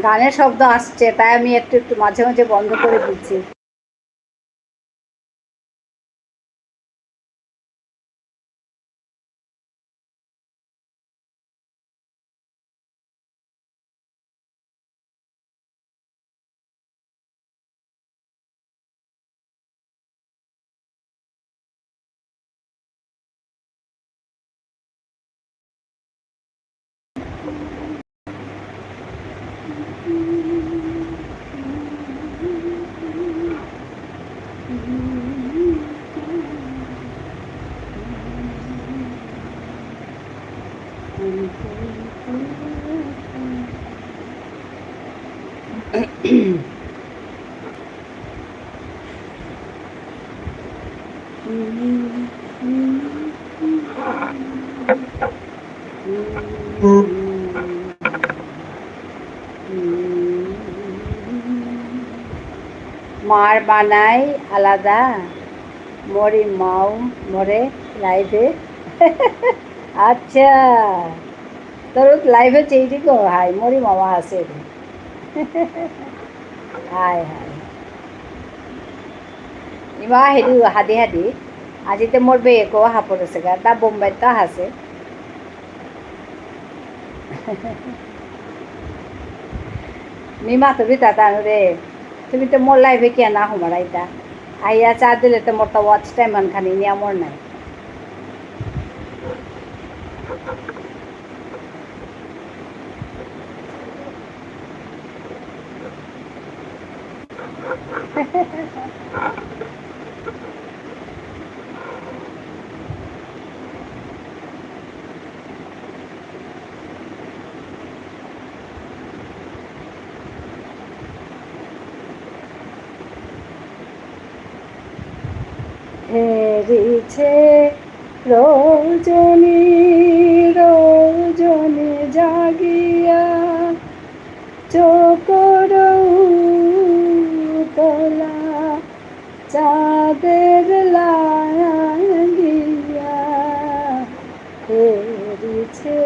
Speaker 1: গানের শব্দ আসছে, তাই আমি একটু একটু মাঝে মাঝে বন্ধ করে দিচ্ছি। মার বানাই আলাদা, মরি মাও মরে লাইফে। আচ্ছা, তোর লাইফে চেয়েছি গো হাই মরি মামা আছে। হাই হাই ইমা হেৰি হাদি হাদি আজিতে মোৰ বেয়েকো অহা পৰিছে গা, তা বোম্বাইত আছে। মিমা তুমি তাতানো রে, তুমি তো মোর লাইফে কিয়া না সোমাৰাইতা, আহিয়া চা দিলে তো মোর তো ওয়াচ টাইম খানি নিয়া মোর নাই। হেরিছে রজনী রজনী জাগিয়া, চোখর তোলা চাঁদের লাগিয়া, হেরিছে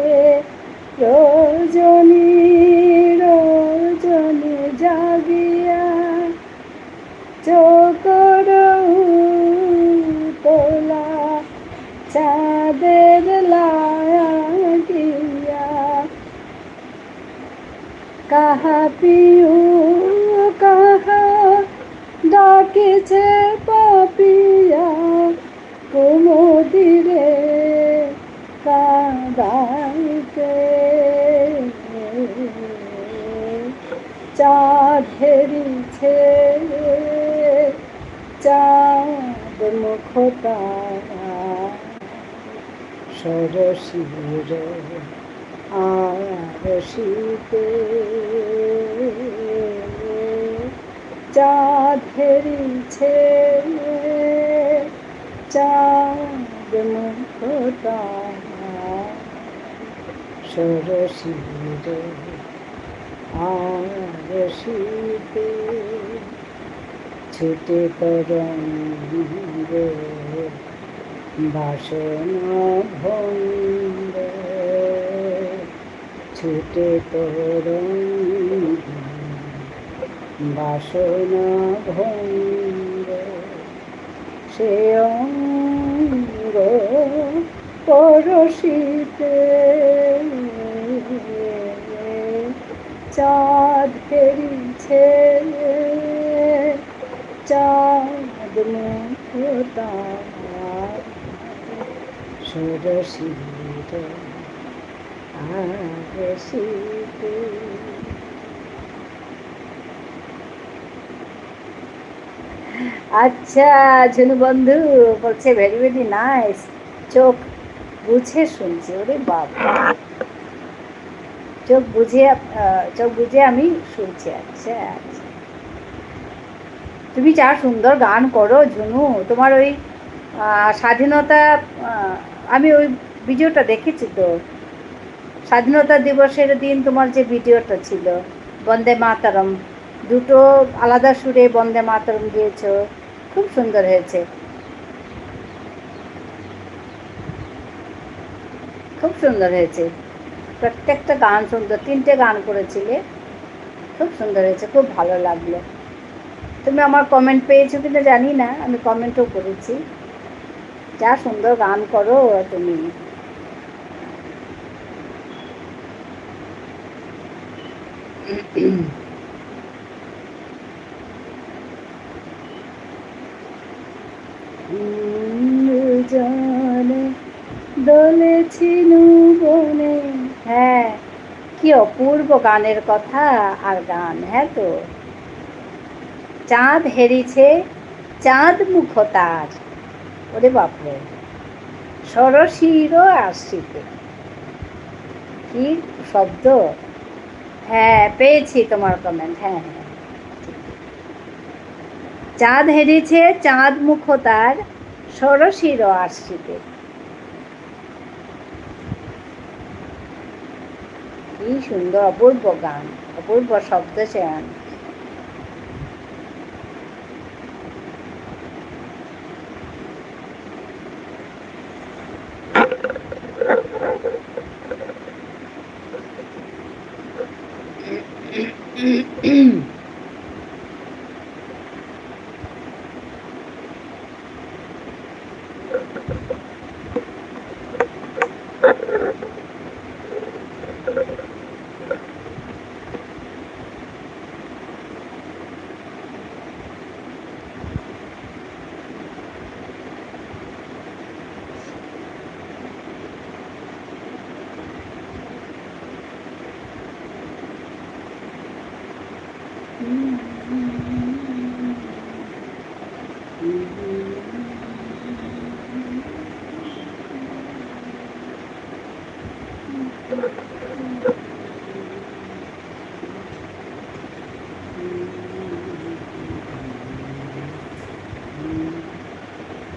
Speaker 1: রজনী রজনী জাগিয়া, চোখর তোলা চাঁদের লাগিয়া, কাহা পিউ কাহা ডাকিছে পাপিয়া, কুমুদিরে কাঁদাইতে, চাঁদ হেরিছে চাঁদ মুখতা, সরসীর আরশিতে, চাঁদ হেরিছে চাঁদ মুখতা, সরসীর আরশিতে, ছুটে তরঙ্গ বাসনা ভঙ্গ, ছুটে তরঙ্গ বাসনা ভঙ্গ, সে অঙ্গ পরশিতে, চাঁদ হেরিছে চাঁদ মুখতা, সরসীর আরশিতে। আচ্ছা, ঝুনু বন্ধু বলছে ভেরি ভেরি নাইস, চোখ বুঝে শুনছি। ওরে বাবা, চোখ বুঝে চোখ বুঝে আমি শুনছি। আচ্ছা আচ্ছা, তুমি যা সুন্দর গান করো ঝুনু, তোমার ওই স্বাধীনতা, আমি ওই ভিডিওটা দেখেছি তো, স্বাধীনতা দিবসের দিন তোমার যে ভিডিওটা ছিল, বন্দে মাতরম, দুটো আলাদা সুরে বন্দে মাতরম গিয়েছো, খুব সুন্দর হয়েছে, খুব সুন্দর হয়েছে, প্রত্যেকটা গান সুন্দর, তিনটে গান করেছিলে, খুব সুন্দর হয়েছে, খুব ভালো লাগলো। তুমি আমার কমেন্ট পেয়েছো কিনা জানি না, আমি কমেন্টও করেছি, যা সুন্দর গান করো তুমি। জানে দোলেছিল বনে, হ্যাঁ, কি অপূর্ব গানের কথা আর গান, হ্যাঁ তো। চাঁদ হেরিছে চাঁদ মুখ তার, ওরে বাপরে, ষড়শির আশ্রিতে, কি শব্দ। হ্যাঁ পেয়েছি তোমার কমেন্ট, হ্যাঁ হ্যাঁ। চাঁদ হেরিছে চাঁদ মুখ তার, ষড়শির আশ্রিতে, কি সুন্দর, অপূর্ব গান, অপূর্ব শব্দ চয়ন।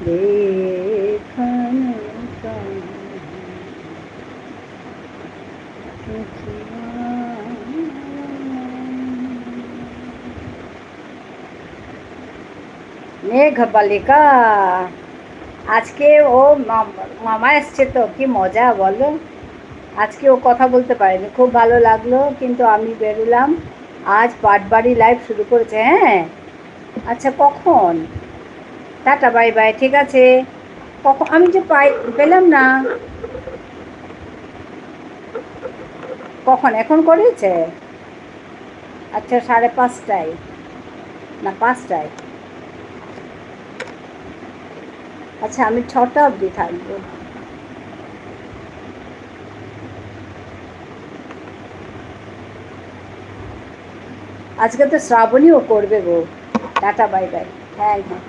Speaker 1: देखन का মেঘ বালিকা, আজকে ও মামা এসছে তো, কি মজা বলো, আজকে ও কথা বলতে পারেনি, খুব ভালো লাগলো, কিন্তু আমি বেরোলাম, আজ পাটবাড়ি লাইভ শুরু করেছে, হ্যাঁ আচ্ছা কখন, টাটা বাই বাই, ঠিক আছে, কখন আমি যে পেলাম না, কখন এখন করেছে, আচ্ছা 5:30 না 5টায়, আচ্ছা আমি 6টা অবধি থাকবো। আজকে তো শ্রাবণীও করবে গো, টাটা বাই বাই, হ্যাঁ হ্যাঁ।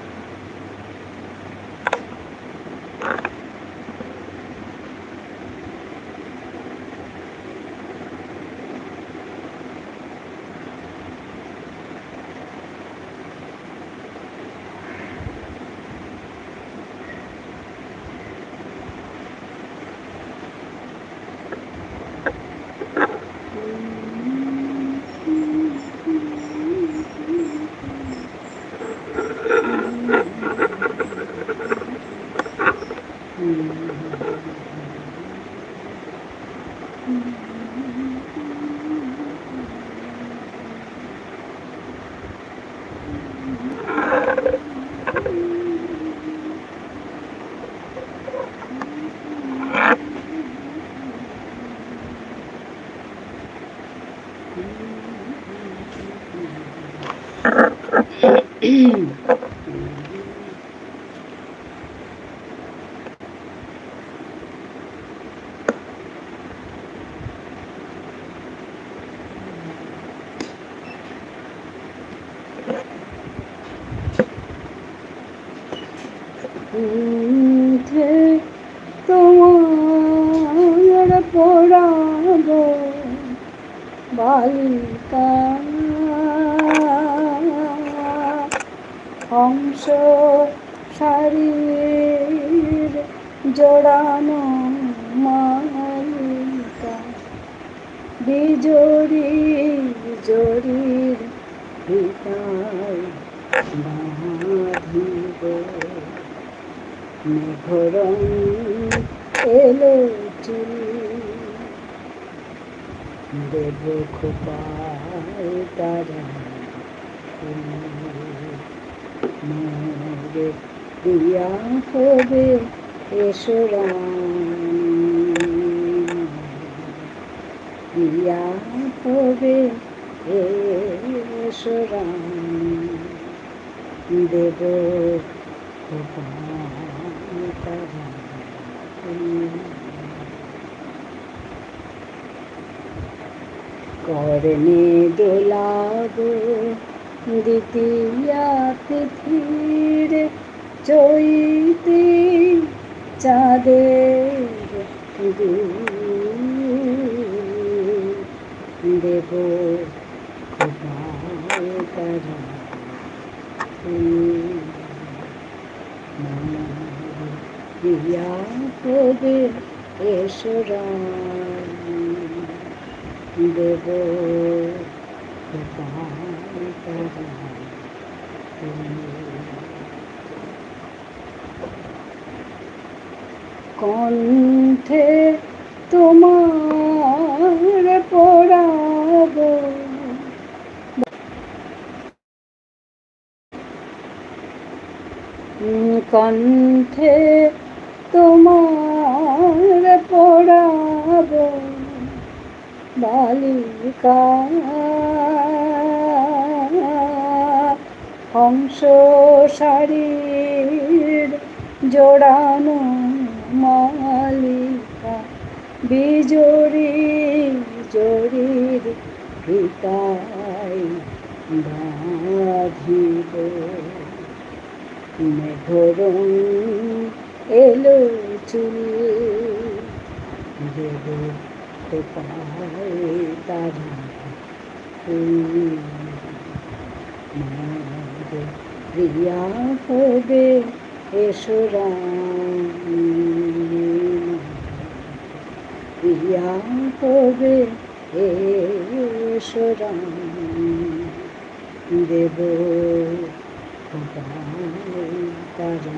Speaker 1: কণ্ঠে তোমার পরাগ বালিকা হংস শারীর জোড়ানো মালিকা বিজড়ি জড়ির হৃদয় বাঁধিব মেঘরং এলো চুল দেব খোপায় তারা মোরে দিয়া হবে এসো দিয়া হবে এসো দেব খোপায় তারা করণে দোলাব দ্বিতীয়া তিথির চৈতি চাঁদের দেব খোপায় তারা দিয়া হবে এসো দেব খোপায় তারা কণ্ঠে তোমার পরাগ কণ্ঠে তোমার পরাগ বালিকা হংস শারীর জোড়ানো মালিকা বিজড়ি জড়ির হৃদয় বাঁধিব মেঘরং এলো চুল দেব খোপায় তারা প্রিয়া হবে এসো প্রিয়া হবে এসো দেব খোপায় তারা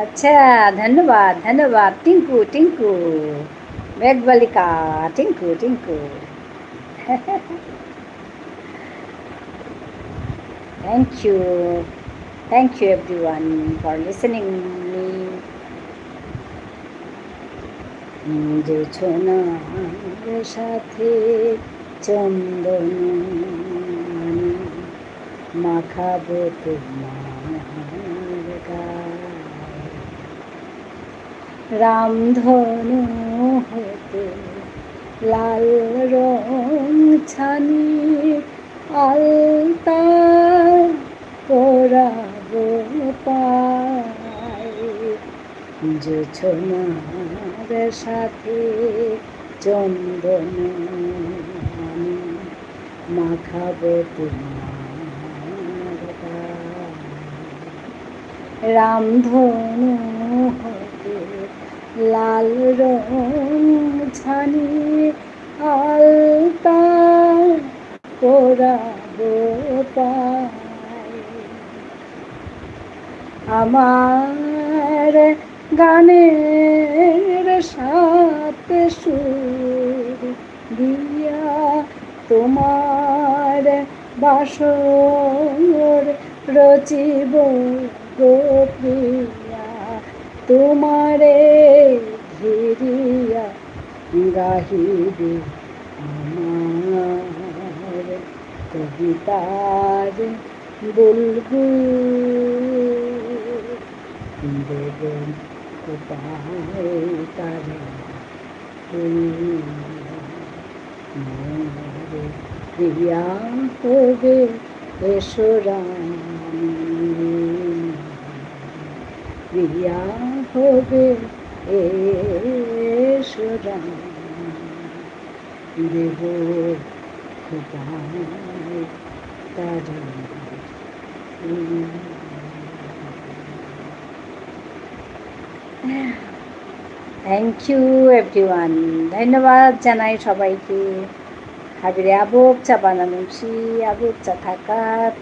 Speaker 1: अच्छा धन्यवाद धन्यवाद Tinku Tinku Meghbalika Tinku Tinku thank you everyone for listening me যে ছোনার সাথে চন্দন মাখাবো তোমার গায়ে রামধনু হতে লাল রং ছানি আলতা পরাবো পায়ে জোছনার সাথে চন্দন আমি মাখাবো তোমার গায়ে রামধনু হতে লাল রং ছানি আলতা পরাবো পায়ে আমার গানের সাথে সুর দিয়া তোমার বাসর রচিব গো প্রিয়া তোমারে ঘিরিয়া গাহিবে আমার কবিতার বুলবুল দেব কোথায় তারা মোরে প্রিয়া হবে এসো রাম, প্রিয়া হবে এসো রাম, দেব কোথায় তারা। থ্যাংক ইউ এভরিওয়ান, ধন্যবাদ জানাই সবাইকে। হাবিরে আবক চা বানানোছি, আবক চা থাকার।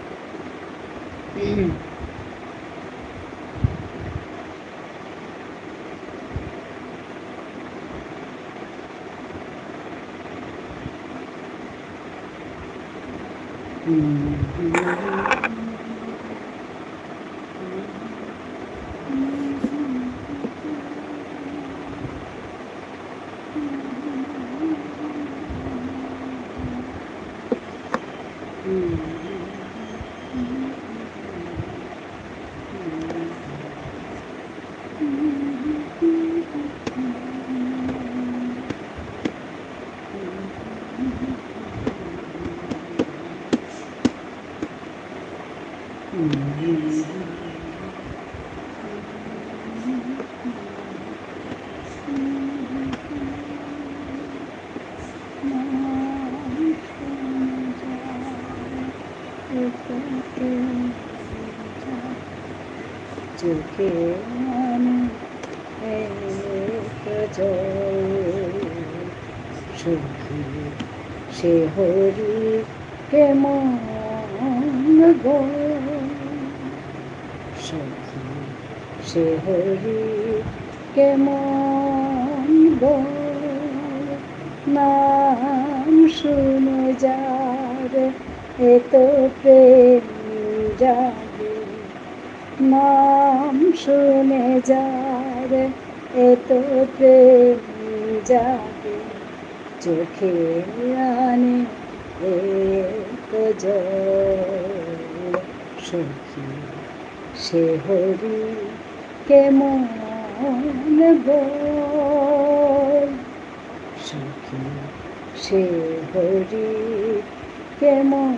Speaker 1: চোখে সখী সে হরি কেমন গো, সখী সে হরি কেমন গো, নাম শুনে যার এত প্রেম জাগে, নাম শুনে যার এত প্রেম জাগে, চোখে আনে এক জল, সখী সে হরি কেমন গো, সখী সে হরি কেমন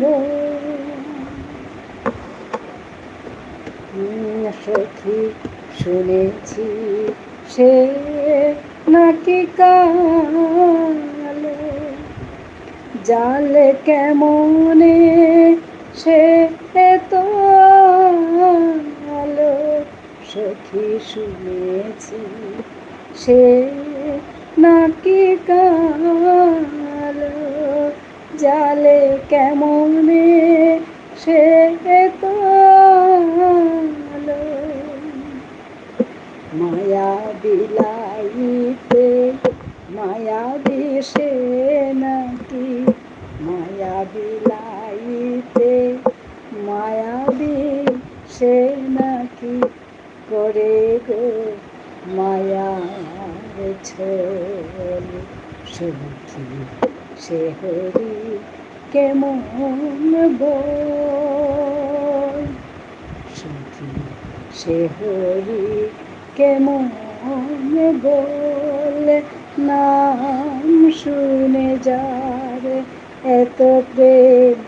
Speaker 1: গো। সখী শুনেছি সে নাকি কালো, জালে কেমনে সে তো আলো, সখী শুনেছি সে নাকি কালো, জালে কেমনে সে তো আলো, মায়া বিলাইতে মায়া বিষে নাকি, মায়া বিলাইতে মায়া বিষে নাকি, করে গো মায়ার ছোল, সখী সে হরি কেমন বল, সখী সে হরি কেমন বল, নাম শুনে যার এত প্রেম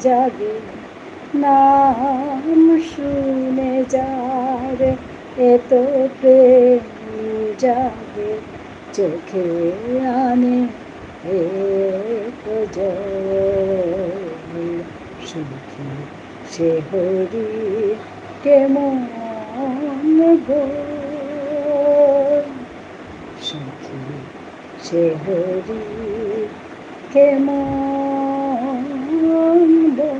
Speaker 1: জাগে, নাম শুনে যার এত প্রেম জাগে, চোখে আনে এক জল, সখী সে হরি কেমন গো, সখী সে হরি কেমন গো।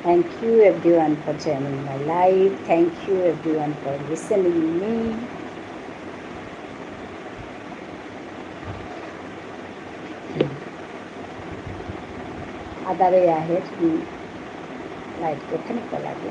Speaker 1: Thank you everyone for joining my live. Thank you everyone for listening me. Adare aher light ko khani ko lage.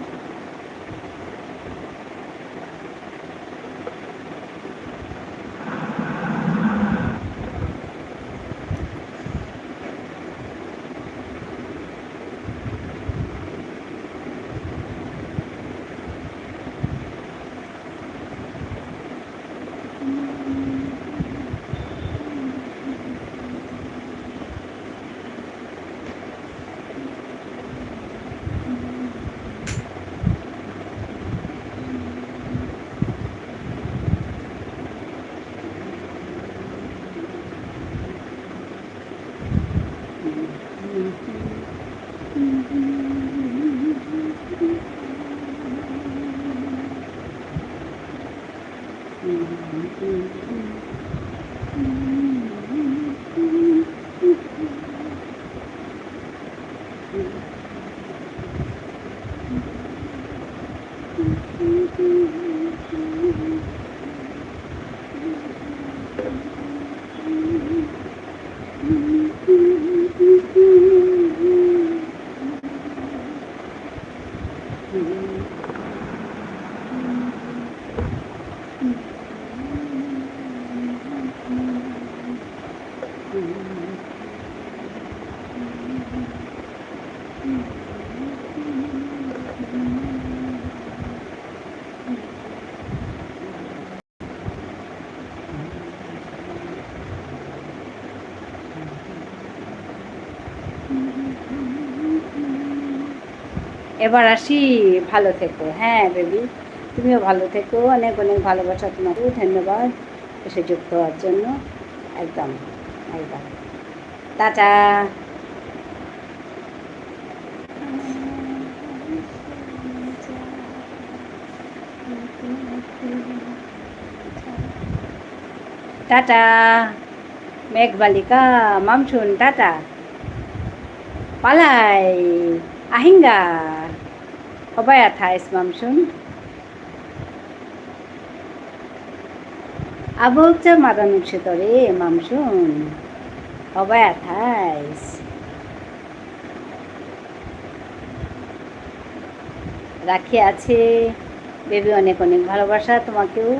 Speaker 1: এবার আসি, ভালো থেকো। হ্যাঁ বেবি, তুমিও ভালো থেকো। অনেক অনেক ভালোবাসা তোমাকে, ধন্যবাদ এসে যুক্ত হওয়ার জন্য। একদম একদম, টাটা। টাটা মেঘবালিকা মামসুন, টাটা পালাই আহিঙ্গা সবাই আঠাইছ মামসুন আবলচা মাদানুক তরে মামসুন সবাই আঠাইছ। রাখি আছে বেবি, অনেক অনেক ভালোবাসা তোমাকেও।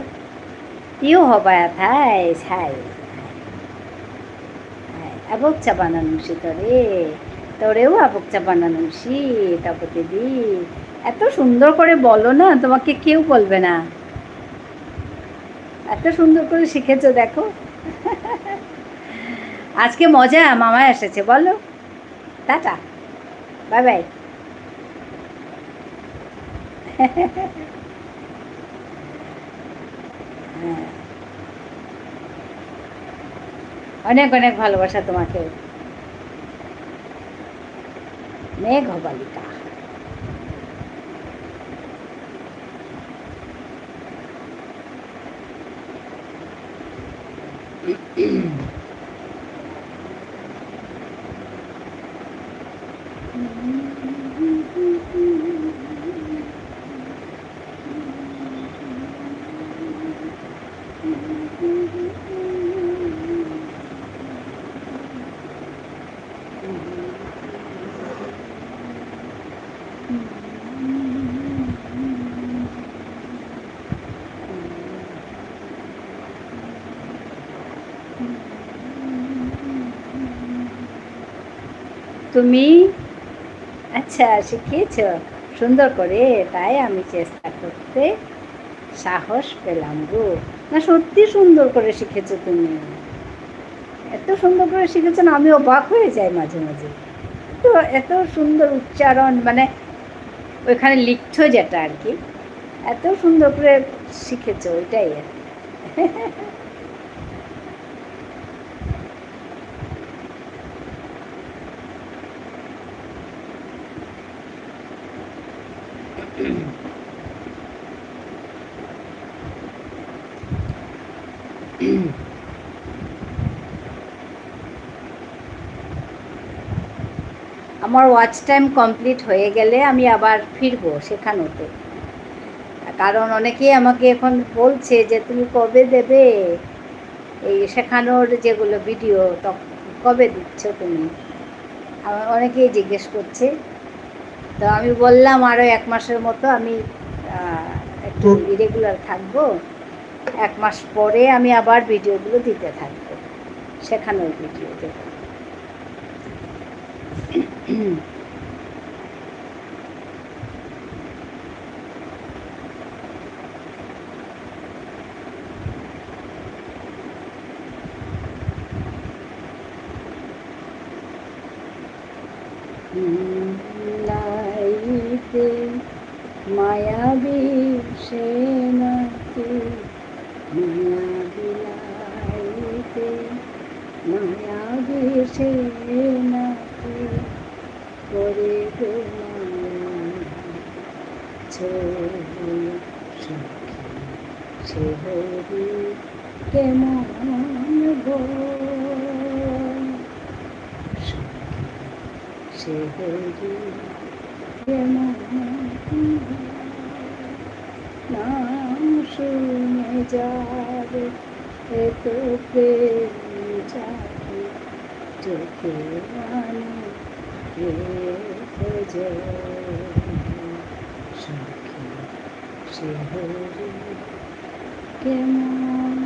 Speaker 1: তিও হবাই আঠাইছ। হাই আবক চা বানানুসি তরে, তোরেও আবক চা বানানুসি। তারপর দিদি এত সুন্দর করে বলো না, তোমাকে কেউ বলবে না, এত সুন্দর করে শিখেছো দেখো। আজকে মজা, মামা এসেছে বলো। Tata, bye bye. হ্যাঁ, অনেক অনেক ভালোবাসা তোমাকে মেঘবালিকা। তুমি আচ্ছা শিখিয়েছ সুন্দর করে, তাই আমি চেষ্টা করতে সাহস পেলাম গো। না সত্যি সুন্দর করে শিখেছো তুমি, এত সুন্দর করে শিখেছো না, আমি অবাক হয়ে যাই মাঝে মাঝে। তো এত সুন্দর উচ্চারণ, মানে ওইখানে লিখছো যেটা আর কি, এত সুন্দর করে শিখেছো, ওইটাই আর আমার ওয়াচ টাইম কমপ্লিট হয়ে গেলে আমি আবার ফিরবো শেখানোতে। কারণ অনেকেই আমাকে এখন বলছে যে তুমি কবে দেবে এই শেখানোর যেগুলো ভিডিও, কবে দিচ্ছ তুমি, আমার অনেকেই জিজ্ঞেস করছে। তো আমি বললাম আরও 1 মাসের মতো আমি একটু ইরেগুলার থাকবো, 1 মাস পরে আমি আবার ভিডিওগুলো দিতে থাকবো, শেখানোর ভিডিও দেবো। লাইতে মায়াবী সেনাতে, মায়াবী লাইতে মায়াবী সেনাতে করে গো মায়া সখী সে হরি কেমন গো সে হরি কেমন নাম শুনে যাবে এত প্রেম যাবে চোখে আনে সখী সে হরি কেমন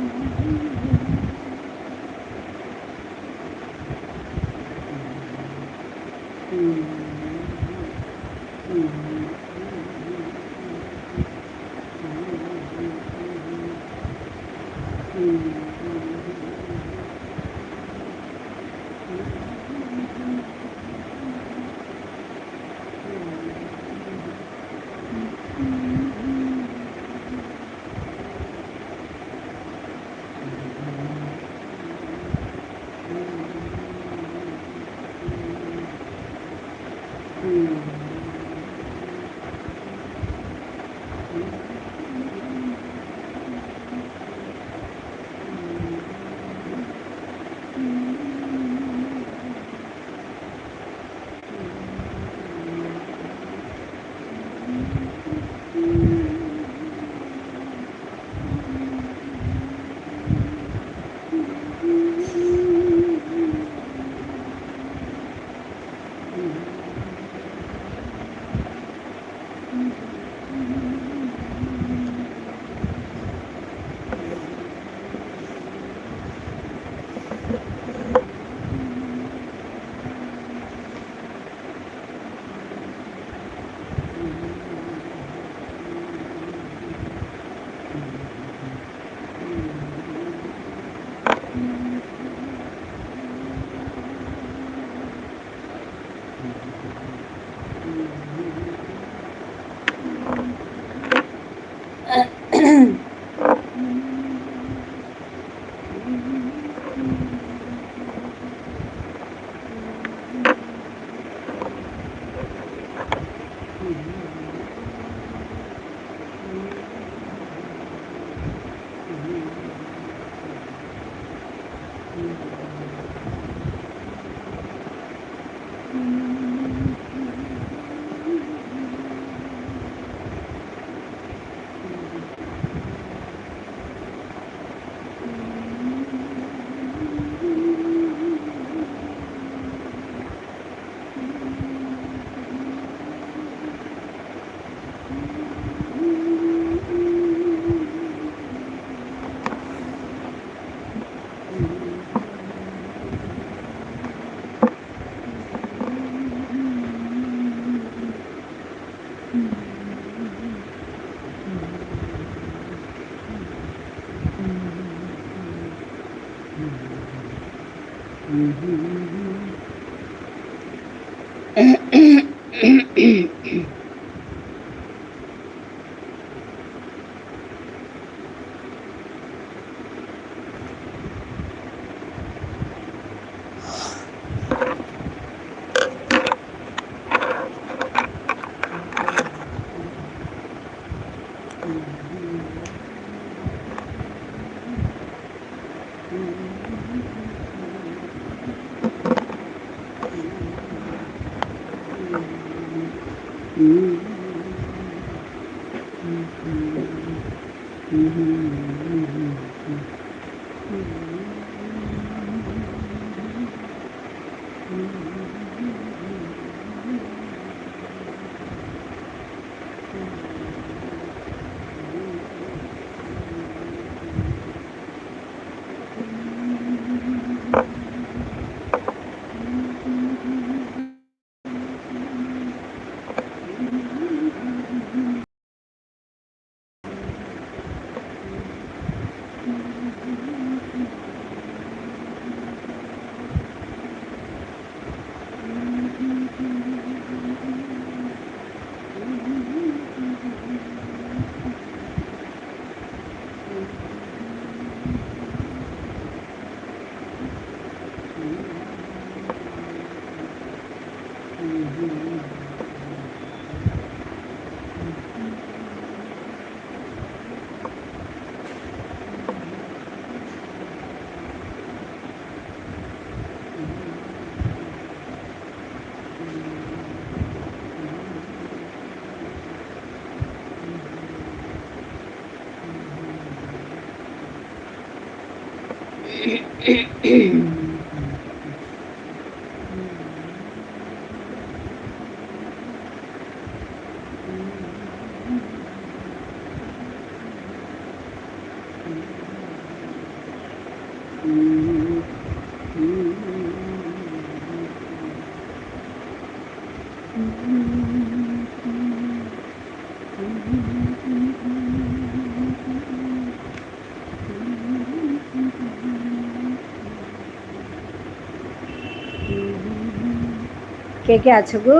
Speaker 1: কে কে আছো গো?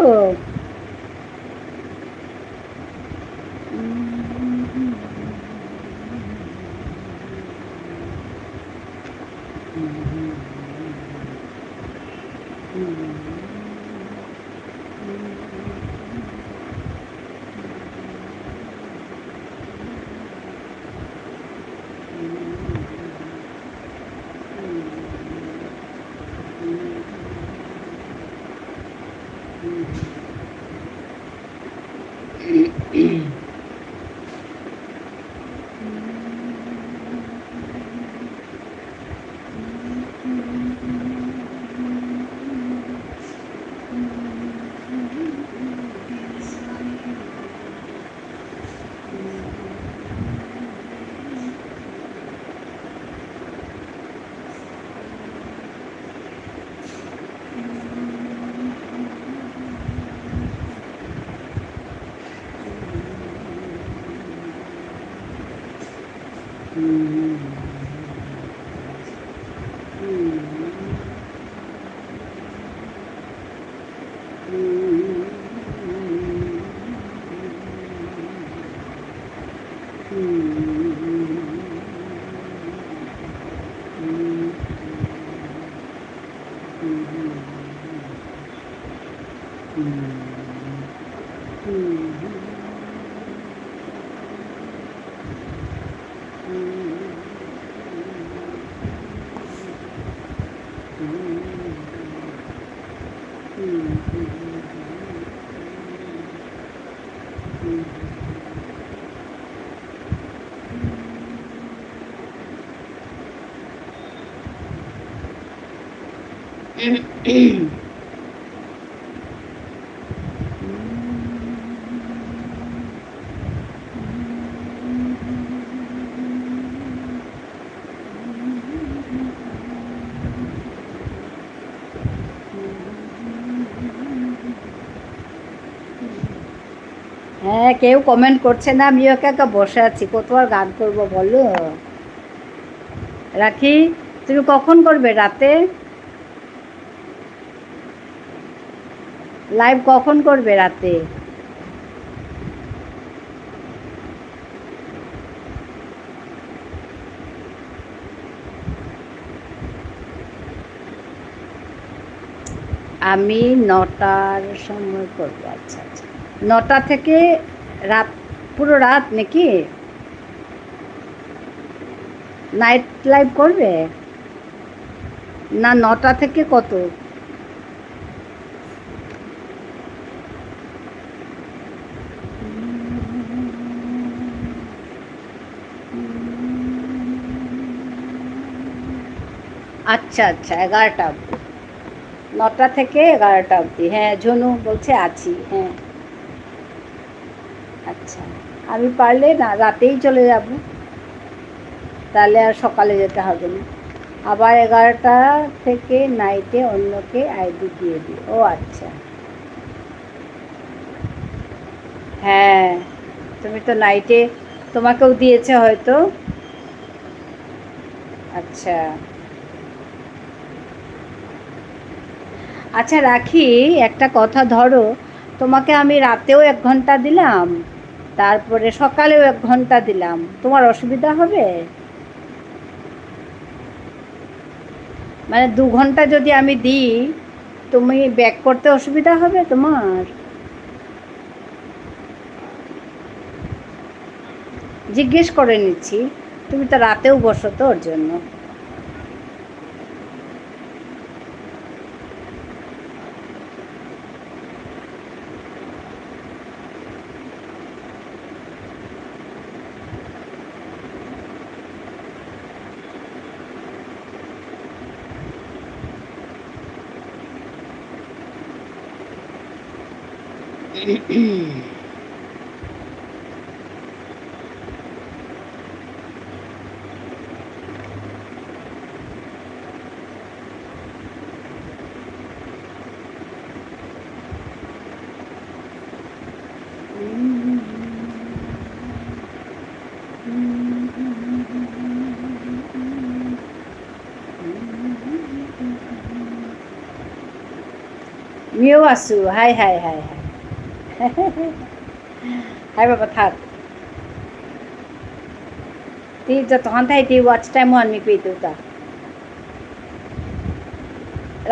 Speaker 1: হ্যাঁ, কেউ কমেন্ট করছে না, আমিও একা একা বসে আছি, কত আর গান করবো বলো। রাখি, তুমি কখন করবে? রাতে লাইভ কখন করবে? রাতে আমি 9টার সময় করবো। আচ্ছা আচ্ছা, 9টা থেকে রাত, পুরো রাত নাকি? নাইট লাইভ করবে না? 9টা থেকে কত? আচ্ছা আচ্ছা, 11টা অবধি। 9টা থেকে 11টা অবধি। হ্যাঁ, ঝনু বলছে আছি। হ্যাঁ আচ্ছা, আমি পারলে না রাতেই চলে যাব, তাহলে আর সকালে যেতে হবে না। আবার 11টা থেকে নাইটে অন্যকে আইডি দিয়ে দিই। ও আচ্ছা, হ্যাঁ, তুমি তো নাইটে, তোমাকেও দিয়েছে হয়তো। আচ্ছা আচ্ছা, রাখি, একটা কথা ধরো, তোমাকে আমি রাতেও 1 ঘন্টা দিলাম, তারপরে সকালেও 1 ঘন্টা দিলাম, তোমার অসুবিধা হবে? মানে 2 ঘন্টা যদি আমি দিই, তুমি ব্যাক করতে অসুবিধা হবে তোমার? জিজ্ঞেস করে নিচ্ছি, তুমি তো রাতেও বসো তো, ওর জন্য। মিও আসু high high high high high বাবা থাক ती যতক্ষণ থাকে ती ওয়াচ টাইম আমি পেতে তা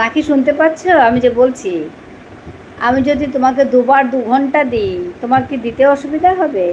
Speaker 1: রাখি শুনতে পাচ্ছ আমি যে বলছি আমি যদি তোমাকে দুবার 2 ঘন্টা দিই তোমার কি দিতে অসুবিধা হবে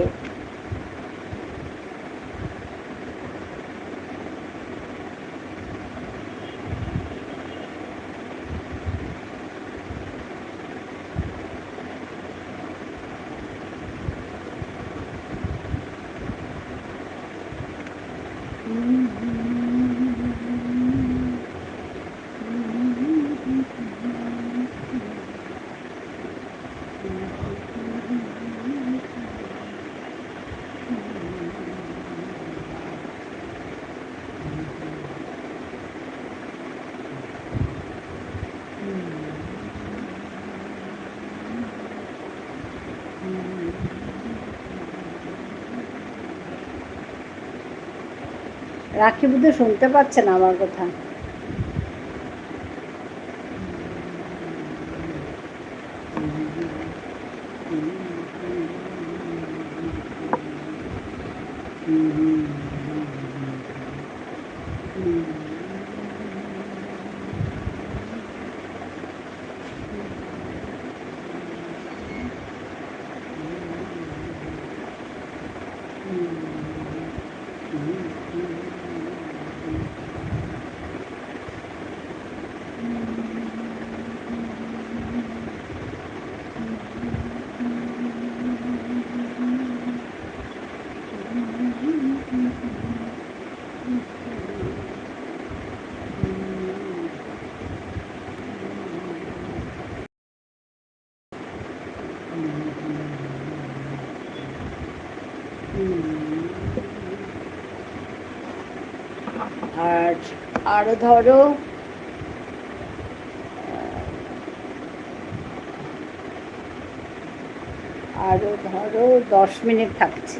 Speaker 1: রাখি বুদ্ধি শুনতে পাচ্ছে না আমার কথা আর আরো ধরো আরো ধরো 10 মিনিট থাকছে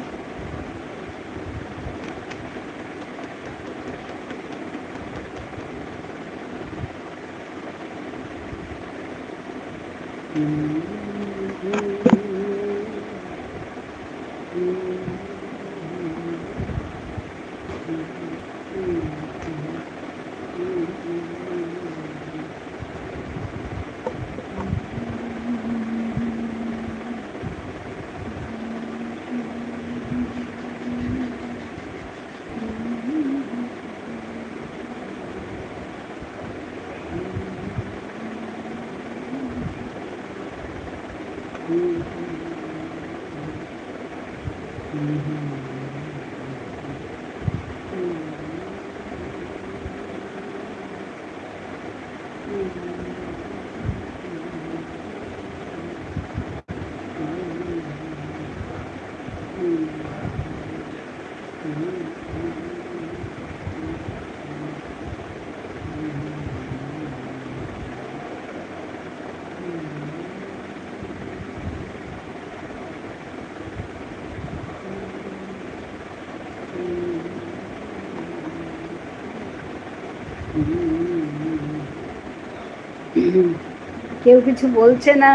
Speaker 1: কেউ কিছু বলছে না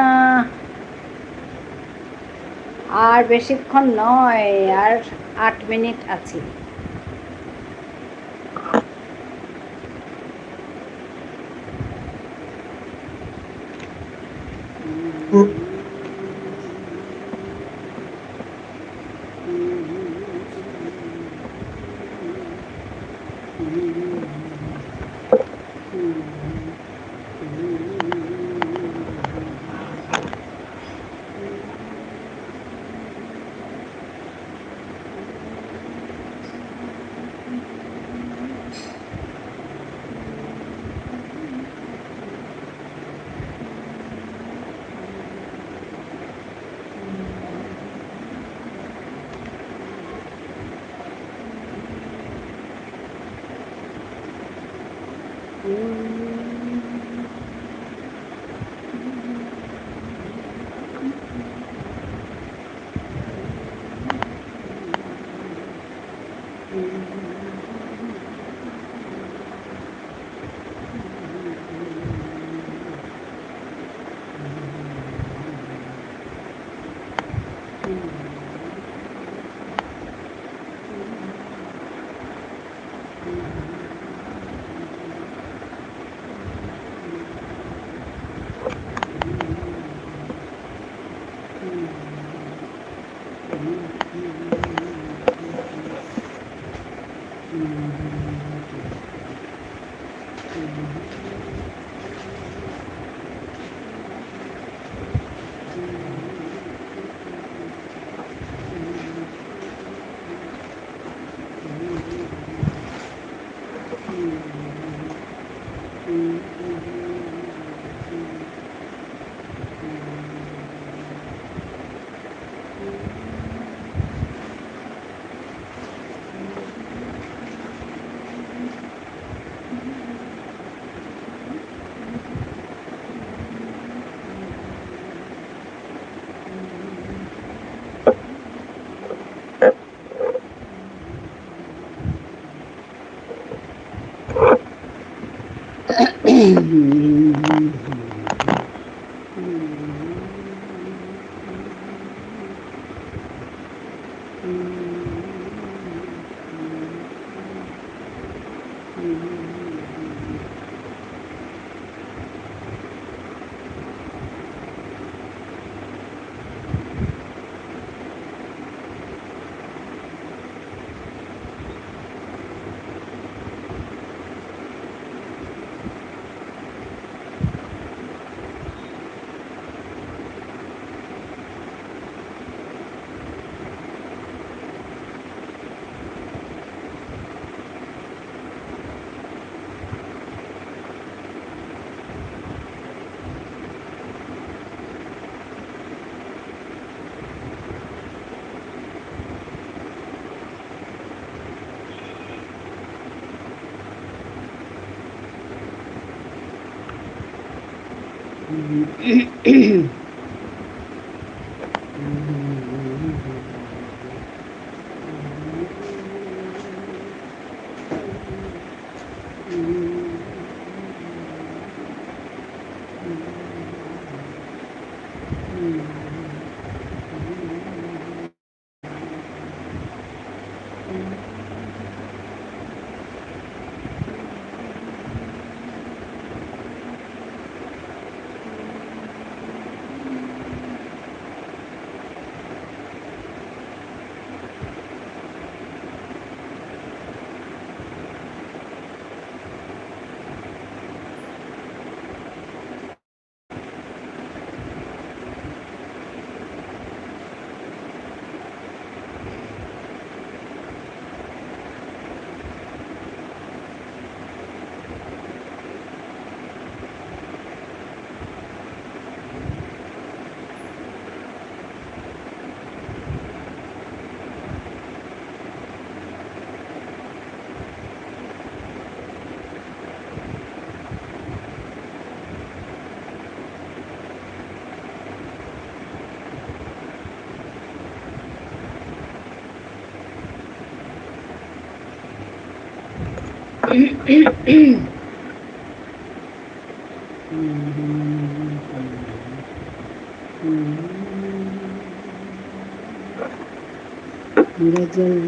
Speaker 1: আর বেশিক্ষণ নয় আর 8 মিনিট আছে गजल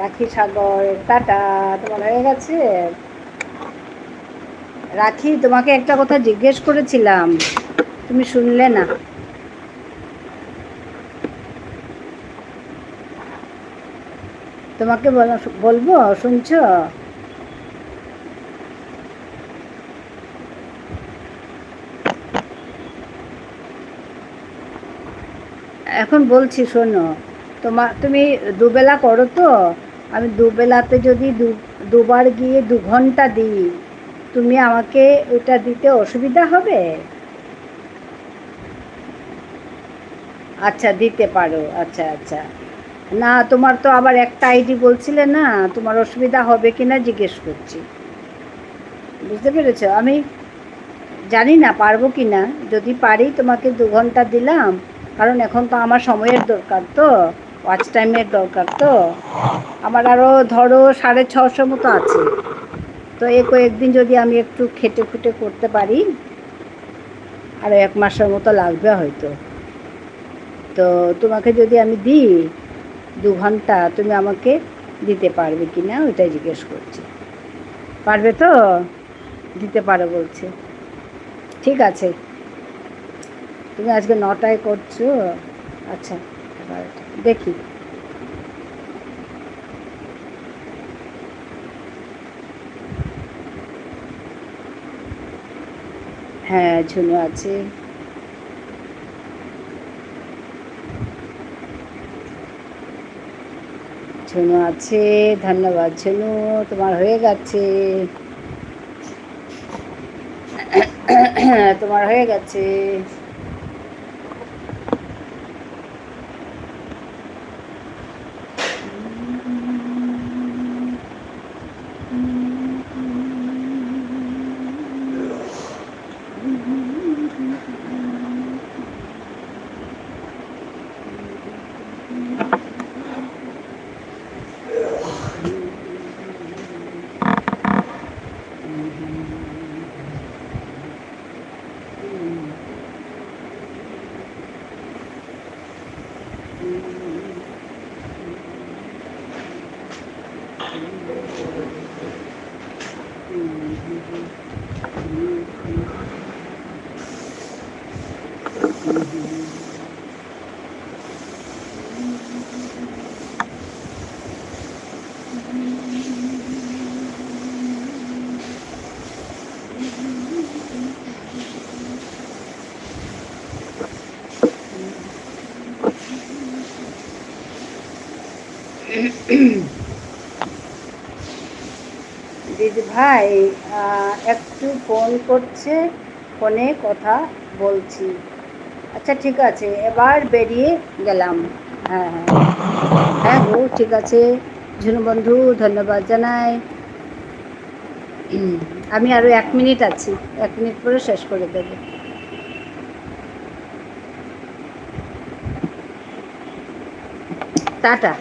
Speaker 1: রাখি সাগর, টাটা। তোমার হয়ে গেছে? রাখি, তোমাকে একটা কথা জিজ্ঞেস করেছিলাম, তুমি শুনলে না। তোমাকে বলবো, শুনছো? এখন বলছি, শোনো। তুমি দুবেলা করো তো? আমি দুবেলাতে যদি দুবার গিয়ে 2 ঘন্টা দিই, তুমি আমাকে ওটা দিতে অসুবিধা হবে? আচ্ছা, দিতে পারো। আচ্ছা আচ্ছা। না, তোমার তো আবার একটা আইডি বলছিলে না, তোমার অসুবিধা হবে কি না জিজ্ঞেস করছি। বুঝতে পেরেছো? আমি জানি না পারবো কি না। যদি পারি তোমাকে 2 ঘন্টা দিলাম, কারণ এখন তো আমার সময়ের দরকার, তো ওয়াচ টাইমের দরকার। তো আমার আরও ধরো 650 মতো আছে। তো কয়েকদিন যদি আমি একটু খেটে খুটে করতে পারি, আরও 1 মাসের মতো লাগবে হয়তো। তো তোমাকে যদি আমি দিই 2 ঘন্টা, তুমি আমাকে দিতে পারবে কি না ওইটাই জিজ্ঞেস করছি। পারবে তো? দিতে পারো বলছে। ঠিক আছে। তুমি আজকে 9টায় করছো? আচ্ছা, 12টা দেখি। হ্যাঁ, ঝুনু আছে। ঝুনু আছে। ধন্যবাদ ঝুনু, তোমার হয়ে গেছে। তোমার হয়ে গেছে। দিদি ভাই একটু ফোন করছে, ফোনে কথা বলছি। আচ্ছা ঠিক আছে, এবার বেরিয়ে গেলাম। হ্যাঁ হ্যাঁ হ্যাঁ গো, ঠিক আছে। ঝুনু বন্ধু, ধন্যবাদ জানাই। আমি আরও 1 মিনিট আছি, 1 মিনিট পরে শেষ করে দেবো। টাটা।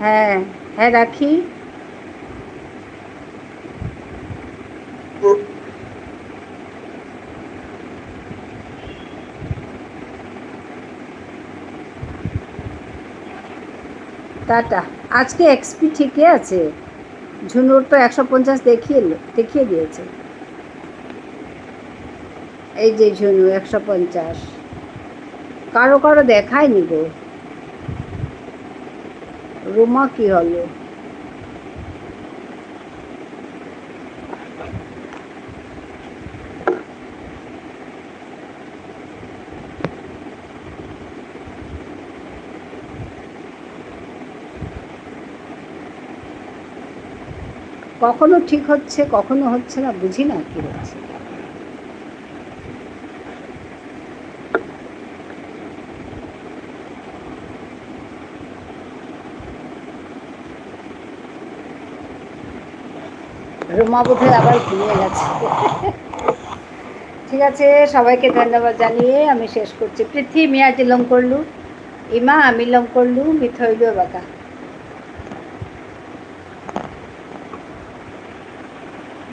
Speaker 1: হ্যাঁ হ্যাঁ, রাখি। টাটা। আজকে এক্সপি ঠিকই আছে। ঝুনুর তো 150 দেখিয়ে দিয়েছে। এই যে ঝুনু 150, কারো কারো দেখায়নি গো। রুমা কি হলো? কখনো ঠিক হচ্ছে, কখনো হচ্ছে না, বুঝি না কি হচ্ছে। রুমা বোধহয় আবার ঘুমিয়ে গেছে। ঠিক আছে, সবাইকে ধন্যবাদ জানিয়ে আমি শেষ করছি। পৃথ্বী মিয়া জিলং করলু, ইমা আমি লং করলু, মিথইল বাঁকা।